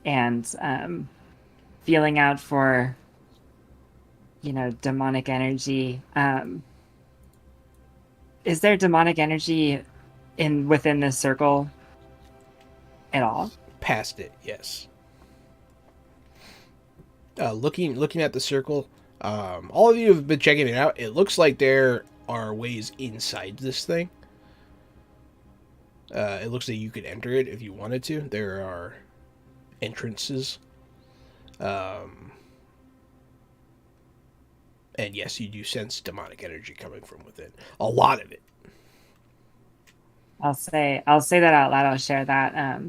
[SPEAKER 5] and feeling out for, demonic energy. Is there demonic energy within this circle at all?
[SPEAKER 1] Past it, yes. Looking at the circle, all of you have been checking it out. It looks like there are ways inside this thing. It looks like you could enter it if you wanted to. There are entrances. And yes, you do sense demonic energy coming from within. A lot of it.
[SPEAKER 5] I'll say that out loud. I'll share that.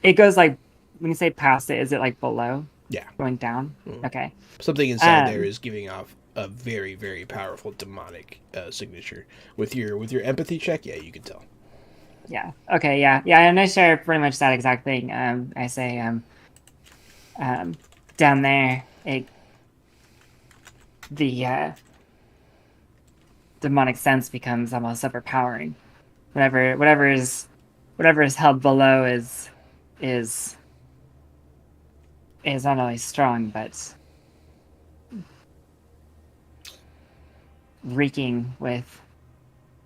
[SPEAKER 5] It goes like, when you say past it, is it like below?
[SPEAKER 1] Yeah.
[SPEAKER 5] Going down?
[SPEAKER 1] Mhm.
[SPEAKER 5] Okay.
[SPEAKER 1] Something inside there is giving off a very, very powerful demonic signature. With your empathy check, yeah, you can tell.
[SPEAKER 5] Yeah. Okay. Yeah. Yeah. And I share pretty much that exact thing. I say, down there, the demonic sense becomes almost overpowering. Whatever is held below is not only strong but reeking with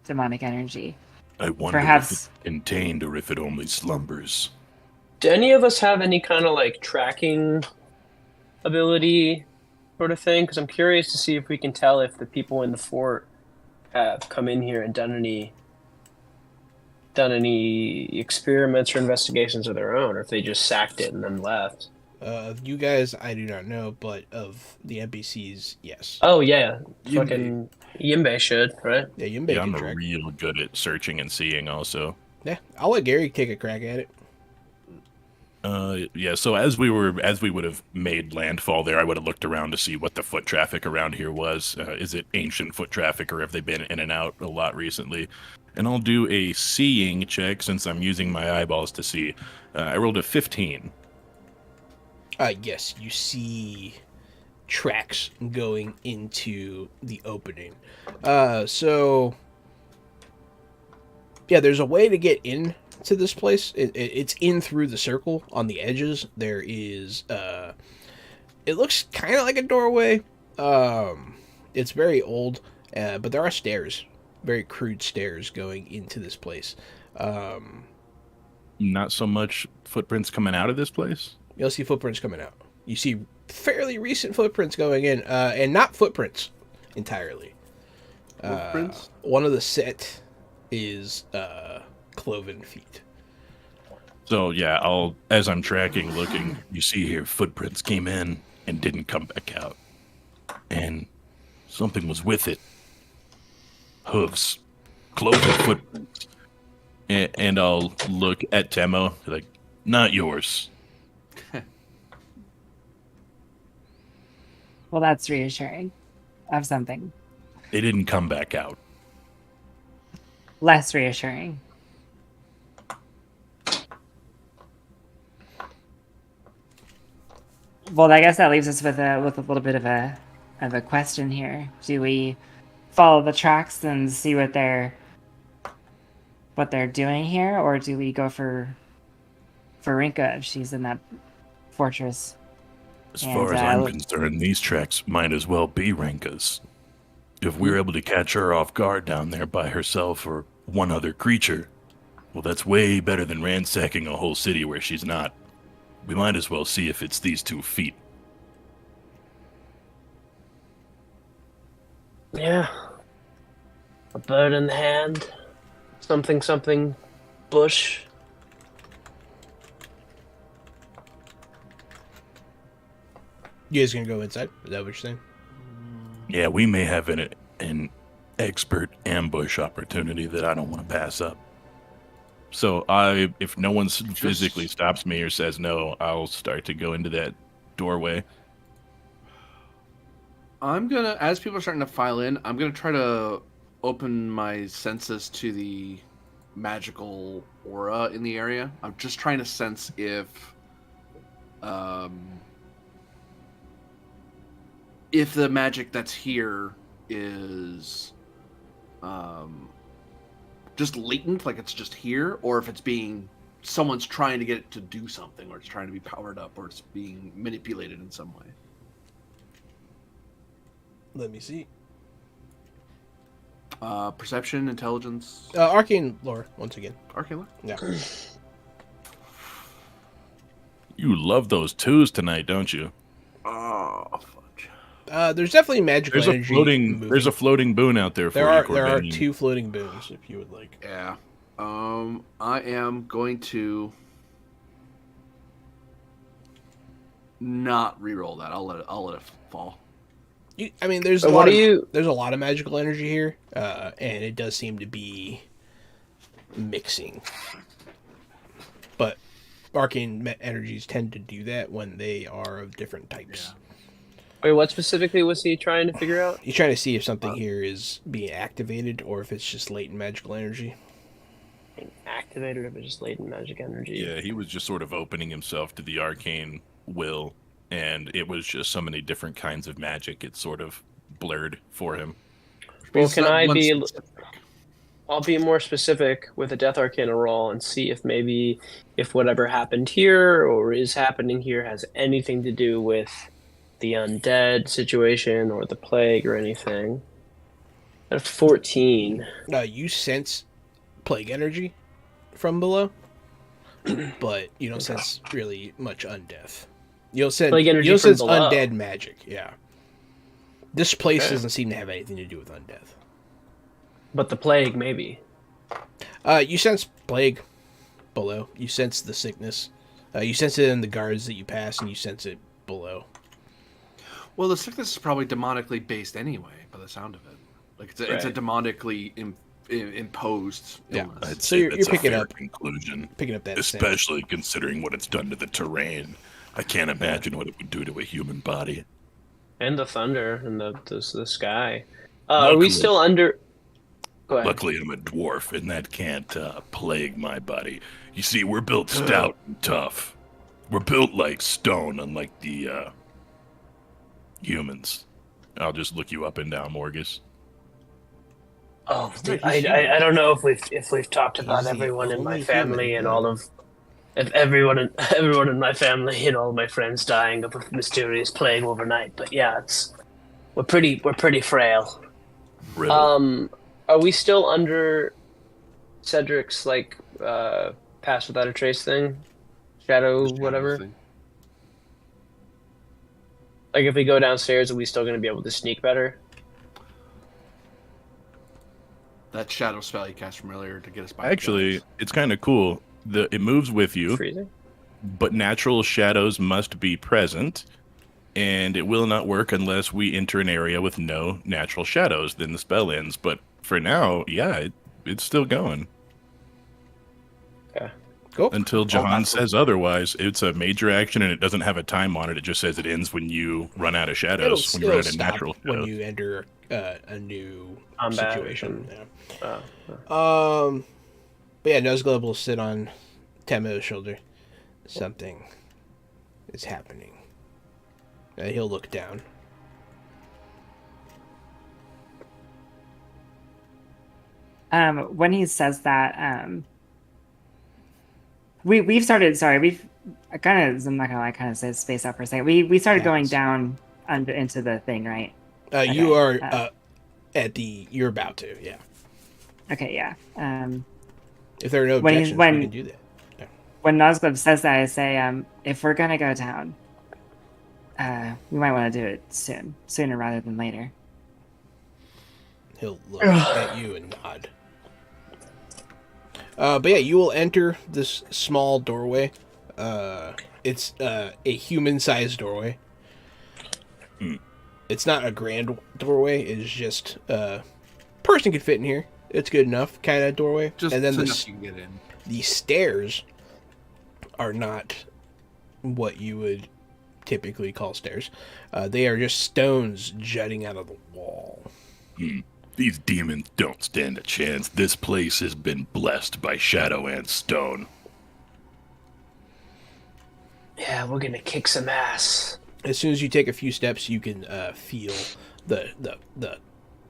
[SPEAKER 5] demonic energy.
[SPEAKER 3] I wonder
[SPEAKER 5] Perhaps-
[SPEAKER 3] if it's contained or if it only slumbers.
[SPEAKER 2] Do any of us have any kind of like tracking ability sort of thing? Because I'm curious to see if we can tell if the people in the fort have come in here and done any experiments or investigations of their own, or if they just sacked it and then left.
[SPEAKER 1] You guys, I do not know, but of the NPCs, yes.
[SPEAKER 2] Oh yeah,
[SPEAKER 3] Yimbe.
[SPEAKER 2] fucking Yimbe should, right?
[SPEAKER 1] Yeah, you can
[SPEAKER 3] Yeah, I'm
[SPEAKER 1] make a track.
[SPEAKER 3] real good at searching and seeing also.
[SPEAKER 1] Yeah, I'll let Gary take a crack at it.
[SPEAKER 3] Yeah, so as we would have made landfall there, I would have looked around to see what the foot traffic around here was. Is it ancient foot traffic or have they been in and out a lot recently? And I'll do a seeing check since I'm using my eyeballs to see. I rolled a 15.
[SPEAKER 1] Yes, you see tracks going into the opening. So yeah, there's a way to get in to this place. It's in through the circle on the edges. There is it looks kind of like a doorway. It's very old, but there are stairs, very crude stairs going into this place.
[SPEAKER 3] Not so much footprints coming out of this place.
[SPEAKER 1] You'll see footprints coming out. You see fairly recent footprints going in, and not footprints entirely.
[SPEAKER 4] Footprints?
[SPEAKER 1] One of the set is cloven feet.
[SPEAKER 3] So yeah, as I'm tracking, looking, you see here footprints came in and didn't come back out, and something was with it. Hooves, cloven footprints, and I'll look at Temo like, not yours.
[SPEAKER 5] Well, that's reassuring. Of something
[SPEAKER 3] They didn't come back out.
[SPEAKER 5] less reassuring. Well, I guess that leaves us with a little bit of a question here. Do we follow the tracks and see what they're doing here, or do we go for Rinka if she's in that fortress?
[SPEAKER 3] As far as I'm concerned, these tracks might as well be Renka's. If we're able to catch her off guard down there by herself or one other creature, well, that's way better than ransacking a whole city where she's not. We might as well see if it's these 2 feet.
[SPEAKER 2] Yeah. A bird in the hand. Something bush.
[SPEAKER 1] You guys gonna go inside? Is that what you're saying?
[SPEAKER 3] Yeah, we may have an expert ambush opportunity that I don't want to pass up. So if no one physically stops me or says no, I'll start to go into that doorway.
[SPEAKER 4] I'm gonna, as people are starting to file in, I'm gonna try to open my senses to the magical aura in the area. I'm just trying to sense if the magic that's here is just latent, like it's just here, or if it's someone's trying to get it to do something, or it's trying to be powered up, or it's being manipulated in some way.
[SPEAKER 1] Let me see.
[SPEAKER 4] Perception, intelligence,
[SPEAKER 1] Arcane lore once again.
[SPEAKER 4] arcane.
[SPEAKER 1] Yeah.
[SPEAKER 3] You love those twos tonight, don't you?
[SPEAKER 4] Oh, fudge.
[SPEAKER 1] There's definitely magical energy.
[SPEAKER 3] There's a floating boon out there for
[SPEAKER 1] There
[SPEAKER 3] you,
[SPEAKER 1] are
[SPEAKER 3] Corbinian.
[SPEAKER 1] 2 floating boons if you would like.
[SPEAKER 4] Yeah. I am going to not re-roll that. I'll let it fall.
[SPEAKER 1] I mean, there's a lot of magical energy here, and it does seem to be mixing. But arcane energies tend to do that when they are of different types.
[SPEAKER 2] Wait, what specifically was he trying to figure out?
[SPEAKER 1] He's trying to see if something here is being activated or if it's just latent magical energy.
[SPEAKER 2] Activated, or if it's just latent magic energy?
[SPEAKER 3] Yeah, he was just sort of opening himself to the arcane will, and it was just so many different kinds of magic. It sort of blurred for him.
[SPEAKER 2] Well, I'll be more specific with a Death Arcana roll and see if whatever happened here or is happening here has anything to do with the undead situation or the plague or anything. At 14.
[SPEAKER 1] You sense plague energy from below, but you don't sense really much undeath. You'll sense undead magic, yeah. This place doesn't seem to have anything to do with undeath.
[SPEAKER 2] But the plague, maybe.
[SPEAKER 1] You sense plague below. You sense the sickness. You sense it in the guards that you pass, and you sense it below.
[SPEAKER 4] Well, the sickness is probably demonically based anyway, by the sound of it. Like it's a demonically imposed illness.
[SPEAKER 1] Yeah. So you're picking up
[SPEAKER 3] conclusion,
[SPEAKER 1] picking up that,
[SPEAKER 3] especially considering what it's done to the terrain. I can't imagine what it would do to a human body.
[SPEAKER 2] And the thunder and the sky. Are we still under? Go ahead.
[SPEAKER 3] Luckily, I'm a dwarf, and that can't plague my body. You see, we're built stout and tough. We're built like stone, unlike the humans. I'll just look you up and down, Morgus.
[SPEAKER 2] Oh, I don't know if we've talked about everyone in my family and all of everyone in my family and all of my friends dying of a mysterious plague overnight. But yeah, we're pretty frail.
[SPEAKER 3] Riddle.
[SPEAKER 2] Are we still under Cedric's pass without a trace thing? Shadow whatever?
[SPEAKER 4] Thing.
[SPEAKER 2] Like if we go downstairs, are we still going to be able to sneak better?
[SPEAKER 4] That shadow spell you cast from earlier to get us by.
[SPEAKER 3] Actually, it's kind of cool. It moves with you,
[SPEAKER 2] Freezing?
[SPEAKER 3] but natural shadows must be present, and it will not work unless we enter an area with no natural shadows. Then the spell ends. But for now, yeah, it's still going.
[SPEAKER 2] Okay.
[SPEAKER 1] Cool.
[SPEAKER 3] Until Jahan says otherwise. It's a major action, and it doesn't have a time on it. It just says it ends when you run out of shadows. When you run out of
[SPEAKER 1] stop
[SPEAKER 3] natural
[SPEAKER 1] when
[SPEAKER 3] shadows.
[SPEAKER 1] you enter a new
[SPEAKER 2] Combat
[SPEAKER 1] situation.
[SPEAKER 2] Oh.
[SPEAKER 1] But yeah, Nuzgleb will sit on Temo's shoulder. Something is happening. He'll look down.
[SPEAKER 5] When he says that, we've started. Sorry, I'm not gonna lie, kind of say space out for a second. We started going down into the thing, right?
[SPEAKER 1] You are you're about to, yeah.
[SPEAKER 5] Okay, yeah.
[SPEAKER 1] If there are no objections, we can do that. Yeah.
[SPEAKER 5] When Nozgleb says that, I say, if we're gonna go down, we might want to do it sooner rather than later.
[SPEAKER 1] He'll look at you and nod. But yeah, you will enter this small doorway. It's a human-sized doorway. It's not a grand doorway. It's just person could fit in here. It's good enough kind of doorway.
[SPEAKER 4] Just
[SPEAKER 1] and then
[SPEAKER 4] enough you can get in.
[SPEAKER 1] the stairs are not what you would typically call stairs. They are just stones jutting out of the wall.
[SPEAKER 3] These demons don't stand a chance. This place has been blessed by shadow and stone.
[SPEAKER 2] Yeah, we're gonna kick some ass.
[SPEAKER 1] As soon as you take a few steps, you can feel the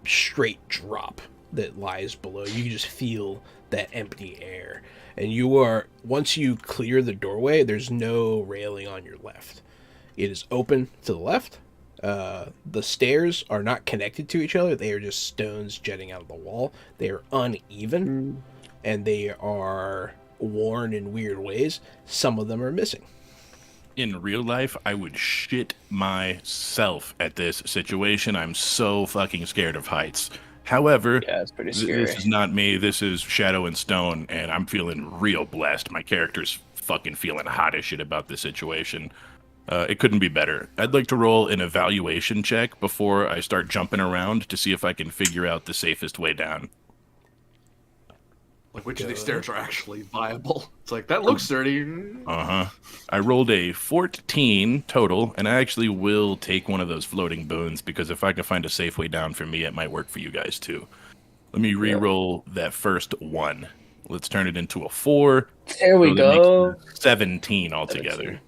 [SPEAKER 1] straight drop that lies below. You can just feel that empty air. And you are, once you clear the doorway, there's no railing on your left. It is open to the left. The stairs are not connected to each other. They are just stones jutting out of the wall. They are uneven, and they are worn in weird ways. Some of them are missing.
[SPEAKER 3] In real life, I would shit myself at this situation. I'm so fucking scared of heights. However,
[SPEAKER 2] Yeah, it's pretty scary.
[SPEAKER 3] this is not me. This is Shadow and Stone, and I'm feeling real blessed. My character's fucking feeling hot as shit about this situation. It couldn't be better. I'd like to roll an evaluation check before I start jumping around to see if I can figure out the safest way down.
[SPEAKER 4] Like, which of these stairs are actually viable? It's like, that looks dirty.
[SPEAKER 3] Uh-huh. I rolled a 14 total, and I actually will take one of those floating boons, because if I can find a safe way down for me, it might work for you guys too. Let me re-roll that first one. Let's turn it into a 4.
[SPEAKER 2] There we
[SPEAKER 3] So that
[SPEAKER 2] go.
[SPEAKER 3] makes it 17 altogether.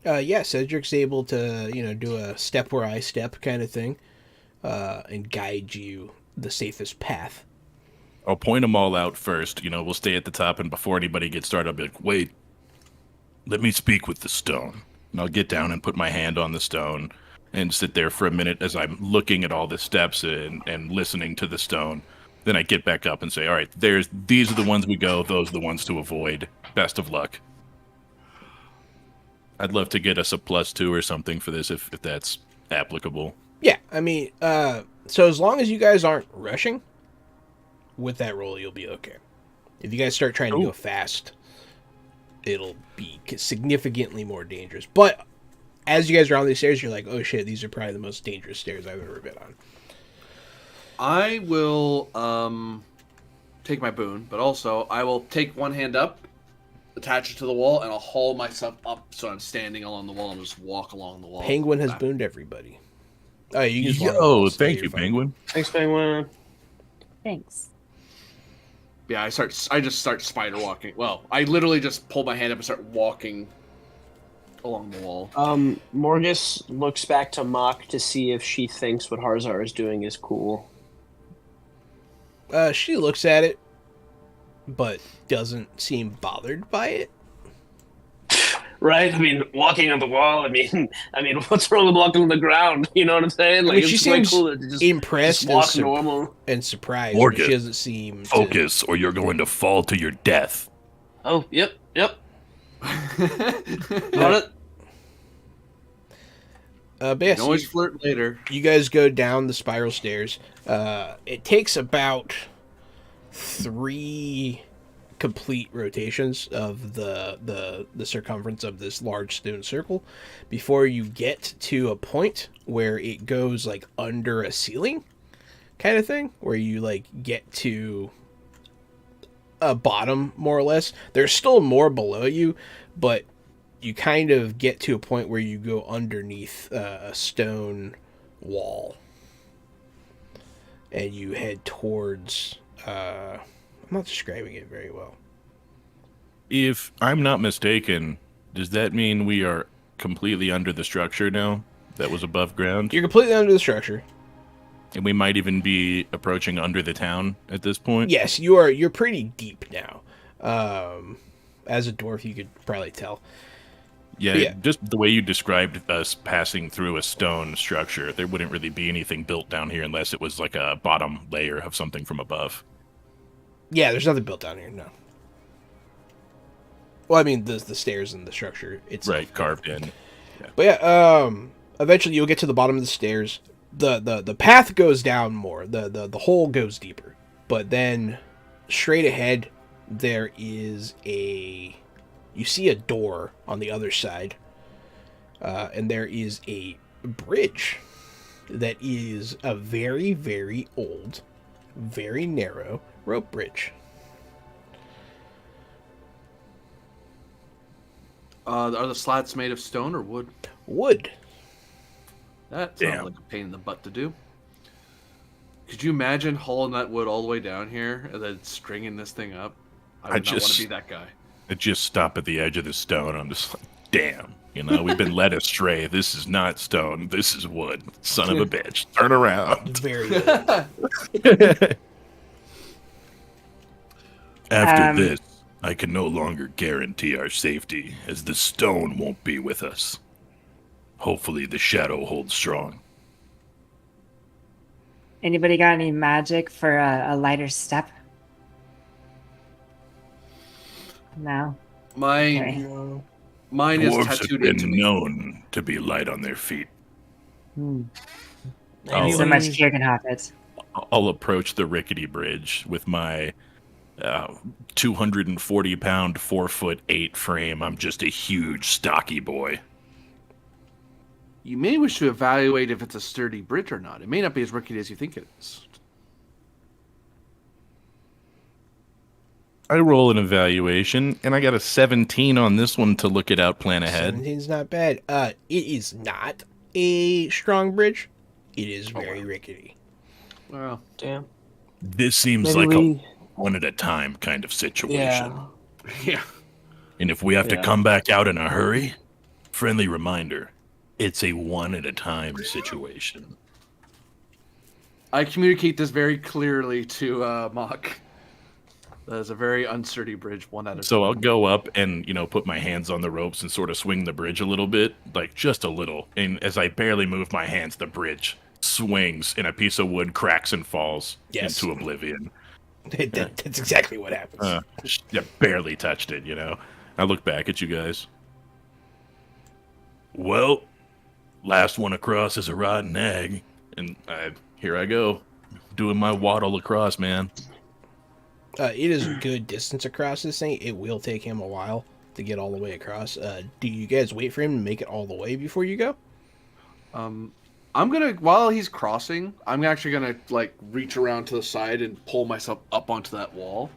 [SPEAKER 1] Yeah, Cedric's able to, do a step where I step kind of thing, and guide you the safest path.
[SPEAKER 3] I'll point them all out first. We'll stay at the top, and before anybody gets started, I'll be like, wait, let me speak with the stone. And I'll get down and put my hand on the stone and sit there for a minute as I'm looking at all the steps and listening to the stone. Then I get back up and say, all right, these are the ones we go. Those are the ones to avoid. Best of luck. I'd love to get us a +2 or something for this if that's applicable.
[SPEAKER 1] Yeah, I mean, so as long as you guys aren't rushing, with that roll, you'll be okay. If you guys start trying to go fast, it'll be significantly more dangerous. But as you guys are on these stairs, you're like, oh shit, these are probably the most dangerous stairs I've ever been on.
[SPEAKER 4] I will take my boon, but also I will take one hand up, attach it to the wall, and I'll haul myself up so I'm standing along the wall and just walk along the wall.
[SPEAKER 1] Penguin has booned everybody. Oh, you just
[SPEAKER 3] Yo, thank you, Penguin.
[SPEAKER 2] Thanks, Penguin.
[SPEAKER 5] Thanks.
[SPEAKER 4] Yeah, I just start spider walking. Well, I literally just pull my hand up and start walking along the wall.
[SPEAKER 2] Morgus looks back to Mock to see if she thinks what Harzar is doing is cool.
[SPEAKER 1] She looks at it, but doesn't seem bothered by it.
[SPEAKER 2] Right? I mean, walking on the wall. I mean, what's wrong with walking on the ground? You know what I'm saying? Like,
[SPEAKER 1] she
[SPEAKER 2] it's quite
[SPEAKER 1] seems
[SPEAKER 2] cool to just
[SPEAKER 1] impressed
[SPEAKER 2] walk
[SPEAKER 1] and,
[SPEAKER 2] normal.
[SPEAKER 1] and surprised.
[SPEAKER 3] Morgan,
[SPEAKER 1] But she doesn't seem to...
[SPEAKER 3] Focus, or you're going to fall to your death.
[SPEAKER 2] Oh, yep. Got it.
[SPEAKER 1] But yes,
[SPEAKER 4] You can always flirt later.
[SPEAKER 1] you guys go down the spiral stairs. It takes about 3 complete rotations of the circumference of this large stone circle before you get to a point where it goes like under a ceiling kind of thing, where you like get to a bottom more or less. There's still more below you, but you kind of get to a point where you go underneath a stone wall and you head towards I'm not describing it very well.
[SPEAKER 3] If I'm not mistaken, does that mean we are completely under the structure now that was above ground?
[SPEAKER 1] You're completely under the structure.
[SPEAKER 3] And we might even be approaching under the town at this point?
[SPEAKER 1] Yes, you're pretty deep now. As a dwarf, you could probably tell.
[SPEAKER 3] Yeah, just the way you described us passing through a stone structure, there wouldn't really be anything built down here unless it was like a bottom layer of something from above.
[SPEAKER 1] Yeah, there's nothing built down here, no. Well, I mean, the stairs and the structure itself.
[SPEAKER 3] Right, carved in.
[SPEAKER 1] But yeah, eventually you'll get to the bottom of the stairs. The path goes down more. The hole goes deeper. But then straight ahead there is you see a door on the other side. And there is a bridge that is a very, very old, very narrow rope bridge.
[SPEAKER 4] Are the slats made of stone or wood?
[SPEAKER 1] Wood.
[SPEAKER 4] That
[SPEAKER 3] Damn.
[SPEAKER 4] sounds like a pain in the butt to do. Could you imagine hauling that wood all the way down here and then stringing this thing up? I would not want to be that guy.
[SPEAKER 3] I just stop at the edge of the stone. I'm just like, damn. You know, we've been led astray. This is not stone. This is wood. Son of a bitch. Turn around.
[SPEAKER 1] Very old.
[SPEAKER 3] After this, I can no longer guarantee our safety, as the stone won't be with us. Hopefully the shadow holds strong.
[SPEAKER 5] Anybody got any magic for a lighter step? No. Okay.
[SPEAKER 4] Mine is
[SPEAKER 3] Dwarves have
[SPEAKER 4] tattooed
[SPEAKER 3] been
[SPEAKER 4] into me.
[SPEAKER 3] known to be light on their feet.
[SPEAKER 5] Not so much here can have it.
[SPEAKER 3] I'll approach the rickety bridge with my 240-pound, 4'8" frame. I'm just a huge, stocky boy.
[SPEAKER 4] You may wish to evaluate if it's a sturdy bridge or not. It may not be as rickety as you think it is.
[SPEAKER 3] I roll an evaluation, and I got a 17 on this one to look it out, plan ahead.
[SPEAKER 1] 17's not bad. It is not a strong bridge. It is very rickety.
[SPEAKER 4] Well,
[SPEAKER 2] Damn.
[SPEAKER 3] This seems
[SPEAKER 2] Maybe
[SPEAKER 3] like
[SPEAKER 2] we-
[SPEAKER 3] a one-at-a-time kind of situation.
[SPEAKER 2] Yeah.
[SPEAKER 4] yeah.
[SPEAKER 3] And if we have to
[SPEAKER 2] Yeah.
[SPEAKER 3] come back out in a hurry, friendly reminder, it's a one-at-a-time situation.
[SPEAKER 4] I communicate this very clearly to Mock. That is a very unsturdy bridge, one at a
[SPEAKER 3] So
[SPEAKER 4] time.
[SPEAKER 3] I'll go up and, put my hands on the ropes and sort of swing the bridge a little bit, like just a little. And as I barely move my hands, the bridge swings and a piece of wood cracks and falls
[SPEAKER 1] Yes.
[SPEAKER 3] into oblivion.
[SPEAKER 1] That's exactly what happens.
[SPEAKER 3] I barely touched it, I look back at you guys. Well, last one across is a rotten egg. And here I go, doing my waddle across, man.
[SPEAKER 1] It is a good distance across this thing. It will take him a while to get all the way across. Do you guys wait for him to make it all the way before you go?
[SPEAKER 4] I'm gonna, while he's crossing, I'm actually gonna reach around to the side and pull myself up onto that wall,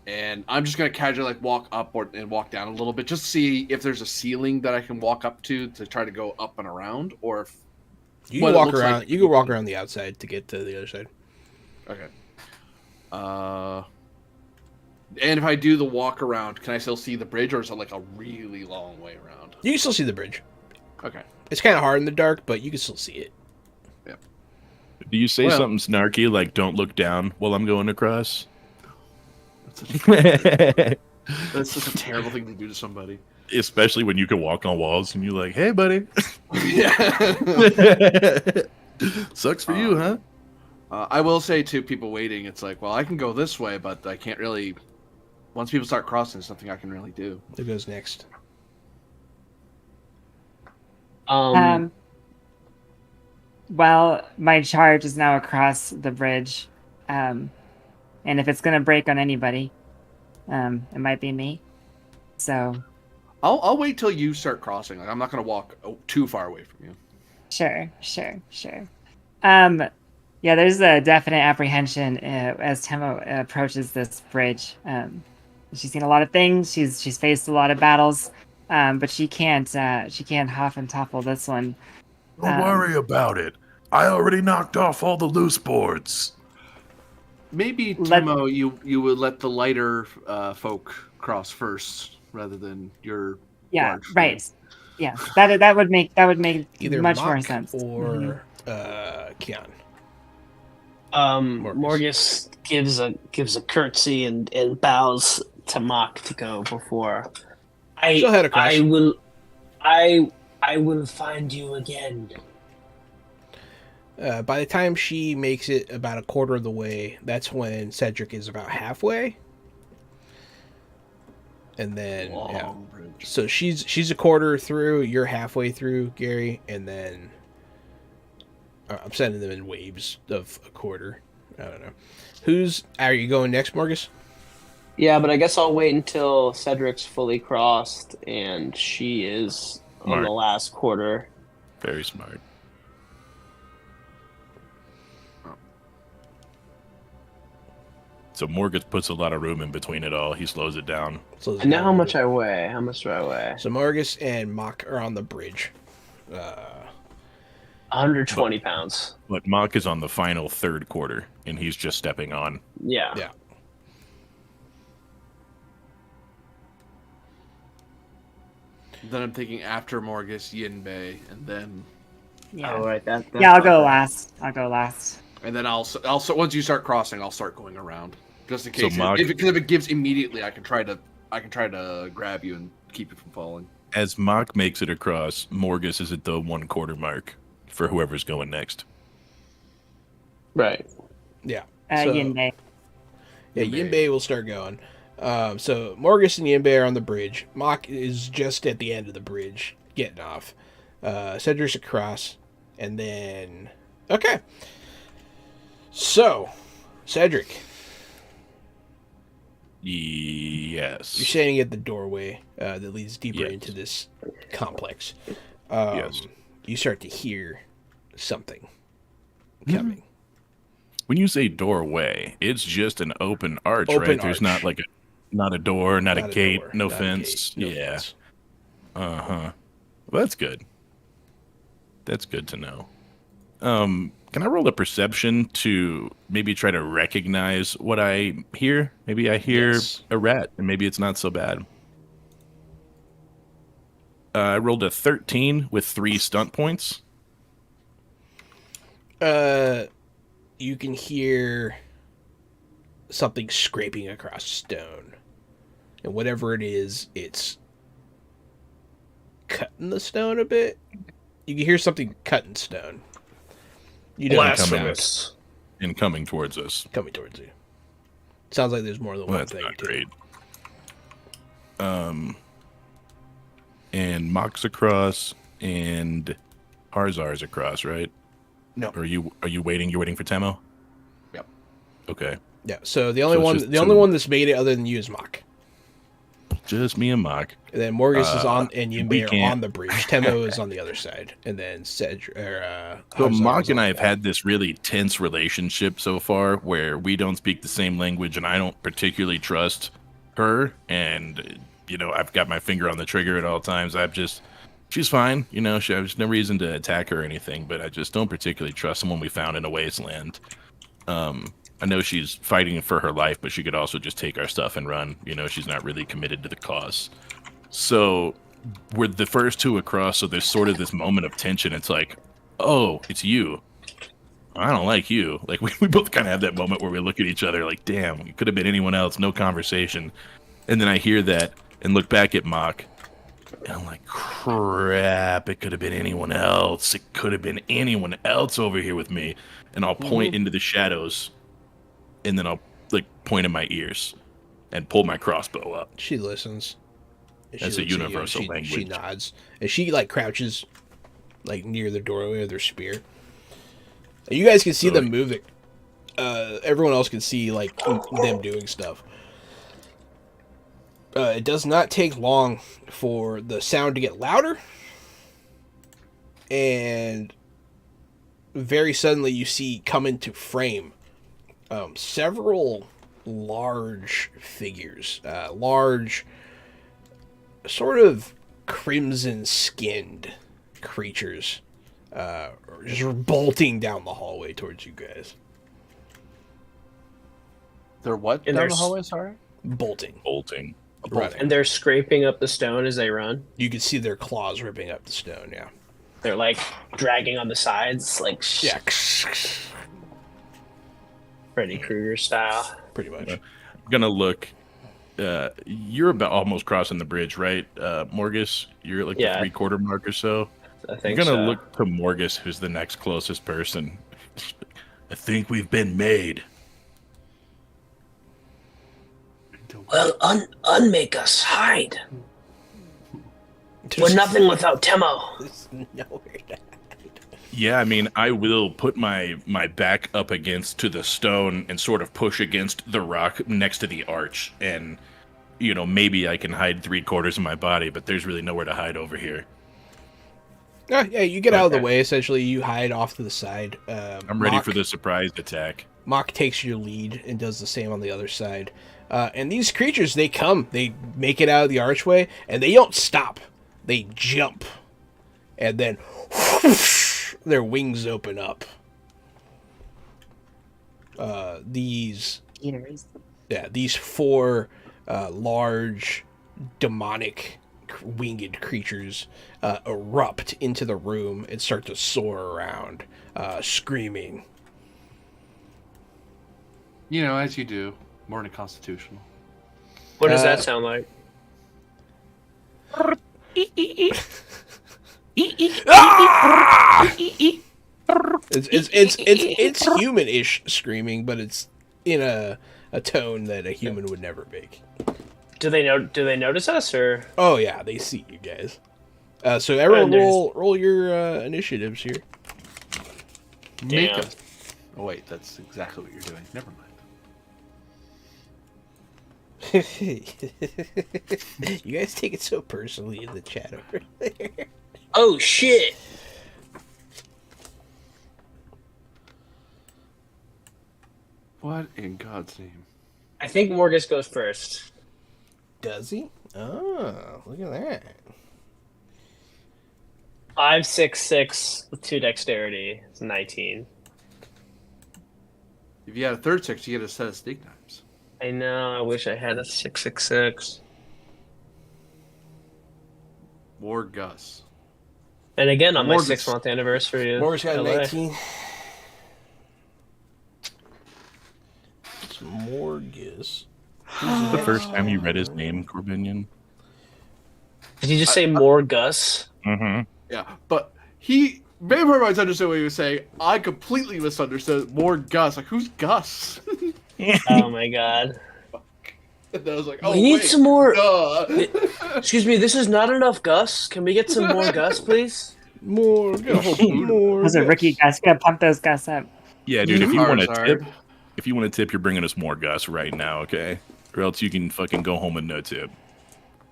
[SPEAKER 4] and I'm just gonna casually walk up and walk down a little bit, just to see if there's a ceiling that I can walk up to try to go up and around, or if
[SPEAKER 1] You
[SPEAKER 4] what
[SPEAKER 1] can
[SPEAKER 4] it
[SPEAKER 1] walk
[SPEAKER 4] looks
[SPEAKER 1] around.
[SPEAKER 4] like-
[SPEAKER 1] You can walk around the outside to get to the other side.
[SPEAKER 4] Okay. And if I do the walk around, can I still see the bridge, or is it a really long way around?
[SPEAKER 1] You can still see the bridge.
[SPEAKER 4] Okay.
[SPEAKER 1] It's kind of hard in the dark, but you can still see it.
[SPEAKER 3] Do you say
[SPEAKER 4] Well-
[SPEAKER 3] something snarky like "Don't look down" while I'm going across?
[SPEAKER 4] That's such a terrible thing to do to somebody.
[SPEAKER 3] Especially when you can walk on walls and you're like, "Hey, buddy,
[SPEAKER 4] Yeah.
[SPEAKER 3] sucks for you, huh?"
[SPEAKER 4] I will say to people waiting, it's well, I can go this way, but I can't really. Once people start crossing, there's nothing I can really do.
[SPEAKER 1] Who goes next?
[SPEAKER 5] Well, my charge is now across the bridge. And if it's going to break on anybody, it might be me. So,
[SPEAKER 4] I'll wait till you start crossing. I'm not gonna walk too far away from you.
[SPEAKER 5] sure. Yeah, there's a definite apprehension as Temo approaches this bridge. She's seen a lot of things. She's faced a lot of battles, but she can't huff and topple this one.
[SPEAKER 3] Don't worry about it. I already knocked off all the loose boards.
[SPEAKER 4] Maybe
[SPEAKER 5] Let-
[SPEAKER 4] Timo, you would let the lighter folk cross first rather than your.
[SPEAKER 5] Yeah,
[SPEAKER 4] large friend.
[SPEAKER 5] right. Yeah, that would make
[SPEAKER 1] Either
[SPEAKER 5] much more
[SPEAKER 1] Mock
[SPEAKER 5] sense. Mhm.
[SPEAKER 1] or Kian.
[SPEAKER 2] Morgus gives a curtsy and bows to Mock to go before.
[SPEAKER 1] She'll head across.
[SPEAKER 2] I will find you again.
[SPEAKER 1] By the time she makes it about a quarter of the way, that's when Cedric is about halfway. And then, yeah.
[SPEAKER 4] Long bridge.
[SPEAKER 1] So she's a quarter through, you're halfway through, Gary, and then I'm sending them in waves of a quarter. I don't know. Are you going next, Morgus?
[SPEAKER 2] Yeah, but I guess I'll wait until Cedric's fully crossed and she is on
[SPEAKER 3] Smart.
[SPEAKER 2] the last quarter.
[SPEAKER 3] Very smart. So Morgus puts a lot of room in between it all. He slows it down.
[SPEAKER 1] So
[SPEAKER 2] And now how much I weigh? How much do I weigh?
[SPEAKER 1] So Margus and Mock are on the bridge.
[SPEAKER 2] 120 pounds.
[SPEAKER 3] But Mock is on the final third quarter, and he's just stepping on.
[SPEAKER 2] Yeah.
[SPEAKER 1] Yeah.
[SPEAKER 4] Then I'm thinking after Morgus, Yinbei, and then
[SPEAKER 5] Yeah.
[SPEAKER 2] Oh, right. That's
[SPEAKER 5] Yeah, I'll go
[SPEAKER 2] not
[SPEAKER 5] last. I'll go last.
[SPEAKER 4] I'll once you start crossing, I'll start going around just in
[SPEAKER 3] So
[SPEAKER 4] case.
[SPEAKER 3] Mog-
[SPEAKER 4] If it gives immediately, I can try to grab you and keep you from falling.
[SPEAKER 3] As Mock makes it across, Morgus is at the 1 quarter mark for whoever's going next.
[SPEAKER 2] bad. Right.
[SPEAKER 1] Yeah. So-
[SPEAKER 5] Yinbei.
[SPEAKER 1] Yeah,
[SPEAKER 4] Yinbei.
[SPEAKER 1] Yinbei will start going. So Morgus and Yinbei are on the bridge. Mock is just at the end of the bridge, getting off. Cedric's across, and then okay. So, Cedric,
[SPEAKER 3] Yes.
[SPEAKER 1] you're standing at the doorway that leads deeper
[SPEAKER 3] Yes.
[SPEAKER 1] into this complex.
[SPEAKER 3] Yes.
[SPEAKER 1] You start to hear something
[SPEAKER 3] Hmm.
[SPEAKER 1] coming.
[SPEAKER 3] When you say doorway, it's just an open arch,
[SPEAKER 1] Open
[SPEAKER 3] right? There's not
[SPEAKER 1] arch.
[SPEAKER 3] not a door, not a gate,
[SPEAKER 1] door,
[SPEAKER 3] no
[SPEAKER 1] not a
[SPEAKER 3] fence.
[SPEAKER 1] gate, no
[SPEAKER 3] Yeah.
[SPEAKER 1] fence.
[SPEAKER 3] Uh-huh. Well, that's good. That's good to know. Can I roll a perception to maybe try to recognize what I hear? Maybe I hear
[SPEAKER 1] Yes.
[SPEAKER 3] a rat, and maybe it's not so bad. I rolled a 13 with 3 stunt points.
[SPEAKER 1] You can hear something scraping across stone. And whatever it is, it's cutting the stone a bit. You can hear something cutting stone. You know it's
[SPEAKER 2] Blasphemous.
[SPEAKER 3] And coming towards us.
[SPEAKER 1] coming towards you. Sounds like there's more than
[SPEAKER 3] Well,
[SPEAKER 1] one
[SPEAKER 3] that's
[SPEAKER 1] thing,
[SPEAKER 3] not
[SPEAKER 1] too.
[SPEAKER 3] great. And Mock's across, and Harzar's across, right?
[SPEAKER 1] No.
[SPEAKER 3] Are you waiting? You're waiting for Temo?
[SPEAKER 4] Yep.
[SPEAKER 3] Okay.
[SPEAKER 1] Yeah, so the only
[SPEAKER 3] it's
[SPEAKER 1] one
[SPEAKER 3] just
[SPEAKER 1] the only
[SPEAKER 3] two.
[SPEAKER 1] one that's made it other than you is Mock.
[SPEAKER 3] Just me and Mock.
[SPEAKER 1] And then Morgus is on and
[SPEAKER 3] we
[SPEAKER 1] Yinbei are
[SPEAKER 3] can't-
[SPEAKER 1] on the bridge. Temo is on the other side. And then Cedric
[SPEAKER 3] So
[SPEAKER 1] Harzar
[SPEAKER 3] Mock
[SPEAKER 1] is
[SPEAKER 3] and
[SPEAKER 1] on
[SPEAKER 3] I
[SPEAKER 1] the
[SPEAKER 3] have
[SPEAKER 1] back.
[SPEAKER 3] had this really tense relationship so far where we don't speak the same language and I don't particularly trust her. And, I've got my finger on the trigger at all times. She's fine. There's no reason to attack her or anything, but I just don't particularly trust someone we found in a wasteland. I know she's fighting for her life, but she could also just take our stuff and run. She's not really committed to the cause. So we're the first two across, so there's sort of this moment of tension. It's like, oh, it's you. I don't like you. Like, we both kind of have that moment where we look at each other like, damn, it could have been anyone else, no conversation. And then I hear that and look back at Mock, and I'm like, crap, it could have been anyone else. It could have been anyone else over here with me. And I'll point into the shadows, and then I'll, point in my ears and pull my crossbow up.
[SPEAKER 1] She listens. And
[SPEAKER 3] That's
[SPEAKER 1] she
[SPEAKER 3] a
[SPEAKER 1] looks at you and
[SPEAKER 3] universal
[SPEAKER 1] She
[SPEAKER 3] language.
[SPEAKER 1] nods. And she crouches near the doorway with her spear. And you guys can see them moving. Everyone else can see them doing stuff. It does not take long for the sound to get louder. And very suddenly you see come into frame several large figures. Large, sort of crimson-skinned creatures. Just bolting down the hallway towards you guys.
[SPEAKER 4] They're what
[SPEAKER 2] And
[SPEAKER 4] down the
[SPEAKER 2] there's-
[SPEAKER 4] hallway? Sorry.
[SPEAKER 1] Bolting.
[SPEAKER 3] Bolting.
[SPEAKER 1] Running.
[SPEAKER 2] And they're scraping up the stone as they run.
[SPEAKER 1] You can see their claws ripping up the stone, yeah.
[SPEAKER 2] They're dragging on the sides,
[SPEAKER 1] Yeah,
[SPEAKER 2] Freddy Krueger style.
[SPEAKER 1] pretty much.
[SPEAKER 3] I'm gonna look. You're about almost crossing the bridge, right, Morgus? You're at
[SPEAKER 2] Yeah.
[SPEAKER 3] the 3/4 mark or so.
[SPEAKER 2] I
[SPEAKER 3] I'm
[SPEAKER 2] think
[SPEAKER 3] gonna
[SPEAKER 2] so.
[SPEAKER 3] look to Morgus, who's the next closest person. I think we've been made.
[SPEAKER 2] Well, unmake us hide. We're nothing without Temo.
[SPEAKER 1] There's nowhere to-
[SPEAKER 3] Yeah, I mean, I will put my back up against to the stone and sort of push against the rock next to the arch, and maybe I can hide 3/4 of my body, but there's really nowhere to hide over here.
[SPEAKER 1] Yeah, you get out of the
[SPEAKER 3] Okay.
[SPEAKER 1] way. Essentially, you hide off to the side.
[SPEAKER 3] I'm ready for the surprise attack.
[SPEAKER 1] Mock takes your lead and does the same on the other side. And these creatures, they make it out of the archway, and they don't stop. They jump. And then their wings open up. These
[SPEAKER 5] Ears.
[SPEAKER 1] four large demonic winged creatures erupt into the room and start to soar around, screaming.
[SPEAKER 4] You know, as you do, more than constitutional.
[SPEAKER 2] What does that sound like?
[SPEAKER 1] It's human-ish screaming, but it's in a tone that a human would never make.
[SPEAKER 2] Do they notice us or?
[SPEAKER 1] Oh yeah, they see you guys. So everyone
[SPEAKER 2] there's-
[SPEAKER 1] roll your initiatives here.
[SPEAKER 4] Make
[SPEAKER 2] Damn.
[SPEAKER 4] us. Oh wait, that's exactly what you're doing. Never mind.
[SPEAKER 1] You guys take it so personally in the chat over there.
[SPEAKER 2] Oh shit!
[SPEAKER 4] What in God's name?
[SPEAKER 2] I think Morgus goes first.
[SPEAKER 1] Does he? Oh, look at that.
[SPEAKER 2] 5, 6, 6 with 2 dexterity. It's 19.
[SPEAKER 4] If you had a third 6, you get a set of sneak knives.
[SPEAKER 2] I know. I wish I had a 666.
[SPEAKER 4] More Gus.
[SPEAKER 2] And again, on my
[SPEAKER 4] Morgus.
[SPEAKER 2] 6-month anniversary.
[SPEAKER 1] Morris got a
[SPEAKER 2] LA.
[SPEAKER 1] 19. It's Morgus.
[SPEAKER 3] The first time you read his name, Corbinian.
[SPEAKER 2] Did you just say more Gus?
[SPEAKER 3] Mm-hmm.
[SPEAKER 4] Yeah, but he Vampire Minds understood what he was saying. I completely misunderstood. More Gus. Like, who's Gus?
[SPEAKER 2] Oh my god.
[SPEAKER 4] And I was like, oh,
[SPEAKER 2] We need
[SPEAKER 4] wait,
[SPEAKER 2] some more.
[SPEAKER 4] duh.
[SPEAKER 2] Excuse me, this is not enough Gus. Can we get some more Gus, please?
[SPEAKER 1] Morgus. More
[SPEAKER 5] Those are Ricky Gus. You gotta pump those Gus up.
[SPEAKER 3] Yeah, dude. If you want to
[SPEAKER 4] Charizard.
[SPEAKER 3] tip, you're bringing us more Gus right now, okay? Or else you can fucking go home with no tip.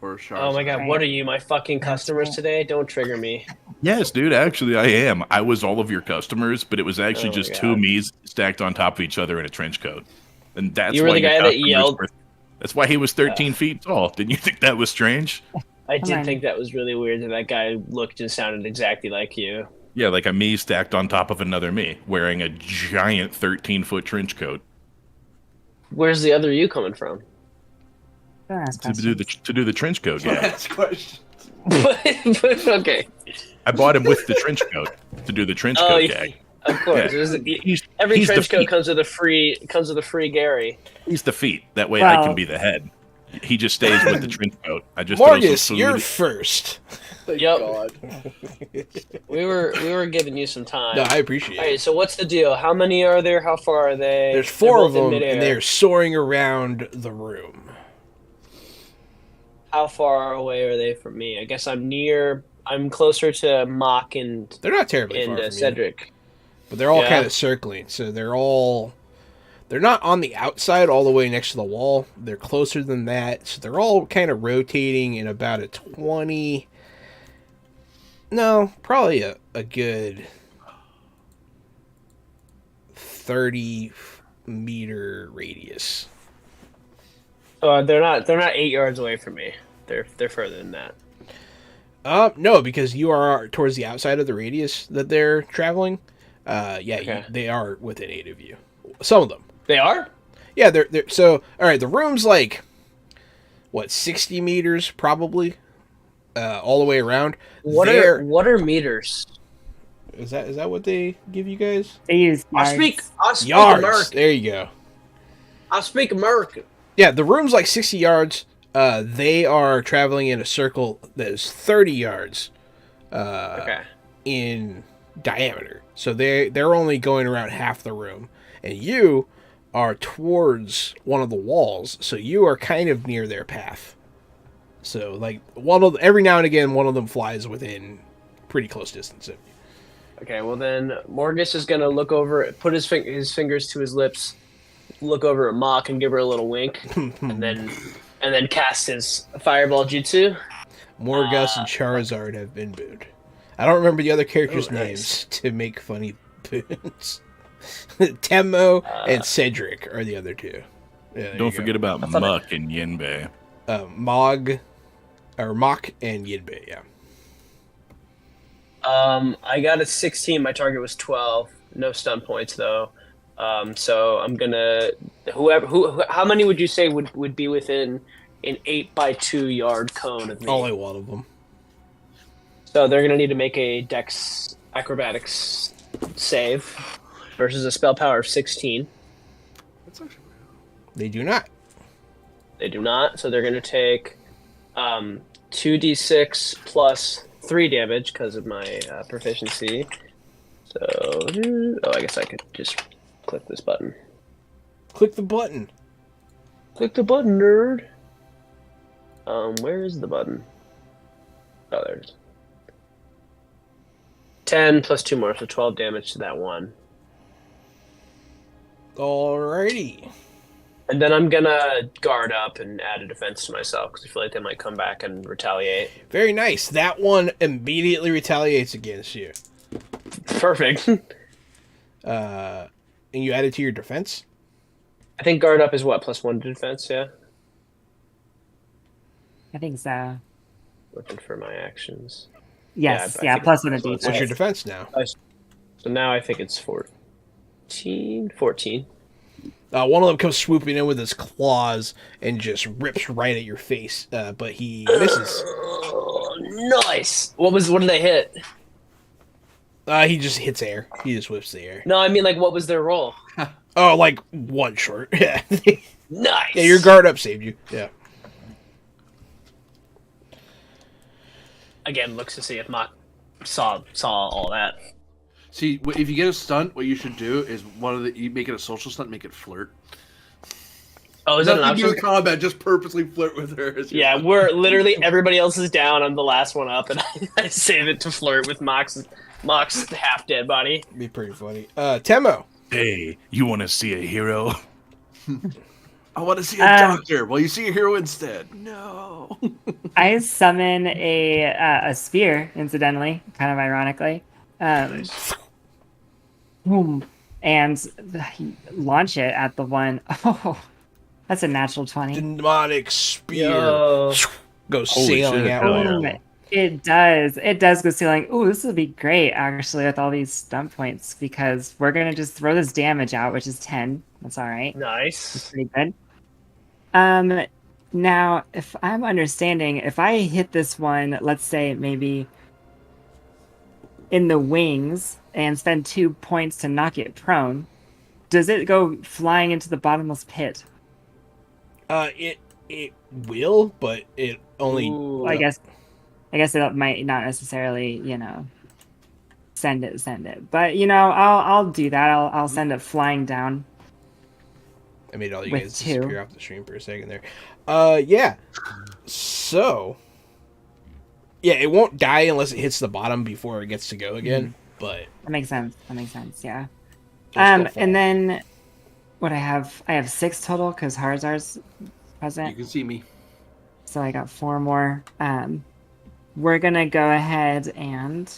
[SPEAKER 4] Or Charizard.
[SPEAKER 2] Oh my god, what are you, my fucking customers today? Don't trigger me.
[SPEAKER 3] Yes, dude. Actually, I am. I was all of your customers, but it was actually
[SPEAKER 2] Oh my
[SPEAKER 3] just
[SPEAKER 2] God.
[SPEAKER 3] two me's stacked on top of each other in a trench coat, and that's
[SPEAKER 2] You were
[SPEAKER 3] why
[SPEAKER 2] the
[SPEAKER 3] your
[SPEAKER 2] guy that
[SPEAKER 3] customers
[SPEAKER 2] yelled-
[SPEAKER 3] were- That's why he was 13 feet tall. Didn't you think that was strange?
[SPEAKER 2] I
[SPEAKER 5] Come
[SPEAKER 2] did
[SPEAKER 5] on.
[SPEAKER 2] think that was really weird that guy looked and sounded exactly like you.
[SPEAKER 3] Yeah, like a me stacked on top of another me, wearing a giant 13-foot trench coat
[SPEAKER 2] Where's the other you coming from?
[SPEAKER 5] Don't ask
[SPEAKER 3] to do the trench coat gag.
[SPEAKER 4] That's question.
[SPEAKER 2] but okay.
[SPEAKER 3] I bought him with the trench coat to do the trench
[SPEAKER 2] Oh,
[SPEAKER 3] coat
[SPEAKER 2] yeah,
[SPEAKER 3] gag.
[SPEAKER 2] of course.
[SPEAKER 3] Yeah.
[SPEAKER 2] There's-
[SPEAKER 3] He's-
[SPEAKER 2] Every
[SPEAKER 3] he's the
[SPEAKER 2] trench coat
[SPEAKER 3] feet.
[SPEAKER 2] comes with a free Gary.
[SPEAKER 3] He's the feet. That way I
[SPEAKER 5] Well-
[SPEAKER 3] can be the head. He just stays with the trench coat. I just throw some
[SPEAKER 1] Morgus,
[SPEAKER 3] food.
[SPEAKER 1] you're first.
[SPEAKER 4] Thank
[SPEAKER 2] Yep.
[SPEAKER 4] God.
[SPEAKER 2] We were giving you some time.
[SPEAKER 1] No, I appreciate
[SPEAKER 2] All
[SPEAKER 1] it.
[SPEAKER 2] right, so what's the deal? How many are there? How far are they?
[SPEAKER 1] There's
[SPEAKER 2] They're
[SPEAKER 1] 4 of
[SPEAKER 2] both in
[SPEAKER 1] them,
[SPEAKER 2] midair.
[SPEAKER 1] and they're soaring around the room.
[SPEAKER 2] How far away are they from me? I guess I'm closer to Mock and
[SPEAKER 1] They're not terribly far from you,
[SPEAKER 2] Cedric.
[SPEAKER 1] but they're all
[SPEAKER 2] Yeah.
[SPEAKER 1] kind of circling. So they're not on the outside all the way next to the wall. They're closer than that. So they're all kind of rotating in about a 20. No, probably a good 30-meter radius.
[SPEAKER 2] They're not 8 yards away from me. They're further than that.
[SPEAKER 1] No, because you are towards the outside of the radius that they're traveling.
[SPEAKER 2] Okay.
[SPEAKER 1] They are within 8 of you. Some of them.
[SPEAKER 2] They are?
[SPEAKER 1] Yeah, they're so all right. The room's like what 60 meters probably, all the way around.
[SPEAKER 2] What
[SPEAKER 1] They're-
[SPEAKER 2] are meters?
[SPEAKER 1] is that what they give you guys?
[SPEAKER 5] They use
[SPEAKER 2] I'll
[SPEAKER 5] yards.
[SPEAKER 2] speak
[SPEAKER 1] Yards.
[SPEAKER 2] American.
[SPEAKER 1] There you go.
[SPEAKER 2] I'll speak American.
[SPEAKER 1] Yeah, the room's like 60 yards. They are traveling in a circle that is 30 yards
[SPEAKER 2] Okay.
[SPEAKER 1] in diameter. So they're only going around half the room, and you are towards one of the walls. So you are kind of near their path. So like every now and again, one of them flies within pretty close distance of you.
[SPEAKER 2] Okay, well then Morgus is gonna look over, put his fingers to his lips, look over at Mock and give her a little wink, and then cast his fireball jutsu.
[SPEAKER 1] Morgus and Charizard have been booed. I don't remember the other characters'
[SPEAKER 4] Oh, nice.
[SPEAKER 1] names to make funny puns. Temmo and Cedric are the other two. Yeah, there
[SPEAKER 3] Don't
[SPEAKER 1] you
[SPEAKER 3] forget about
[SPEAKER 2] thought
[SPEAKER 3] Muck and Yinbei.
[SPEAKER 1] Mog and Yinbei. Yeah.
[SPEAKER 2] I got a 16. My target was 12. No stun points though. So I'm gonna how many would you say would be within an 8x2 yard cone of me?
[SPEAKER 1] Only one of them.
[SPEAKER 2] So they're gonna need to make a Dex Acrobatics save versus a spell power of 16.
[SPEAKER 4] That's actually
[SPEAKER 1] They do not.
[SPEAKER 2] They do not. So they're gonna take 2d6 plus 3 damage because of my proficiency. So, I guess I could just click this button.
[SPEAKER 1] Click the button.
[SPEAKER 2] Click the button, nerd. Where is the button? Oh, there it is. 10 plus 2 more, so 12 damage to that one.
[SPEAKER 1] Alrighty.
[SPEAKER 2] And then I'm gonna guard up and add a defense to myself because I feel like they might come back and retaliate.
[SPEAKER 1] Very nice. That one immediately retaliates against you.
[SPEAKER 2] Perfect.
[SPEAKER 1] And you add it to your defense?
[SPEAKER 2] I think guard up is what, +1 to defense, yeah?
[SPEAKER 5] I think so.
[SPEAKER 2] Looking for my actions.
[SPEAKER 5] Yes,
[SPEAKER 2] I
[SPEAKER 5] yeah,
[SPEAKER 2] think
[SPEAKER 5] plus one
[SPEAKER 2] that's
[SPEAKER 5] to
[SPEAKER 2] what it
[SPEAKER 1] What's your
[SPEAKER 5] defense.
[SPEAKER 1] defense now?
[SPEAKER 2] So now I think it's 14. 14.
[SPEAKER 1] One of them comes swooping in with his claws and just rips right at your face, but he misses.
[SPEAKER 2] Oh, nice. What did they hit?
[SPEAKER 1] He just hits air. He just whips the air.
[SPEAKER 2] No, I mean, like, what was their roll?
[SPEAKER 1] Oh, like one short. Yeah.
[SPEAKER 2] Nice.
[SPEAKER 1] Yeah, your guard up saved you. Yeah.
[SPEAKER 2] Again, looks to see if Mock saw all that.
[SPEAKER 4] See, if you get a stunt, what you should do is you make it a social stunt, make it flirt.
[SPEAKER 2] Oh, is that an
[SPEAKER 4] Nothing to do
[SPEAKER 2] option?
[SPEAKER 4] with combat, just purposely flirt with her.
[SPEAKER 2] Yeah, we're literally everybody else is down. I'm the last one up, and I save it to flirt with Mock's half dead body.
[SPEAKER 1] Be pretty funny. Temo.
[SPEAKER 3] Hey, you want to see a hero?
[SPEAKER 4] I want to see a doctor. Well, you see a hero instead. No.
[SPEAKER 5] I summon a spear, incidentally, kind of ironically. Boom, and launch it at the one. Oh, that's a natural 20.
[SPEAKER 1] Demonic spear.
[SPEAKER 2] Yo.
[SPEAKER 1] Goes
[SPEAKER 3] Holy
[SPEAKER 1] sailing
[SPEAKER 3] shit,
[SPEAKER 1] out.
[SPEAKER 3] hell
[SPEAKER 1] with
[SPEAKER 3] yeah.
[SPEAKER 1] him.
[SPEAKER 5] It does. It does go ceiling. Ooh, this would be great, actually, with all these stun points, because we're going to just throw this damage out, which is 10. That's all right.
[SPEAKER 2] Nice.
[SPEAKER 5] Pretty good. Now, if I'm understanding, if I hit this one, let's say maybe in the wings and spend 2 points to knock it prone, does it go flying into the bottomless pit?
[SPEAKER 1] It will, but it only.
[SPEAKER 2] Ooh.
[SPEAKER 5] I guess it might not necessarily, send it. But I'll do that. I'll send it flying down.
[SPEAKER 1] I made all you
[SPEAKER 5] With
[SPEAKER 1] guys
[SPEAKER 5] 2.
[SPEAKER 1] disappear off the stream for a second there. Yeah. So. Yeah, it won't die unless it hits the bottom before it gets to go again. But
[SPEAKER 5] That makes sense. Yeah.
[SPEAKER 1] it'll still fall.
[SPEAKER 5] And then what I have 6 total because Harzar's
[SPEAKER 4] You
[SPEAKER 5] present.
[SPEAKER 4] can see me.
[SPEAKER 5] So I got 4 more. We're gonna go ahead and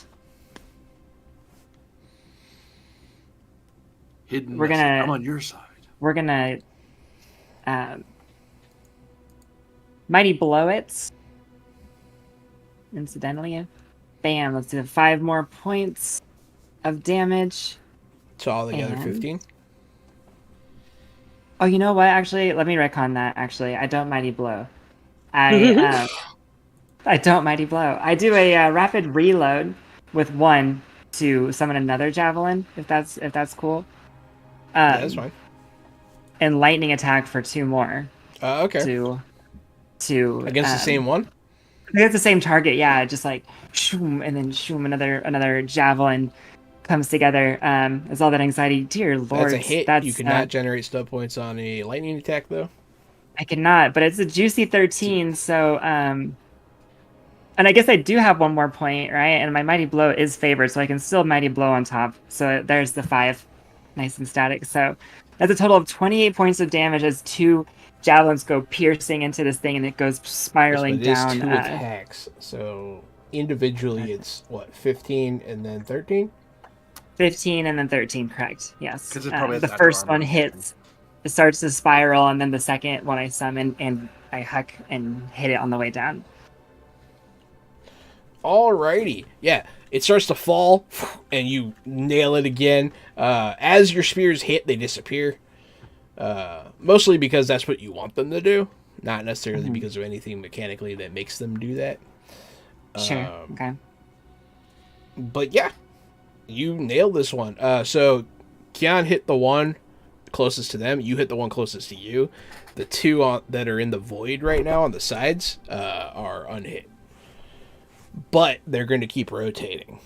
[SPEAKER 4] Hidden.
[SPEAKER 5] We're
[SPEAKER 4] message.
[SPEAKER 5] gonna-
[SPEAKER 4] I'm on your side.
[SPEAKER 5] we're gonna mighty blow it. Incidentally, bam. Let's do 5 more points of damage.
[SPEAKER 1] So altogether
[SPEAKER 5] And-
[SPEAKER 1] 15.
[SPEAKER 5] Oh, you know what? Actually, let me retcon that. Actually, I don't mighty blow. I don't mighty blow. I do a rapid reload with 1 to summon another javelin, if that's cool.
[SPEAKER 1] Yeah, that's fine.
[SPEAKER 5] And lightning attack for 2 more
[SPEAKER 1] Okay.
[SPEAKER 5] to
[SPEAKER 1] Against the same one?
[SPEAKER 5] Against the same target, yeah. Just like shoom, and then shoom, another javelin comes together. It's all that anxiety. Dear Lord,
[SPEAKER 1] That's a hit. You cannot generate stub points on a lightning attack, though.
[SPEAKER 5] I cannot, but it's a juicy 13. So, and I guess I do have 1 more point, right? And my mighty blow is favored, so I can still mighty blow on top. So there's the 5, nice and static. So that's a total of 28 points of damage as 2 javelins go piercing into this thing, and it goes spiraling
[SPEAKER 1] Yes, but it is
[SPEAKER 5] down.
[SPEAKER 1] 2 attacks, so individually it's what, 15 and then 13?
[SPEAKER 5] 15 and then 13, correct? Yes.
[SPEAKER 4] 'Cause it probably has
[SPEAKER 5] The
[SPEAKER 4] natural
[SPEAKER 5] first
[SPEAKER 4] armor
[SPEAKER 5] one
[SPEAKER 4] on
[SPEAKER 5] hits, it starts to spiral, and then the second one I summon and I huck and hit it on the way down.
[SPEAKER 1] Alrighty. Yeah, it starts to fall, and you nail it again. As your spears hit, they disappear. Mostly because that's what you want them to do, not necessarily because of anything mechanically that makes them do that.
[SPEAKER 5] Sure. Okay.
[SPEAKER 1] But yeah, you nailed this one. So Kian hit the one closest to them. You hit the one closest to you. The two that are in the void right now on the sides are unhit. But they're going to keep rotating.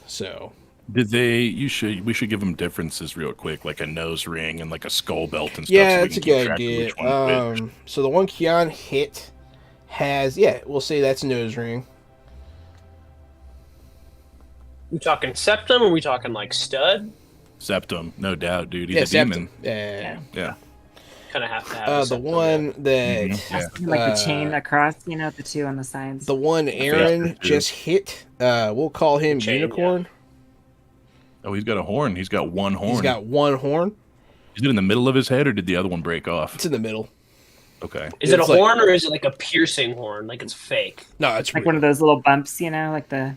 [SPEAKER 1] So
[SPEAKER 3] Did they? We should give them differences real quick, like a nose ring and like a skull belt and stuff.
[SPEAKER 1] yeah,
[SPEAKER 3] so we
[SPEAKER 1] that's a
[SPEAKER 3] can keep
[SPEAKER 1] good
[SPEAKER 3] track of
[SPEAKER 1] idea.
[SPEAKER 3] which one's which.
[SPEAKER 1] So the one Kian hit has, we'll say that's nose ring.
[SPEAKER 2] We talking septum, or we talking like stud?
[SPEAKER 3] Septum, no doubt, dude. He's
[SPEAKER 1] Yeah,
[SPEAKER 3] a
[SPEAKER 1] septum.
[SPEAKER 3] demon. Yeah.
[SPEAKER 2] Kind of have to have
[SPEAKER 1] The
[SPEAKER 2] septum,
[SPEAKER 1] one that
[SPEAKER 3] Mhm.
[SPEAKER 5] Like the chain across, the two on the sides.
[SPEAKER 1] the one Aaron
[SPEAKER 3] too.
[SPEAKER 1] just hit, we'll call him
[SPEAKER 2] Chain,
[SPEAKER 1] Unicorn.
[SPEAKER 3] Oh, he's got a horn. He's got one horn.
[SPEAKER 1] He's got one horn.
[SPEAKER 3] Is it in the middle of his head, or did the other one break off?
[SPEAKER 1] It's in the middle.
[SPEAKER 3] Okay.
[SPEAKER 2] Is it a
[SPEAKER 1] It's like-
[SPEAKER 2] horn or is it like a piercing horn? Like it's fake?
[SPEAKER 1] No, it's
[SPEAKER 5] like
[SPEAKER 1] real.
[SPEAKER 5] one of those little bumps, like the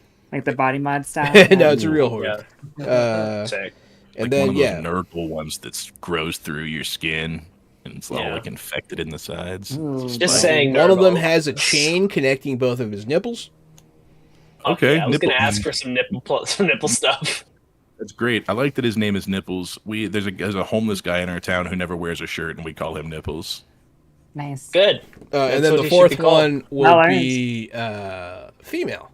[SPEAKER 5] body mod style.
[SPEAKER 1] No, it's a real horn.
[SPEAKER 2] Yeah. Sick.
[SPEAKER 1] And
[SPEAKER 3] Like
[SPEAKER 1] then
[SPEAKER 3] one of those Nurgle ones that grows through your skin and it's all
[SPEAKER 2] Yeah.
[SPEAKER 3] like infected in the sides.
[SPEAKER 5] Ooh,
[SPEAKER 3] It's
[SPEAKER 2] Just
[SPEAKER 3] spiky.
[SPEAKER 2] saying.
[SPEAKER 1] one of them
[SPEAKER 2] Nurgle.
[SPEAKER 1] has a chain connecting both of his nipples.
[SPEAKER 3] Okay,
[SPEAKER 2] I was gonna
[SPEAKER 3] nipple-
[SPEAKER 2] ask for some nipple stuff.
[SPEAKER 3] That's great. I like that his name is Nipples. There's a homeless guy in our town who never wears a shirt, and we call him Nipples.
[SPEAKER 5] nice.
[SPEAKER 2] Good.
[SPEAKER 1] And then
[SPEAKER 2] what
[SPEAKER 1] the
[SPEAKER 2] he should
[SPEAKER 1] fourth
[SPEAKER 2] be called.
[SPEAKER 1] one will
[SPEAKER 5] Well
[SPEAKER 1] be female.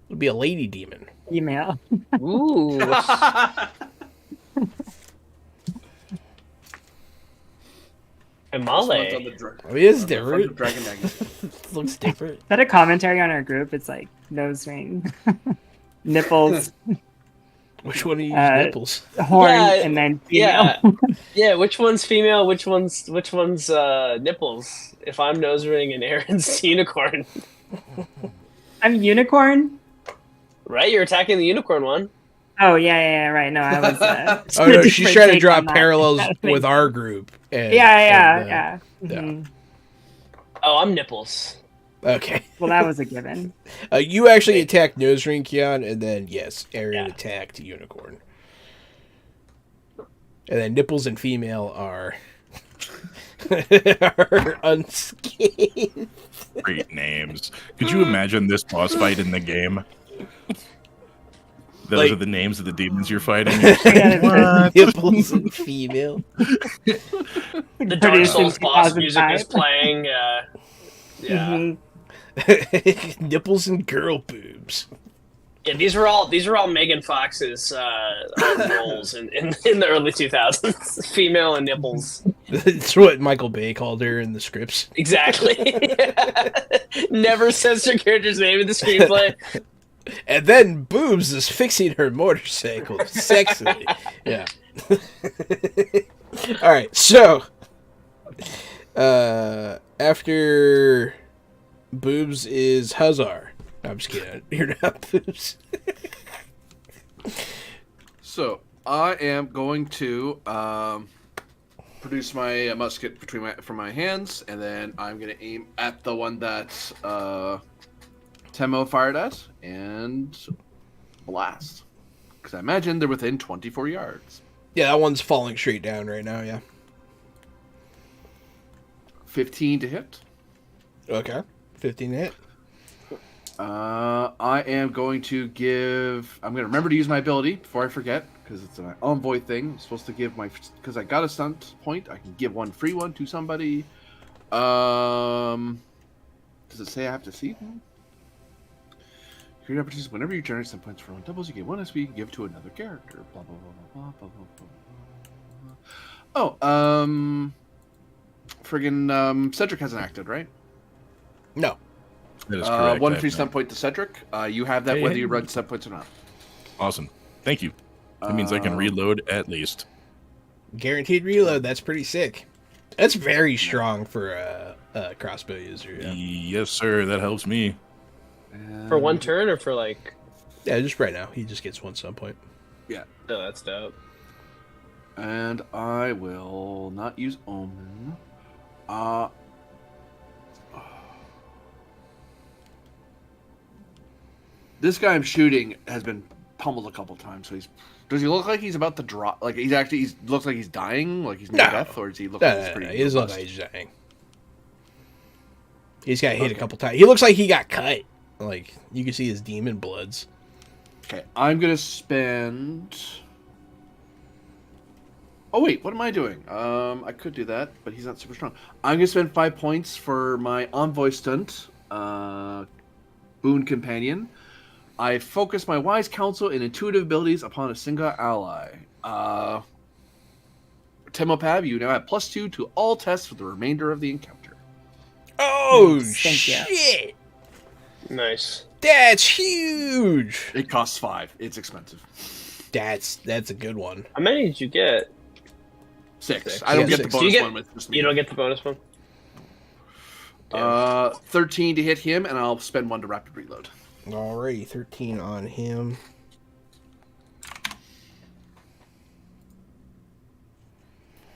[SPEAKER 1] It'll be a lady demon.
[SPEAKER 5] Email.
[SPEAKER 2] Ooh. And Male.
[SPEAKER 1] Oh, he is different.
[SPEAKER 4] Dragon Magazine.
[SPEAKER 1] Looks different.
[SPEAKER 5] Is that a commentary on our group? It's like nose ring, nipples,
[SPEAKER 1] Which one of you nipples?
[SPEAKER 5] horn,
[SPEAKER 2] Yeah,
[SPEAKER 5] and then
[SPEAKER 2] Yeah,
[SPEAKER 5] female.
[SPEAKER 2] yeah. Which one's female? Which one's nipples? If I'm nose ring and Aaron's unicorn,
[SPEAKER 5] I'm unicorn.
[SPEAKER 2] right? You're attacking the unicorn one.
[SPEAKER 5] Oh yeah, right. No, I was.
[SPEAKER 1] Oh no, she's trying to draw
[SPEAKER 5] take on that.
[SPEAKER 1] parallels
[SPEAKER 5] That
[SPEAKER 1] with
[SPEAKER 5] makes-
[SPEAKER 1] our group. And,
[SPEAKER 5] Yeah.
[SPEAKER 1] yeah.
[SPEAKER 5] Mhm.
[SPEAKER 2] Oh, I'm nipples.
[SPEAKER 1] Okay.
[SPEAKER 5] Well, that was a given.
[SPEAKER 1] You actually attacked Nose Ring, Kian, and then yes, Aaron
[SPEAKER 2] Yeah.
[SPEAKER 1] attacked Unicorn. And then nipples and female are are unscathed.
[SPEAKER 3] Great names. Could you imagine this boss fight in the game? Those
[SPEAKER 1] Like-
[SPEAKER 3] are the names of the demons you're fighting.
[SPEAKER 5] Yeah,
[SPEAKER 1] Nipples and female.
[SPEAKER 2] The Dark
[SPEAKER 5] Produced in
[SPEAKER 2] Souls boss music
[SPEAKER 5] 2005.
[SPEAKER 2] is playing. Yeah.
[SPEAKER 5] Mhm.
[SPEAKER 1] Nipples and girl boobs.
[SPEAKER 2] Yeah, these were all Megan Fox's roles in the early 2000s. Female and nipples.
[SPEAKER 1] That's what Michael Bay called her in the scripts.
[SPEAKER 2] Exactly. Never says her character's name in the screenplay.
[SPEAKER 1] And then boobs is fixing her motorcycle sexily. Yeah. All right. So, after boobs is Huzzar. No, I'm just kidding. You're not boobs.
[SPEAKER 4] So I am going to produce my musket from my hands, and then I'm going to aim at the one that Temo fired at and blast. Because I imagine they're within 24 yards.
[SPEAKER 1] Yeah, that one's falling straight down right now. Yeah.
[SPEAKER 4] 15 to hit.
[SPEAKER 1] Okay. 15 to hit.
[SPEAKER 4] I am going to give. I'm going to remember to use my ability before I forget, because it's an envoy thing. I'm supposed to give my. Because I got a stunt point, I can give one free one to somebody. Does it say I have to see them? Create opportunities whenever you generate some points for one doubles, you get one SP you can give to another character. Blah blah blah blah blah blah blah. Oh, friggin' Cedric hasn't acted, right?
[SPEAKER 1] No.
[SPEAKER 3] That is correct.
[SPEAKER 4] One
[SPEAKER 3] I
[SPEAKER 4] free
[SPEAKER 3] have
[SPEAKER 4] stun point to Cedric. You have that
[SPEAKER 3] Hey,
[SPEAKER 4] whether
[SPEAKER 3] hey.
[SPEAKER 4] you run stun points or not.
[SPEAKER 3] Awesome. Thank you. That means I can reload at least.
[SPEAKER 1] Guaranteed reload. That's pretty sick. That's very strong for a crossbow user. Yeah.
[SPEAKER 3] Yes, sir. That helps me.
[SPEAKER 2] For one
[SPEAKER 4] And-
[SPEAKER 2] turn or for like?
[SPEAKER 1] Yeah, just right now. He just gets one stun point.
[SPEAKER 4] Yeah.
[SPEAKER 2] Oh, that's dope.
[SPEAKER 4] And I will not use Omen. This guy I'm shooting has been pummeled a couple times, so he's. Does he look like he's about to drop? Like he looks like he's dying, like he's near
[SPEAKER 1] No.
[SPEAKER 4] death, or does he look
[SPEAKER 1] No,
[SPEAKER 4] like he's
[SPEAKER 1] no,
[SPEAKER 4] pretty?
[SPEAKER 1] no, he doesn't look
[SPEAKER 4] robust?
[SPEAKER 1] like he's dying. He's got hit a
[SPEAKER 4] Okay.
[SPEAKER 1] couple times. He looks like he got cut. Like, you can see his demon bloods.
[SPEAKER 4] Okay, I'm gonna spend. Oh wait, what am I doing? I could do that, but he's not super strong. I'm gonna spend 5 points for my envoy stunt, boon companion. I focus my wise counsel and intuitive abilities upon a single ally. Temopab, you now have +2 to all tests for the remainder of the encounter.
[SPEAKER 1] Oh,
[SPEAKER 5] Nice, thank you.
[SPEAKER 1] shit!
[SPEAKER 2] Nice.
[SPEAKER 1] That's huge!
[SPEAKER 4] It costs 5. It's expensive.
[SPEAKER 1] That's a good one.
[SPEAKER 2] How many did you get?
[SPEAKER 4] 6.
[SPEAKER 2] Six.
[SPEAKER 4] I don't
[SPEAKER 1] Yeah,
[SPEAKER 4] get
[SPEAKER 1] six.
[SPEAKER 4] the
[SPEAKER 2] Do you
[SPEAKER 4] bonus
[SPEAKER 2] get-
[SPEAKER 4] one with just me.
[SPEAKER 2] You don't get the bonus one. Damn.
[SPEAKER 4] 13 to hit him, and I'll spend 1 to rapid reload.
[SPEAKER 1] Alrighty, 13 on him.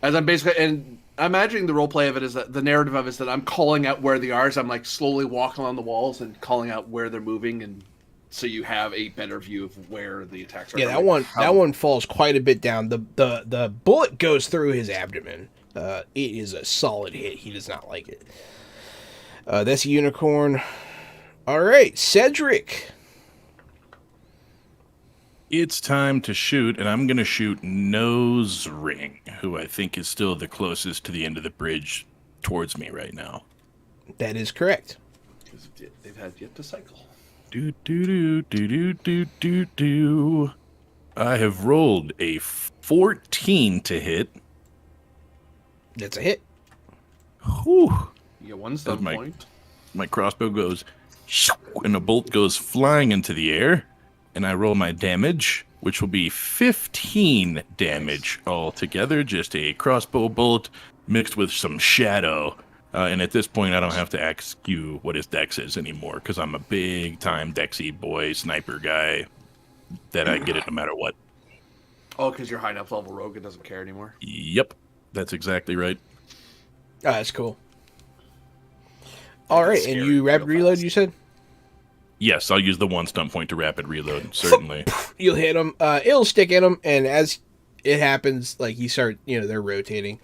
[SPEAKER 4] As I'm basically, and I'm imagining the role play of it is that the narrative of it is that I'm calling out where they are, so I'm like slowly walking along the walls and calling out where they're moving, and so you have a better view of where the attacks are.
[SPEAKER 1] Yeah, that
[SPEAKER 4] coming.
[SPEAKER 1] one
[SPEAKER 4] How-
[SPEAKER 1] that one falls quite a bit down. The bullet goes through his abdomen. It is a solid hit. He does not like it. That's a unicorn. All right, Cedric.
[SPEAKER 3] It's time to shoot, and I'm going to shoot Nose Ring, who I think is still the closest to the end of the bridge towards me right now.
[SPEAKER 1] That is correct.
[SPEAKER 4] 'Cause they've had yet to cycle.
[SPEAKER 3] Do do do do do do do do. I have rolled a 14 to hit.
[SPEAKER 1] That's a hit.
[SPEAKER 3] Whew.
[SPEAKER 4] You get 1 stun
[SPEAKER 3] my-
[SPEAKER 4] point.
[SPEAKER 3] My crossbow goes, and a bolt goes flying into the air, and I roll my damage, which will be 15 damage altogether. Just a crossbow bolt mixed with some shadow. And at this point, I don't have to ask you what his dex is anymore, because I'm a big-time dexy boy sniper guy that I get it no matter what.
[SPEAKER 4] Oh, because you're high enough level rogue, it doesn't care anymore.
[SPEAKER 3] Yep, that's exactly right.
[SPEAKER 1] Oh, that's cool. All right, and
[SPEAKER 4] scary
[SPEAKER 1] you rapid
[SPEAKER 4] real
[SPEAKER 1] reload,
[SPEAKER 4] fast.
[SPEAKER 1] you said?
[SPEAKER 3] Yes, I'll use the 1 stun point to rapid reload, certainly.
[SPEAKER 1] You'll hit him. It'll stick in him, and as it happens, like, you start, they're rotating.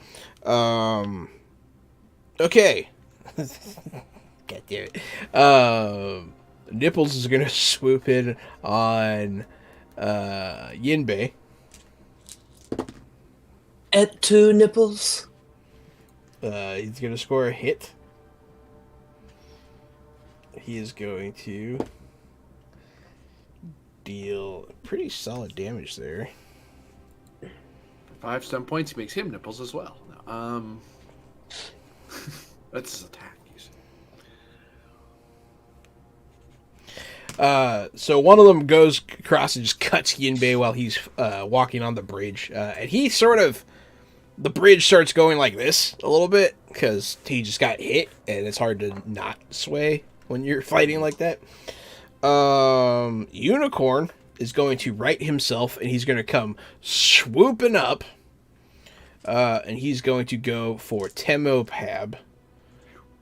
[SPEAKER 1] Okay. God damn it. Nipples is going to swoop in on Yinbei.
[SPEAKER 2] Et tu nipples.
[SPEAKER 1] He's going to score a hit. He is going to deal pretty solid damage there.
[SPEAKER 4] For 5 stun points, he makes him nipples as well. That's his attack.
[SPEAKER 1] So one of them goes across and just cuts Yinbei while he's walking on the bridge. And he the bridge starts going like this a little bit because he just got hit and it's hard to not sway when you're fighting like that. Unicorn is going to right himself and he's going to come swooping up. And he's going to go for Temopab,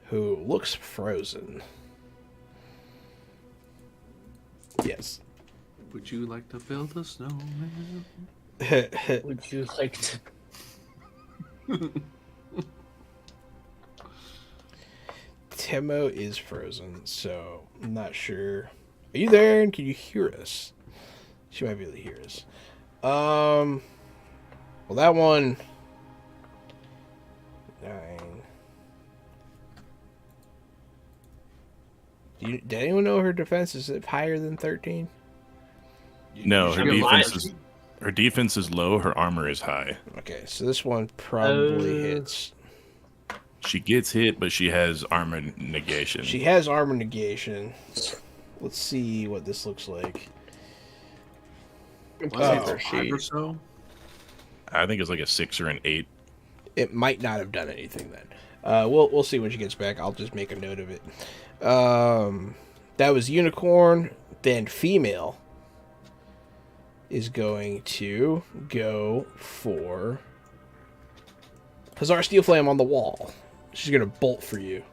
[SPEAKER 1] who looks frozen. Yes.
[SPEAKER 4] Would you like to build a snowman?
[SPEAKER 2] Would you like to?
[SPEAKER 1] Temo is frozen, so I'm not sure. Are you there? And can you hear us? She might be able to hear us. Well, that one. 9. Did anyone know her defense is higher than 13?
[SPEAKER 3] No, her
[SPEAKER 2] You're
[SPEAKER 3] defense is low, her armor is high.
[SPEAKER 1] Okay, so this one probably
[SPEAKER 2] Oh.
[SPEAKER 1] hits.
[SPEAKER 3] She gets hit, but she has armor negation.
[SPEAKER 1] She has armor negation. Let's see what this looks like.
[SPEAKER 4] Was
[SPEAKER 1] Oh.
[SPEAKER 4] it for 5 or so?
[SPEAKER 3] I think it's like a 6 or an 8.
[SPEAKER 1] It might not have done anything then. We'll see when she gets back. I'll just make a note of it. that was unicorn. Then female is going to go for Hussar Steel Flame on the wall. She's gonna bolt for you.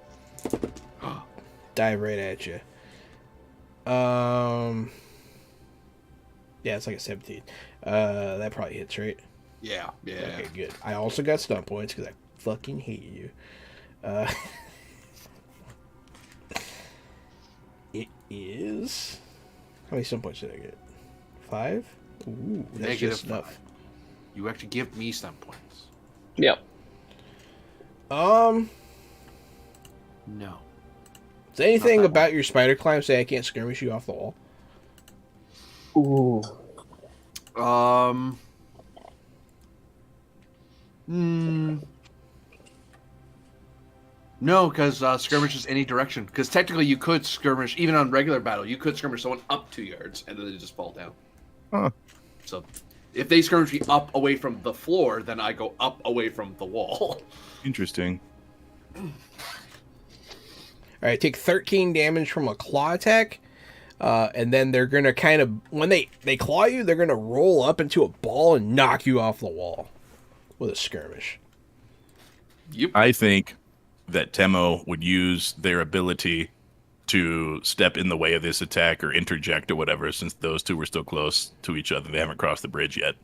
[SPEAKER 1] Dive right at you. Yeah, it's like a 17. That probably hits, right?
[SPEAKER 4] Yeah.
[SPEAKER 1] Okay, good. I also got stun points because I fucking hate you. It is... How many stun points did I get? 5? Ooh, that's
[SPEAKER 4] Negative
[SPEAKER 1] just enough.
[SPEAKER 4] 5. You actually give me some points.
[SPEAKER 2] Yep.
[SPEAKER 4] No.
[SPEAKER 1] Is anything
[SPEAKER 4] Not that
[SPEAKER 1] about your spider climb say I can't skirmish you off the wall?
[SPEAKER 2] Ooh.
[SPEAKER 4] No, because skirmish is any direction. Because technically, you could skirmish even on regular battle. You could skirmish someone up 2 yards and then they just fall down.
[SPEAKER 3] Huh.
[SPEAKER 4] So, if they skirmish me up away from the floor, then I go up away from the wall.
[SPEAKER 3] Interesting.
[SPEAKER 1] Alright, take 13 damage from a claw attack. And then they're going to kind of... When they claw you, they're going to roll up into a ball and knock you off the wall with a skirmish.
[SPEAKER 4] Yep.
[SPEAKER 3] I think that Temo would use their ability to step in the way of this attack or interject or whatever, since those two were still close to each other. They haven't crossed the bridge yet.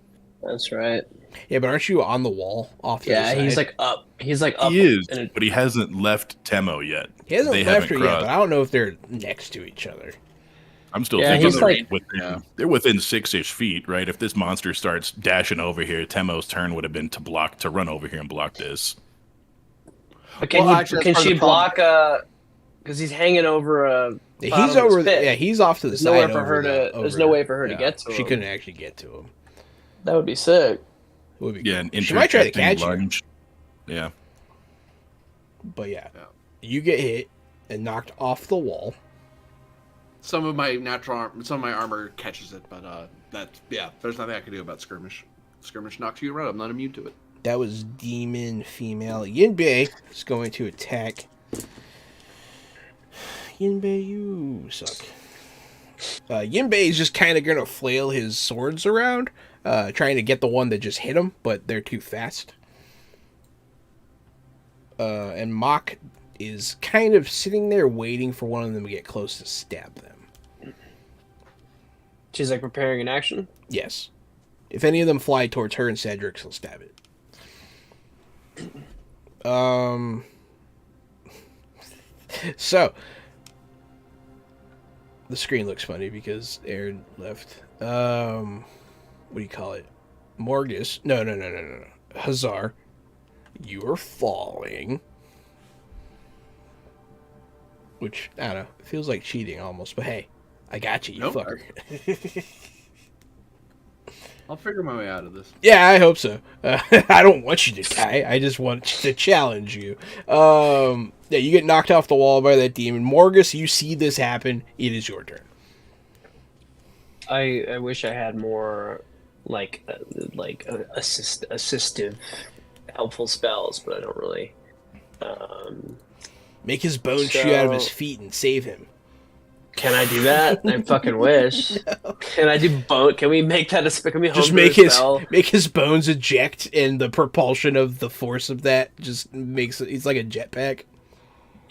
[SPEAKER 2] That's right.
[SPEAKER 1] Yeah, but aren't you on the wall off to the
[SPEAKER 2] Yeah,
[SPEAKER 1] side?
[SPEAKER 2] he's like up. He's like up.
[SPEAKER 3] He is,
[SPEAKER 2] and
[SPEAKER 3] but he hasn't left Temo yet.
[SPEAKER 1] He hasn't
[SPEAKER 3] They
[SPEAKER 1] left
[SPEAKER 3] haven't
[SPEAKER 1] her yet, but
[SPEAKER 3] crossed.
[SPEAKER 1] I don't know if they're next to each other.
[SPEAKER 3] I'm still
[SPEAKER 2] Yeah,
[SPEAKER 3] thinking
[SPEAKER 2] he's
[SPEAKER 3] they're,
[SPEAKER 2] like-
[SPEAKER 3] they're within 6-ish feet, right? If this monster starts dashing over here, Temo's turn would have been to run over here and block this.
[SPEAKER 2] But can,
[SPEAKER 4] Well,
[SPEAKER 2] he,
[SPEAKER 4] actually, that's
[SPEAKER 2] can
[SPEAKER 4] part of
[SPEAKER 2] she
[SPEAKER 4] the problem.
[SPEAKER 2] block because he's hanging over a
[SPEAKER 1] Yeah,
[SPEAKER 2] bottom
[SPEAKER 1] he's
[SPEAKER 2] of his
[SPEAKER 1] over.
[SPEAKER 2] pit.
[SPEAKER 1] Yeah, he's off to the
[SPEAKER 2] There's
[SPEAKER 1] side.
[SPEAKER 2] nowhere for
[SPEAKER 1] over
[SPEAKER 2] her
[SPEAKER 1] the-
[SPEAKER 2] to-
[SPEAKER 1] over
[SPEAKER 2] there's no way for her to get to
[SPEAKER 1] She
[SPEAKER 2] him.
[SPEAKER 1] couldn't actually get to him.
[SPEAKER 2] That would be sick.
[SPEAKER 1] It would be
[SPEAKER 3] Yeah, an
[SPEAKER 1] good. She might try to
[SPEAKER 3] interjecting
[SPEAKER 1] catch you,
[SPEAKER 3] lunge. Yeah.
[SPEAKER 1] but yeah,
[SPEAKER 4] Yeah.
[SPEAKER 1] you get hit and knocked off the wall.
[SPEAKER 4] Some of my some of my armor catches it, but there's nothing I can do about skirmish. Skirmish knocks you around. I'm not immune to it.
[SPEAKER 1] That was demon female. Yinbei is going to attack. Yinbei, you suck. Yinbei is just kind of going to flail his swords around, trying to get the one that just hit him, but they're too fast. And Mach is kind of sitting there waiting for one of them to get close to stab them.
[SPEAKER 2] She's like preparing an action.
[SPEAKER 1] Yes. If any of them fly towards her and Cedric, he'll stab it. So, the screen looks funny because Aaron left. What do you call it? Morgus. No. Hussar. You are falling. Which, I don't know, feels like cheating almost, but hey, I got you, you
[SPEAKER 4] Nope.
[SPEAKER 1] fucker.
[SPEAKER 4] I'll figure my way out of this.
[SPEAKER 1] Yeah, I hope so. I don't want you to die. I just want to challenge you. Yeah, you get knocked off the wall by that demon. Morgus, you see this happen. It is your turn.
[SPEAKER 2] I wish I had more assistive, helpful spells, but I don't really.
[SPEAKER 1] Make his bones shoot out of his
[SPEAKER 2] So-
[SPEAKER 1] feet and save him.
[SPEAKER 2] Can I do that? I fucking wish. Can I do both? Can we make that a can we
[SPEAKER 1] Just
[SPEAKER 2] homebrew
[SPEAKER 1] make his
[SPEAKER 2] spell?
[SPEAKER 1] bones eject, and the propulsion of the force of that just makes it. It's like a jetpack.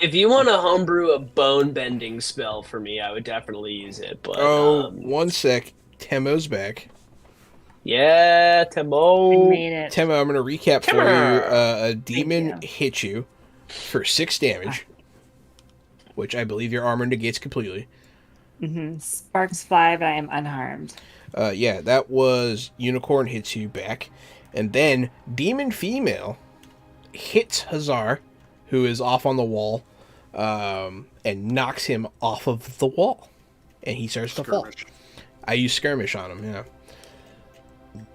[SPEAKER 2] If you want to homebrew a bone bending spell for me, I would definitely use it. But
[SPEAKER 1] One sec. Temo's back.
[SPEAKER 2] yeah,
[SPEAKER 5] I
[SPEAKER 2] Temo.
[SPEAKER 5] made it.
[SPEAKER 1] Temo, I'm going to recap for
[SPEAKER 2] Come
[SPEAKER 1] you.
[SPEAKER 2] on.
[SPEAKER 1] A demon
[SPEAKER 5] you.
[SPEAKER 1] hit you for 6 damage, which I believe your armor negates completely.
[SPEAKER 5] Sparks fly, but I am unharmed.
[SPEAKER 1] Yeah, that was Unicorn hits you back. And then Demon Female hits Hussar, who is off on the wall, and knocks him off of the wall. And he starts to fall.
[SPEAKER 4] Skirmish.
[SPEAKER 1] I use Skirmish on him, yeah.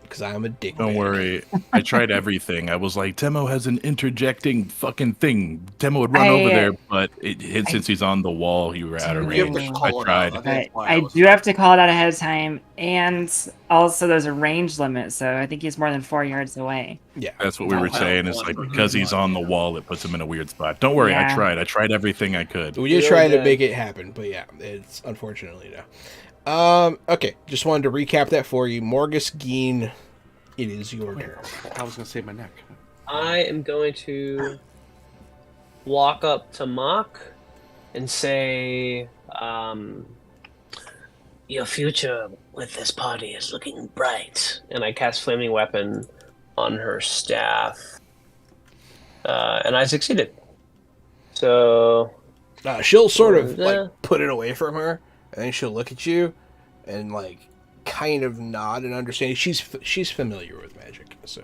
[SPEAKER 1] because I'm a dick.
[SPEAKER 3] Don't worry. I tried everything. I was like, Temo has an interjecting fucking thing. Temo would run over there, but since he's on the wall, you were out of
[SPEAKER 4] You have
[SPEAKER 3] range.
[SPEAKER 4] to
[SPEAKER 3] I
[SPEAKER 4] call it
[SPEAKER 3] tried.
[SPEAKER 4] out.
[SPEAKER 5] But
[SPEAKER 4] That's why
[SPEAKER 5] I
[SPEAKER 4] was
[SPEAKER 5] do have to call it out ahead of time, and also there's a range limit, so I think he's more than 4 yards away.
[SPEAKER 1] Yeah,
[SPEAKER 3] That's what we were
[SPEAKER 4] Oh,
[SPEAKER 3] saying. It's like because he's on the wall, it puts him in a weird spot. Don't worry, I
[SPEAKER 5] Yeah.
[SPEAKER 3] tried. I tried everything I could.
[SPEAKER 1] we just
[SPEAKER 2] Really
[SPEAKER 1] tried to
[SPEAKER 2] did.
[SPEAKER 1] make it happen, but yeah, it's unfortunately no. Okay, just wanted to recap that for you. Morgus Geen, it is your turn.
[SPEAKER 4] I was gonna save my neck.
[SPEAKER 2] I am going to walk up to Mock and say, "Your future with this party is looking bright." And I cast Flaming Weapon on her staff, and I succeeded. So
[SPEAKER 1] She'll sort of
[SPEAKER 2] Yeah.
[SPEAKER 1] like put it away from her, and then she'll look at you, and like kind of nod and understand. She's familiar with magic, so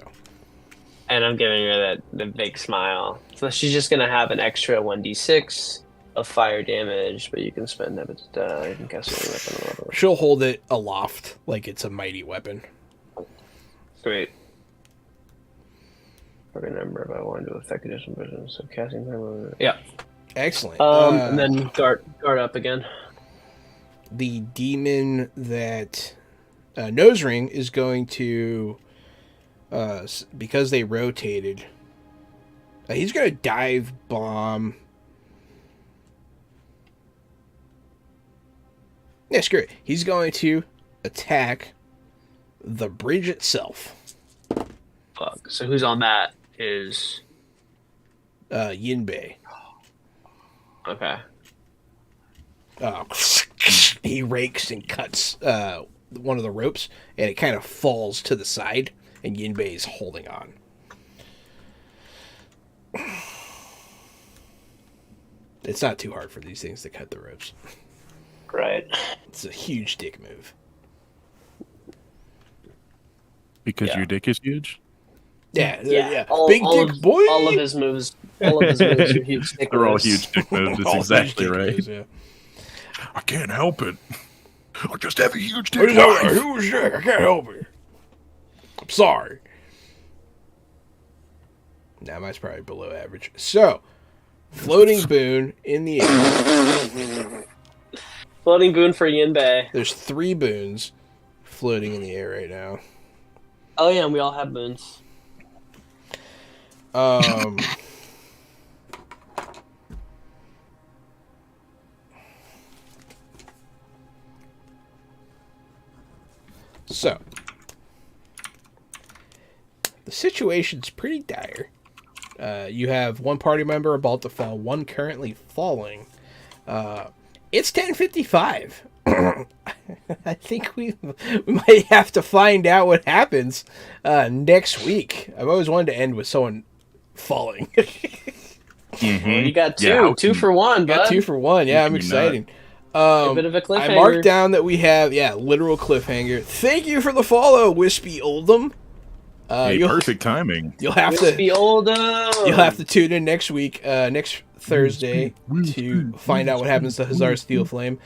[SPEAKER 2] And I'm giving her the big smile. So she's just gonna have an extra 1d6 of fire damage, but you can spend that. You can cast any weapon or whatever.
[SPEAKER 1] she'll hold it aloft like it's a mighty weapon.
[SPEAKER 2] Sweet. Remember if I wanted to affect additional vision, so casting time. Yeah.
[SPEAKER 1] Excellent.
[SPEAKER 2] And then guard up again.
[SPEAKER 1] The demon that Nose Ring is going to, because they rotated, he's going to dive bomb. Yeah, screw it. He's going to attack the bridge itself.
[SPEAKER 2] Fuck. So who's on that is
[SPEAKER 1] Yinbei.
[SPEAKER 2] okay.
[SPEAKER 1] He rakes and cuts one of the ropes, and it kind of falls to the side, and Yinbei is holding on. It's not too hard for these things to cut the ropes.
[SPEAKER 2] Right.
[SPEAKER 1] It's a huge dick move.
[SPEAKER 3] Because
[SPEAKER 2] Yeah.
[SPEAKER 3] your dick is huge?
[SPEAKER 1] Yeah.
[SPEAKER 2] All,
[SPEAKER 1] Big
[SPEAKER 2] all
[SPEAKER 1] dick
[SPEAKER 2] of,
[SPEAKER 1] boy.
[SPEAKER 2] All of his moves. All of his moves are huge. Dick
[SPEAKER 3] They're all
[SPEAKER 2] moves.
[SPEAKER 3] huge dick moves. That's
[SPEAKER 1] All
[SPEAKER 3] exactly
[SPEAKER 1] huge dick
[SPEAKER 3] right.
[SPEAKER 1] moves, yeah.
[SPEAKER 3] I can't help it. I just have a huge
[SPEAKER 1] I
[SPEAKER 3] dick.
[SPEAKER 1] just have a huge dick. I can't help it. I'm sorry. Nah, mine's probably below average. So, floating boon in the air.
[SPEAKER 2] Floating boon for Yinbei.
[SPEAKER 1] There's 3 boons floating in the air right now.
[SPEAKER 2] Oh yeah, and we all have boons.
[SPEAKER 1] So, the situation's pretty dire. You have one party member about to fall, one currently falling. It's 10:55. I think we might have to find out what happens next week. I've always wanted to end with someone falling.
[SPEAKER 2] You got two.
[SPEAKER 3] Yeah, how
[SPEAKER 2] Two
[SPEAKER 3] can-
[SPEAKER 2] for one,
[SPEAKER 1] Got
[SPEAKER 2] bud.
[SPEAKER 1] 2 for 1. Yeah,
[SPEAKER 3] How
[SPEAKER 1] I'm
[SPEAKER 3] can you
[SPEAKER 1] excited.
[SPEAKER 2] A bit of a cliffhanger.
[SPEAKER 1] I marked down that we have, literal cliffhanger. Thank you for the follow, Wispy Oldham.
[SPEAKER 3] Hey,
[SPEAKER 1] You'll
[SPEAKER 3] perfect timing.
[SPEAKER 1] have
[SPEAKER 2] Wispy
[SPEAKER 1] to
[SPEAKER 2] Oldham.
[SPEAKER 1] you'll have to tune in next week, next Thursday, to find out what happens to Hazar Steel Flame.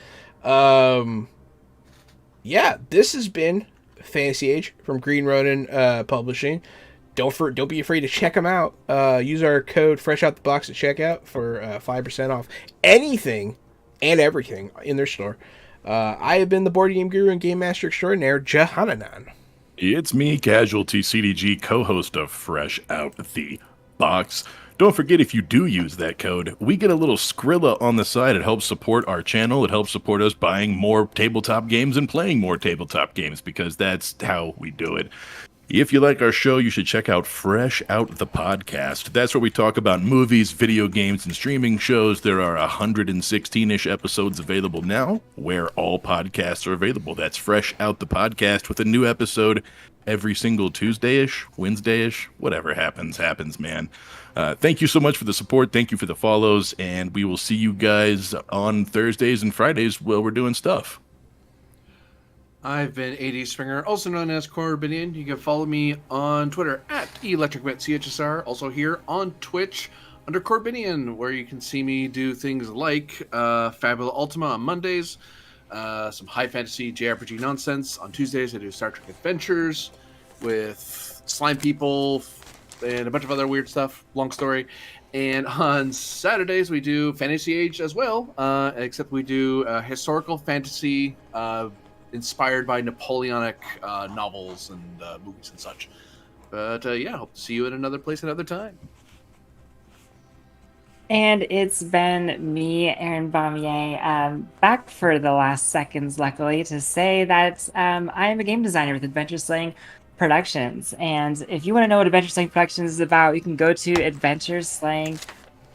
[SPEAKER 1] This has been Fantasy Age from Green Ronin Publishing. Don't be afraid to check them out. Use our code Fresh Out the Box at checkout for 5% off anything and everything in their store. I have been the board game guru and game master extraordinaire, Jahananan.
[SPEAKER 3] It's me, Casualty CDG, co-host of Fresh Out the Box. Don't forget, if you do use that code, we get a little Skrilla on the side. It helps support our channel. It helps support us buying more tabletop games and playing more tabletop games, because that's how we do it. If you like our show, you should check out Fresh Out the Podcast. That's where we talk about movies, video games, and streaming shows. There are 116-ish episodes available now, where all podcasts are available. That's Fresh Out the Podcast, with a new episode every single Tuesday-ish, Wednesday-ish, whatever happens, man. Thank you so much for the support. Thank you for the follows, and we will see you guys on Thursdays and Fridays while we're doing stuff.
[SPEAKER 4] I've been AD Springer, also known as Corbinian. You can follow me on Twitter at ElectricBitCHSR, also here on Twitch under Corbinian, where you can see me do things like Fabula Ultima on Mondays, some high fantasy JRPG nonsense. On Tuesdays, I do Star Trek Adventures, with slime people and a bunch of other weird stuff. Long story. And on Saturdays we do Fantasy Age as well, except we do historical fantasy inspired by Napoleonic novels and movies and such. But yeah, hope to see you at another place another time.
[SPEAKER 5] And it's been me, Aaron Baumier, back for the last seconds, luckily, to say that I am a game designer with Adventure Slaying Productions. And if you want to know what Adventure Slaying Productions is about, you can go to Adventure Slaying.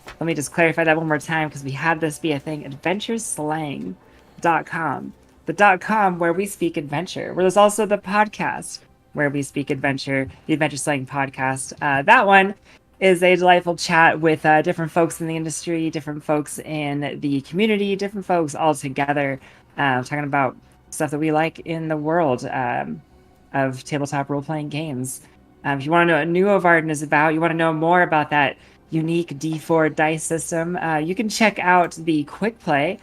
[SPEAKER 5] Let me just clarify that one more time because we had this be a thing. AdventureSlaying.com. The .com where we speak adventure. Where there's also the podcast where we speak adventure, the Adventure Slaying podcast. That one is a delightful chat with different folks in the industry, different folks in the community, different folks all together, talking about stuff that we like in the world of tabletop role-playing games. If you want to know what New of Arden is about, you want to know more about that unique D4 dice system, you can check out the quick play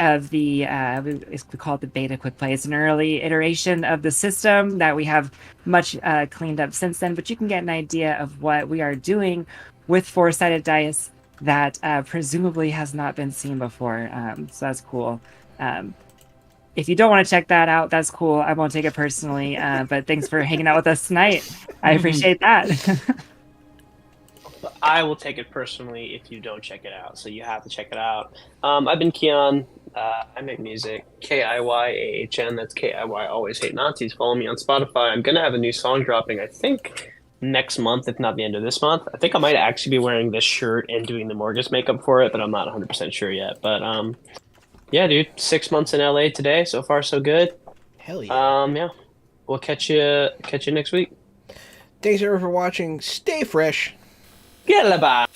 [SPEAKER 5] of the we call it the beta quick play. It's an early iteration of the system that we have much cleaned up since then, but you can get an idea of what we are doing with four-sided dice that presumably has not been seen before. So that's cool. If you don't want to check that out, that's cool. I won't take it personally, but thanks for hanging out with us tonight. I appreciate that.
[SPEAKER 2] But I will take it personally if you don't check it out. So you have to check it out. I've been Keon. I make music. KIYAHN. That's KIY. Always Hate Nazis. Follow me on Spotify. I'm gonna have a new song dropping, I think, next month, if not the end of this month. I think I might actually be wearing this shirt and doing the Morgus makeup for it, but I'm not 100% sure yet. But yeah, dude. 6 months in LA today. So far, so good.
[SPEAKER 1] Hell yeah.
[SPEAKER 2] Yeah. We'll catch you next week.
[SPEAKER 1] Thanks everyone for watching. Stay fresh.
[SPEAKER 2] Get la bye.